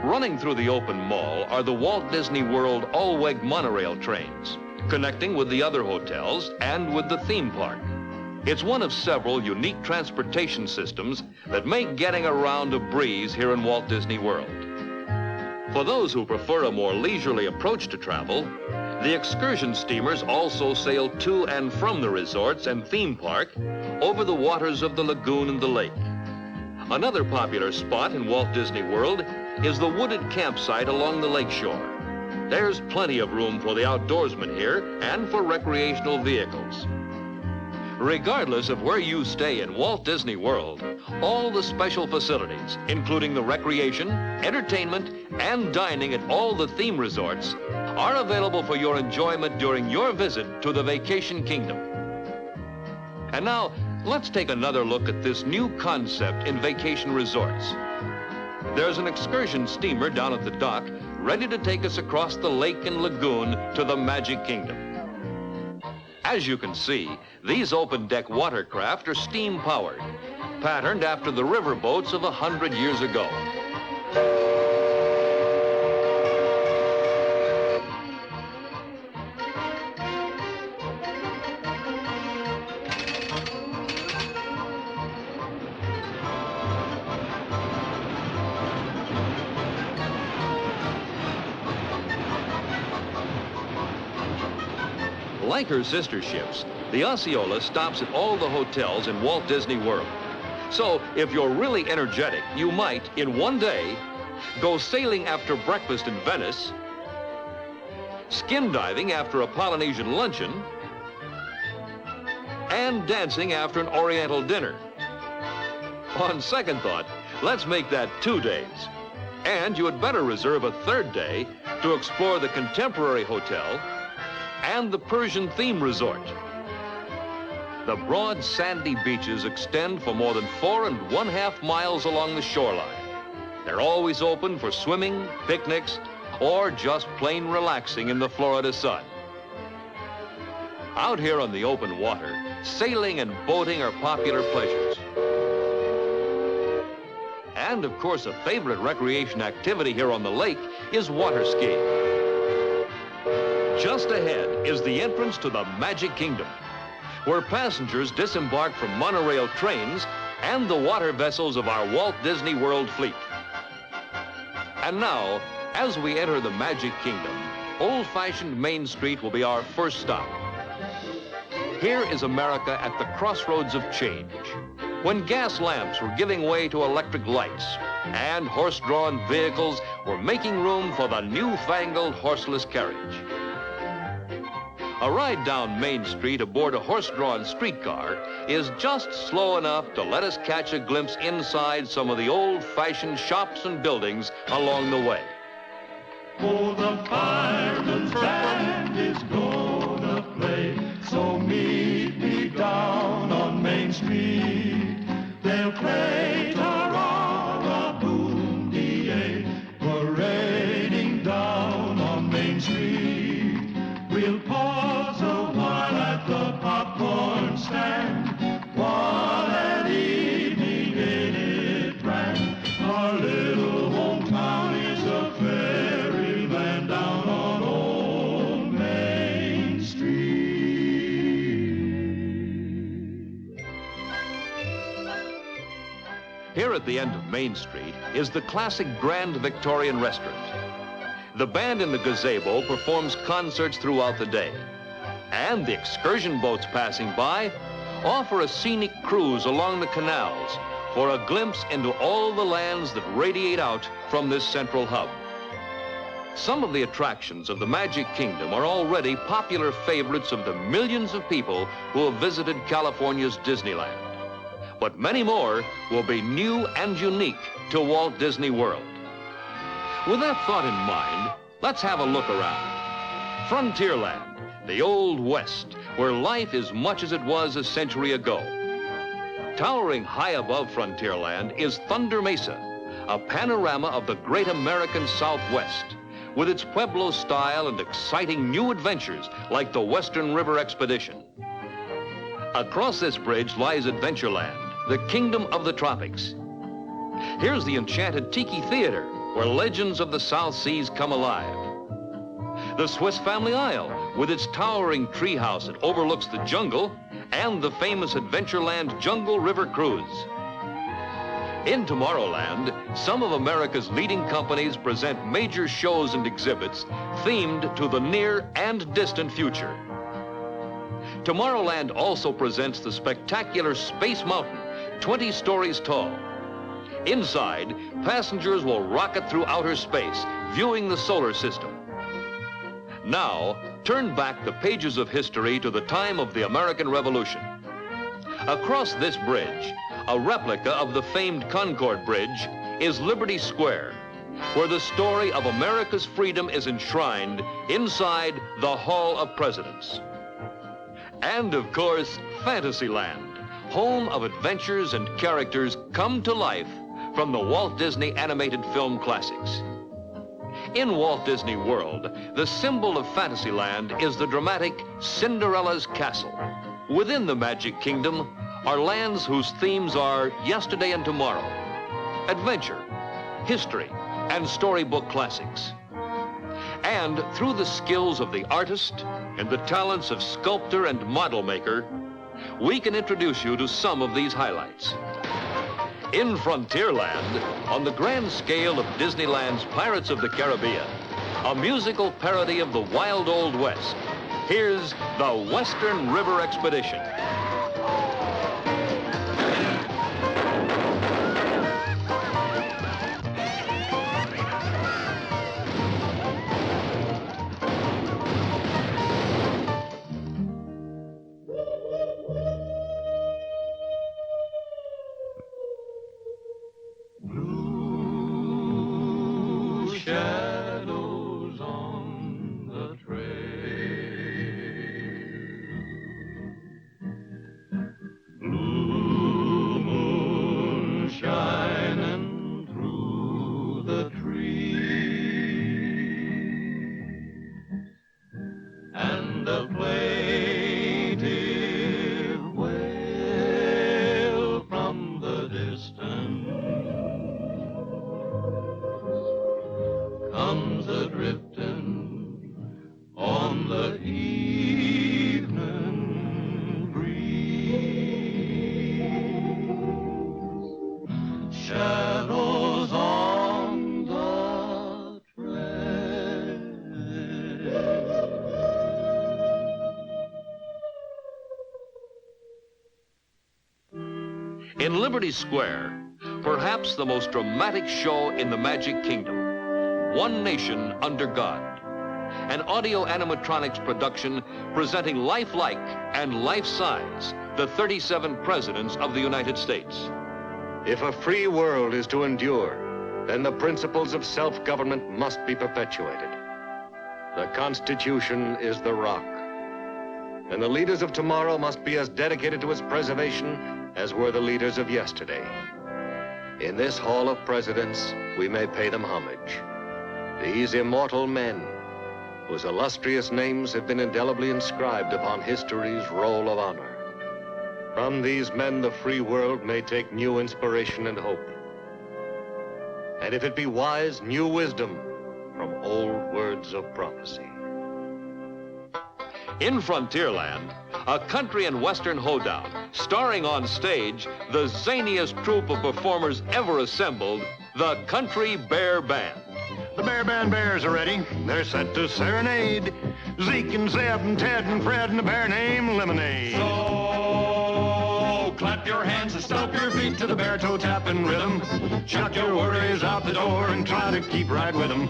Running through the open mall are the Walt Disney World all-weg monorail trains, connecting with the other hotels and with the theme park. It's one of several unique transportation systems that make getting around a breeze here in Walt Disney World. For those who prefer a more leisurely approach to travel, the excursion steamers also sail to and from the resorts and theme park over the waters of the lagoon and the lake. Another popular spot in Walt Disney World is the wooded campsite along the lakeshore. There's plenty of room for the outdoorsman here and for recreational vehicles. Regardless of where you stay in Walt Disney World, all the special facilities, including the recreation, entertainment, and dining at all the theme resorts, are available for your enjoyment during your visit to the Vacation Kingdom. And now, let's take another look at this new concept in vacation resorts. There's an excursion steamer down at the dock ready to take us across the lake and lagoon to the Magic Kingdom. As you can see, these open-deck watercraft are steam-powered, patterned after the river boats of 100 years ago. Like her sister ships, the Osceola stops at all the hotels in Walt Disney World. So if you're really energetic, you might, in one day, go sailing after breakfast in Venice, skin diving after a Polynesian luncheon, and dancing after an Oriental dinner. On second thought, let's make that 2 days. And you had better reserve a 3rd day to explore the Contemporary Hotel and the Persian theme resort. The broad sandy beaches extend for more than 4½ miles along the shoreline. They're always open for swimming, picnics, or just plain relaxing in the Florida sun. Out here on the open water, sailing and boating are popular pleasures. And of course, a favorite recreation activity here on the lake is water skiing. Just ahead is the entrance to the Magic Kingdom, where passengers disembark from monorail trains and the water vessels of our Walt Disney World fleet. And now, as we enter the Magic Kingdom, old-fashioned Main Street will be our first stop. Here is America at the crossroads of change, when gas lamps were giving way to electric lights and horse-drawn vehicles were making room for the newfangled horseless carriage. A ride down Main Street aboard a horse-drawn streetcar is just slow enough to let us catch a glimpse inside some of the old-fashioned shops and buildings along the way. Oh, the fireman's band is gonna play, so meet me down on Main Street. They'll play ta-ra-ra-boom-dee-ay, parading down on Main Street. We'll pause a while at the popcorn stand. What an evening in it ran. Our little hometown is a fairyland down on old Main Street. Here at the end of Main Street is the classic Grand Victorian Restaurant. The band in the gazebo performs concerts throughout the day, and the excursion boats passing by offer a scenic cruise along the canals for a glimpse into all the lands that radiate out from this central hub. Some of the attractions of the Magic Kingdom are already popular favorites of the millions of people who have visited California's Disneyland. But many more will be new and unique to Walt Disney World. With that thought in mind, let's have a look around. Frontierland, the Old West, where life is much as it was a century ago. Towering high above Frontierland is Thunder Mesa, a panorama of the great American Southwest, with its Pueblo style and exciting new adventures like the Western River Expedition. Across this bridge lies Adventureland, the kingdom of the tropics. Here's the enchanted Tiki Theater, where legends of the South Seas come alive. The Swiss Family Isle, with its towering treehouse that overlooks the jungle, and the famous Adventureland Jungle River Cruise. In Tomorrowland, some of America's leading companies present major shows and exhibits themed to the near and distant future. Tomorrowland also presents the spectacular Space Mountain, 20 stories tall. Inside, passengers will rocket through outer space, viewing the solar system. Now, turn back the pages of history to the time of the American Revolution. Across this bridge, a replica of the famed Concord Bridge, is Liberty Square, where the story of America's freedom is enshrined inside the Hall of Presidents. And of course, Fantasyland, home of adventures and characters come to life from the Walt Disney animated film classics. In Walt Disney World, the symbol of Fantasyland is the dramatic Cinderella's Castle. Within the Magic Kingdom are lands whose themes are yesterday and tomorrow, adventure, history, and storybook classics. And through the skills of the artist and the talents of sculptor and model maker, we can introduce you to some of these highlights. In Frontierland, on the grand scale of Disneyland's Pirates of the Caribbean, a musical parody of the Wild Old West, here's the Western River Expedition. Shadows on the trail, blue moon shining through the trees, and a plaintive wail from the distance drifting on the evening breeze. Shadows on the trail. In Liberty Square, perhaps the most dramatic show in the Magic Kingdom, One Nation Under God, an audio animatronics production presenting lifelike and life-size the 37 presidents of the United States. If a free world is to endure, then the principles of self-government must be perpetuated. The Constitution is the rock, and the leaders of tomorrow must be as dedicated to its preservation as were the leaders of yesterday. In this Hall of Presidents, we may pay them homage. These immortal men, whose illustrious names have been indelibly inscribed upon history's roll of honor. From these men, the free world may take new inspiration and hope. And if it be wise, new wisdom from old words of prophecy. In Frontierland, a country and western hoedown, starring on stage the zaniest troupe of performers ever assembled, the Country Bear Band. The Bear Band Bears are ready. They're set to serenade Zeke and Zeb and Ted and Fred and the bear named Lemonade. So clap your hands and stomp your feet to the bear toe tapping rhythm. Chuck your worries out the door and try to keep right with them.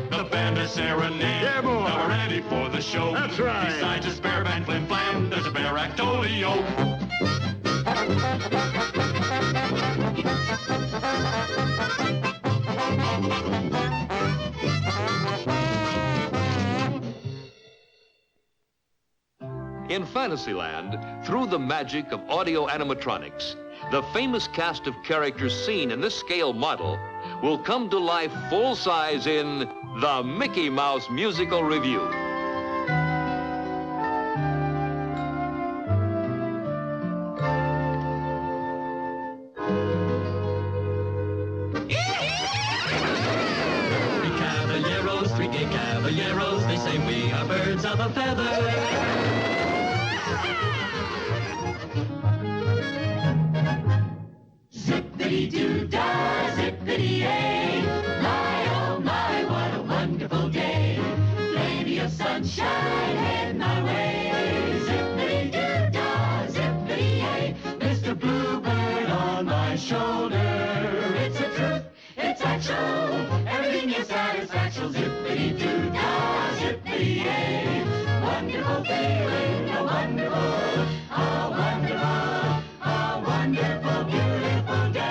The band is serenade. Yeah, boy. Now we're ready for the show. That's right. Besides this bear band flim flam, there's a bear actolio. In Fantasyland, through the magic of audio animatronics, the famous cast of characters seen in this scale model will come to life full-size in the Mickey Mouse Musical Review. Three gay caballeros, they say we are birds of a feather. Zippity-doo-dah, zippity-yay, my oh my, what a wonderful day. Plenty of sunshine heading our way. Zippity-doo-dah, zippity-yay, Mr. Bluebird on my shoulder. It's a truth, it's actual, everything is satisfaction. Zippity-doo-dah, zippity-yay, wonderful feeling, a wonderful, beautiful day.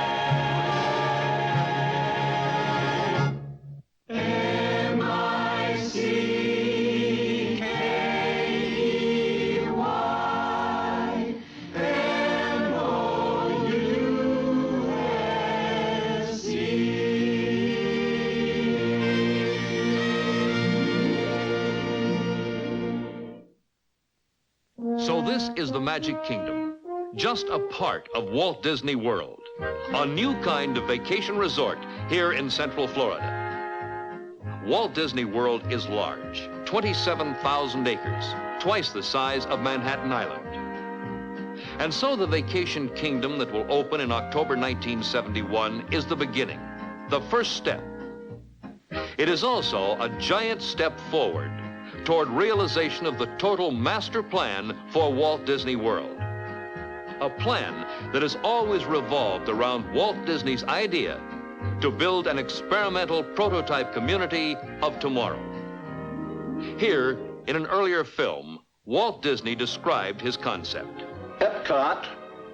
M-I-C-K-E-Y So this is the Magic Kingdom, just a part of Walt Disney World, a new kind of vacation resort here in Central Florida. Walt Disney World is large, 27,000 acres, twice the size of Manhattan Island. And so the vacation kingdom that will open in October 1971 is the beginning, the first step. It is also a giant step forward toward realization of the total master plan for Walt Disney World. A plan that has always revolved around Walt Disney's idea to build an experimental prototype community of tomorrow. Here, in an earlier film, Walt Disney described his concept. Epcot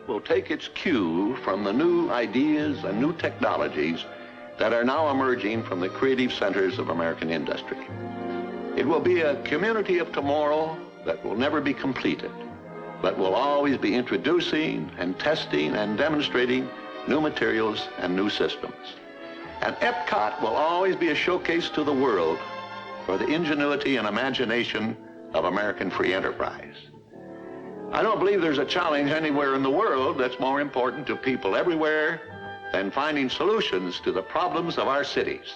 will take its cue from the new ideas and new technologies that are now emerging from the creative centers of American industry. It will be a community of tomorrow that will never be completed, but will always be introducing and testing and demonstrating new materials and new systems. And Epcot will always be a showcase to the world for the ingenuity and imagination of American free enterprise. I don't believe there's a challenge anywhere in the world that's more important to people everywhere than finding solutions to the problems of our cities.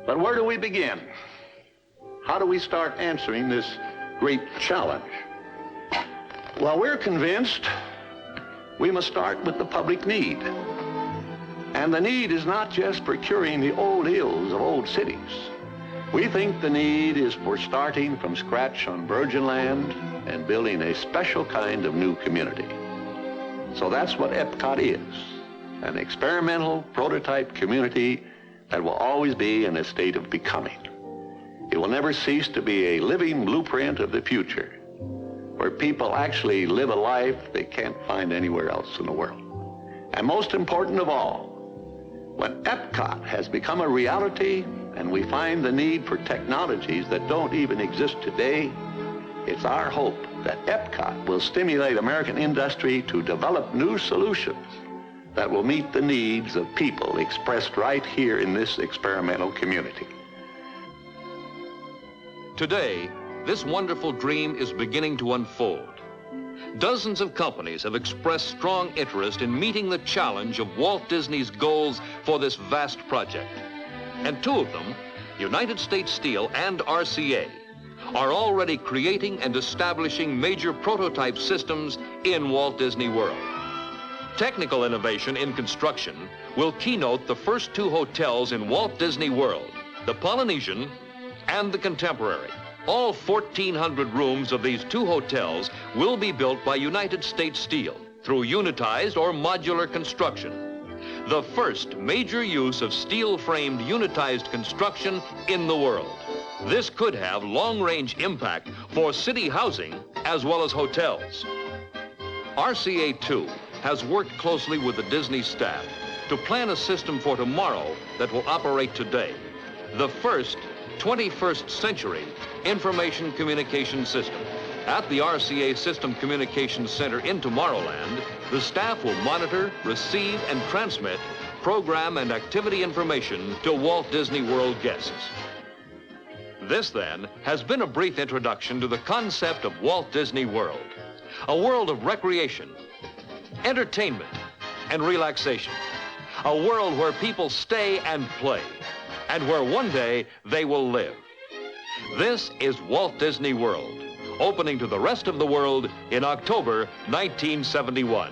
But where do we begin? How do we start answering this great challenge? Well, we're convinced we must start with the public need. And the need is not just for curing the old ills of old cities. We think the need is for starting from scratch on virgin land and building a special kind of new community. So that's what Epcot is, an experimental prototype community that will always be in a state of becoming. It will never cease to be a living blueprint of the future, where people actually live a life they can't find anywhere else in the world. And most important of all, when Epcot has become a reality and we find the need for technologies that don't even exist today, it's our hope that Epcot will stimulate American industry to develop new solutions that will meet the needs of people expressed right here in this experimental community. Today, this wonderful dream is beginning to unfold. Dozens of companies have expressed strong interest in meeting the challenge of Walt Disney's goals for this vast project. And two of them, United States Steel and RCA, are already creating and establishing major prototype systems in Walt Disney World. Technical innovation in construction will keynote the first two hotels in Walt Disney World, the Polynesian and the Contemporary. All 1,400 rooms of these two hotels will be built by United States Steel through unitized or modular construction. The first major use of steel-framed unitized construction in the world. This could have long-range impact for city housing as well as hotels. RCA 2 has worked closely with the Disney staff to plan a system for tomorrow that will operate today. The first 21st century information communication system. At the RCA System Communications Center in Tomorrowland, the staff will monitor, receive, and transmit program and activity information to Walt Disney World guests. This, then, has been a brief introduction to the concept of Walt Disney World, a world of recreation, entertainment, and relaxation, a world where people stay and play, and where one day they will live. This is Walt Disney World, opening to the rest of the world in October 1971.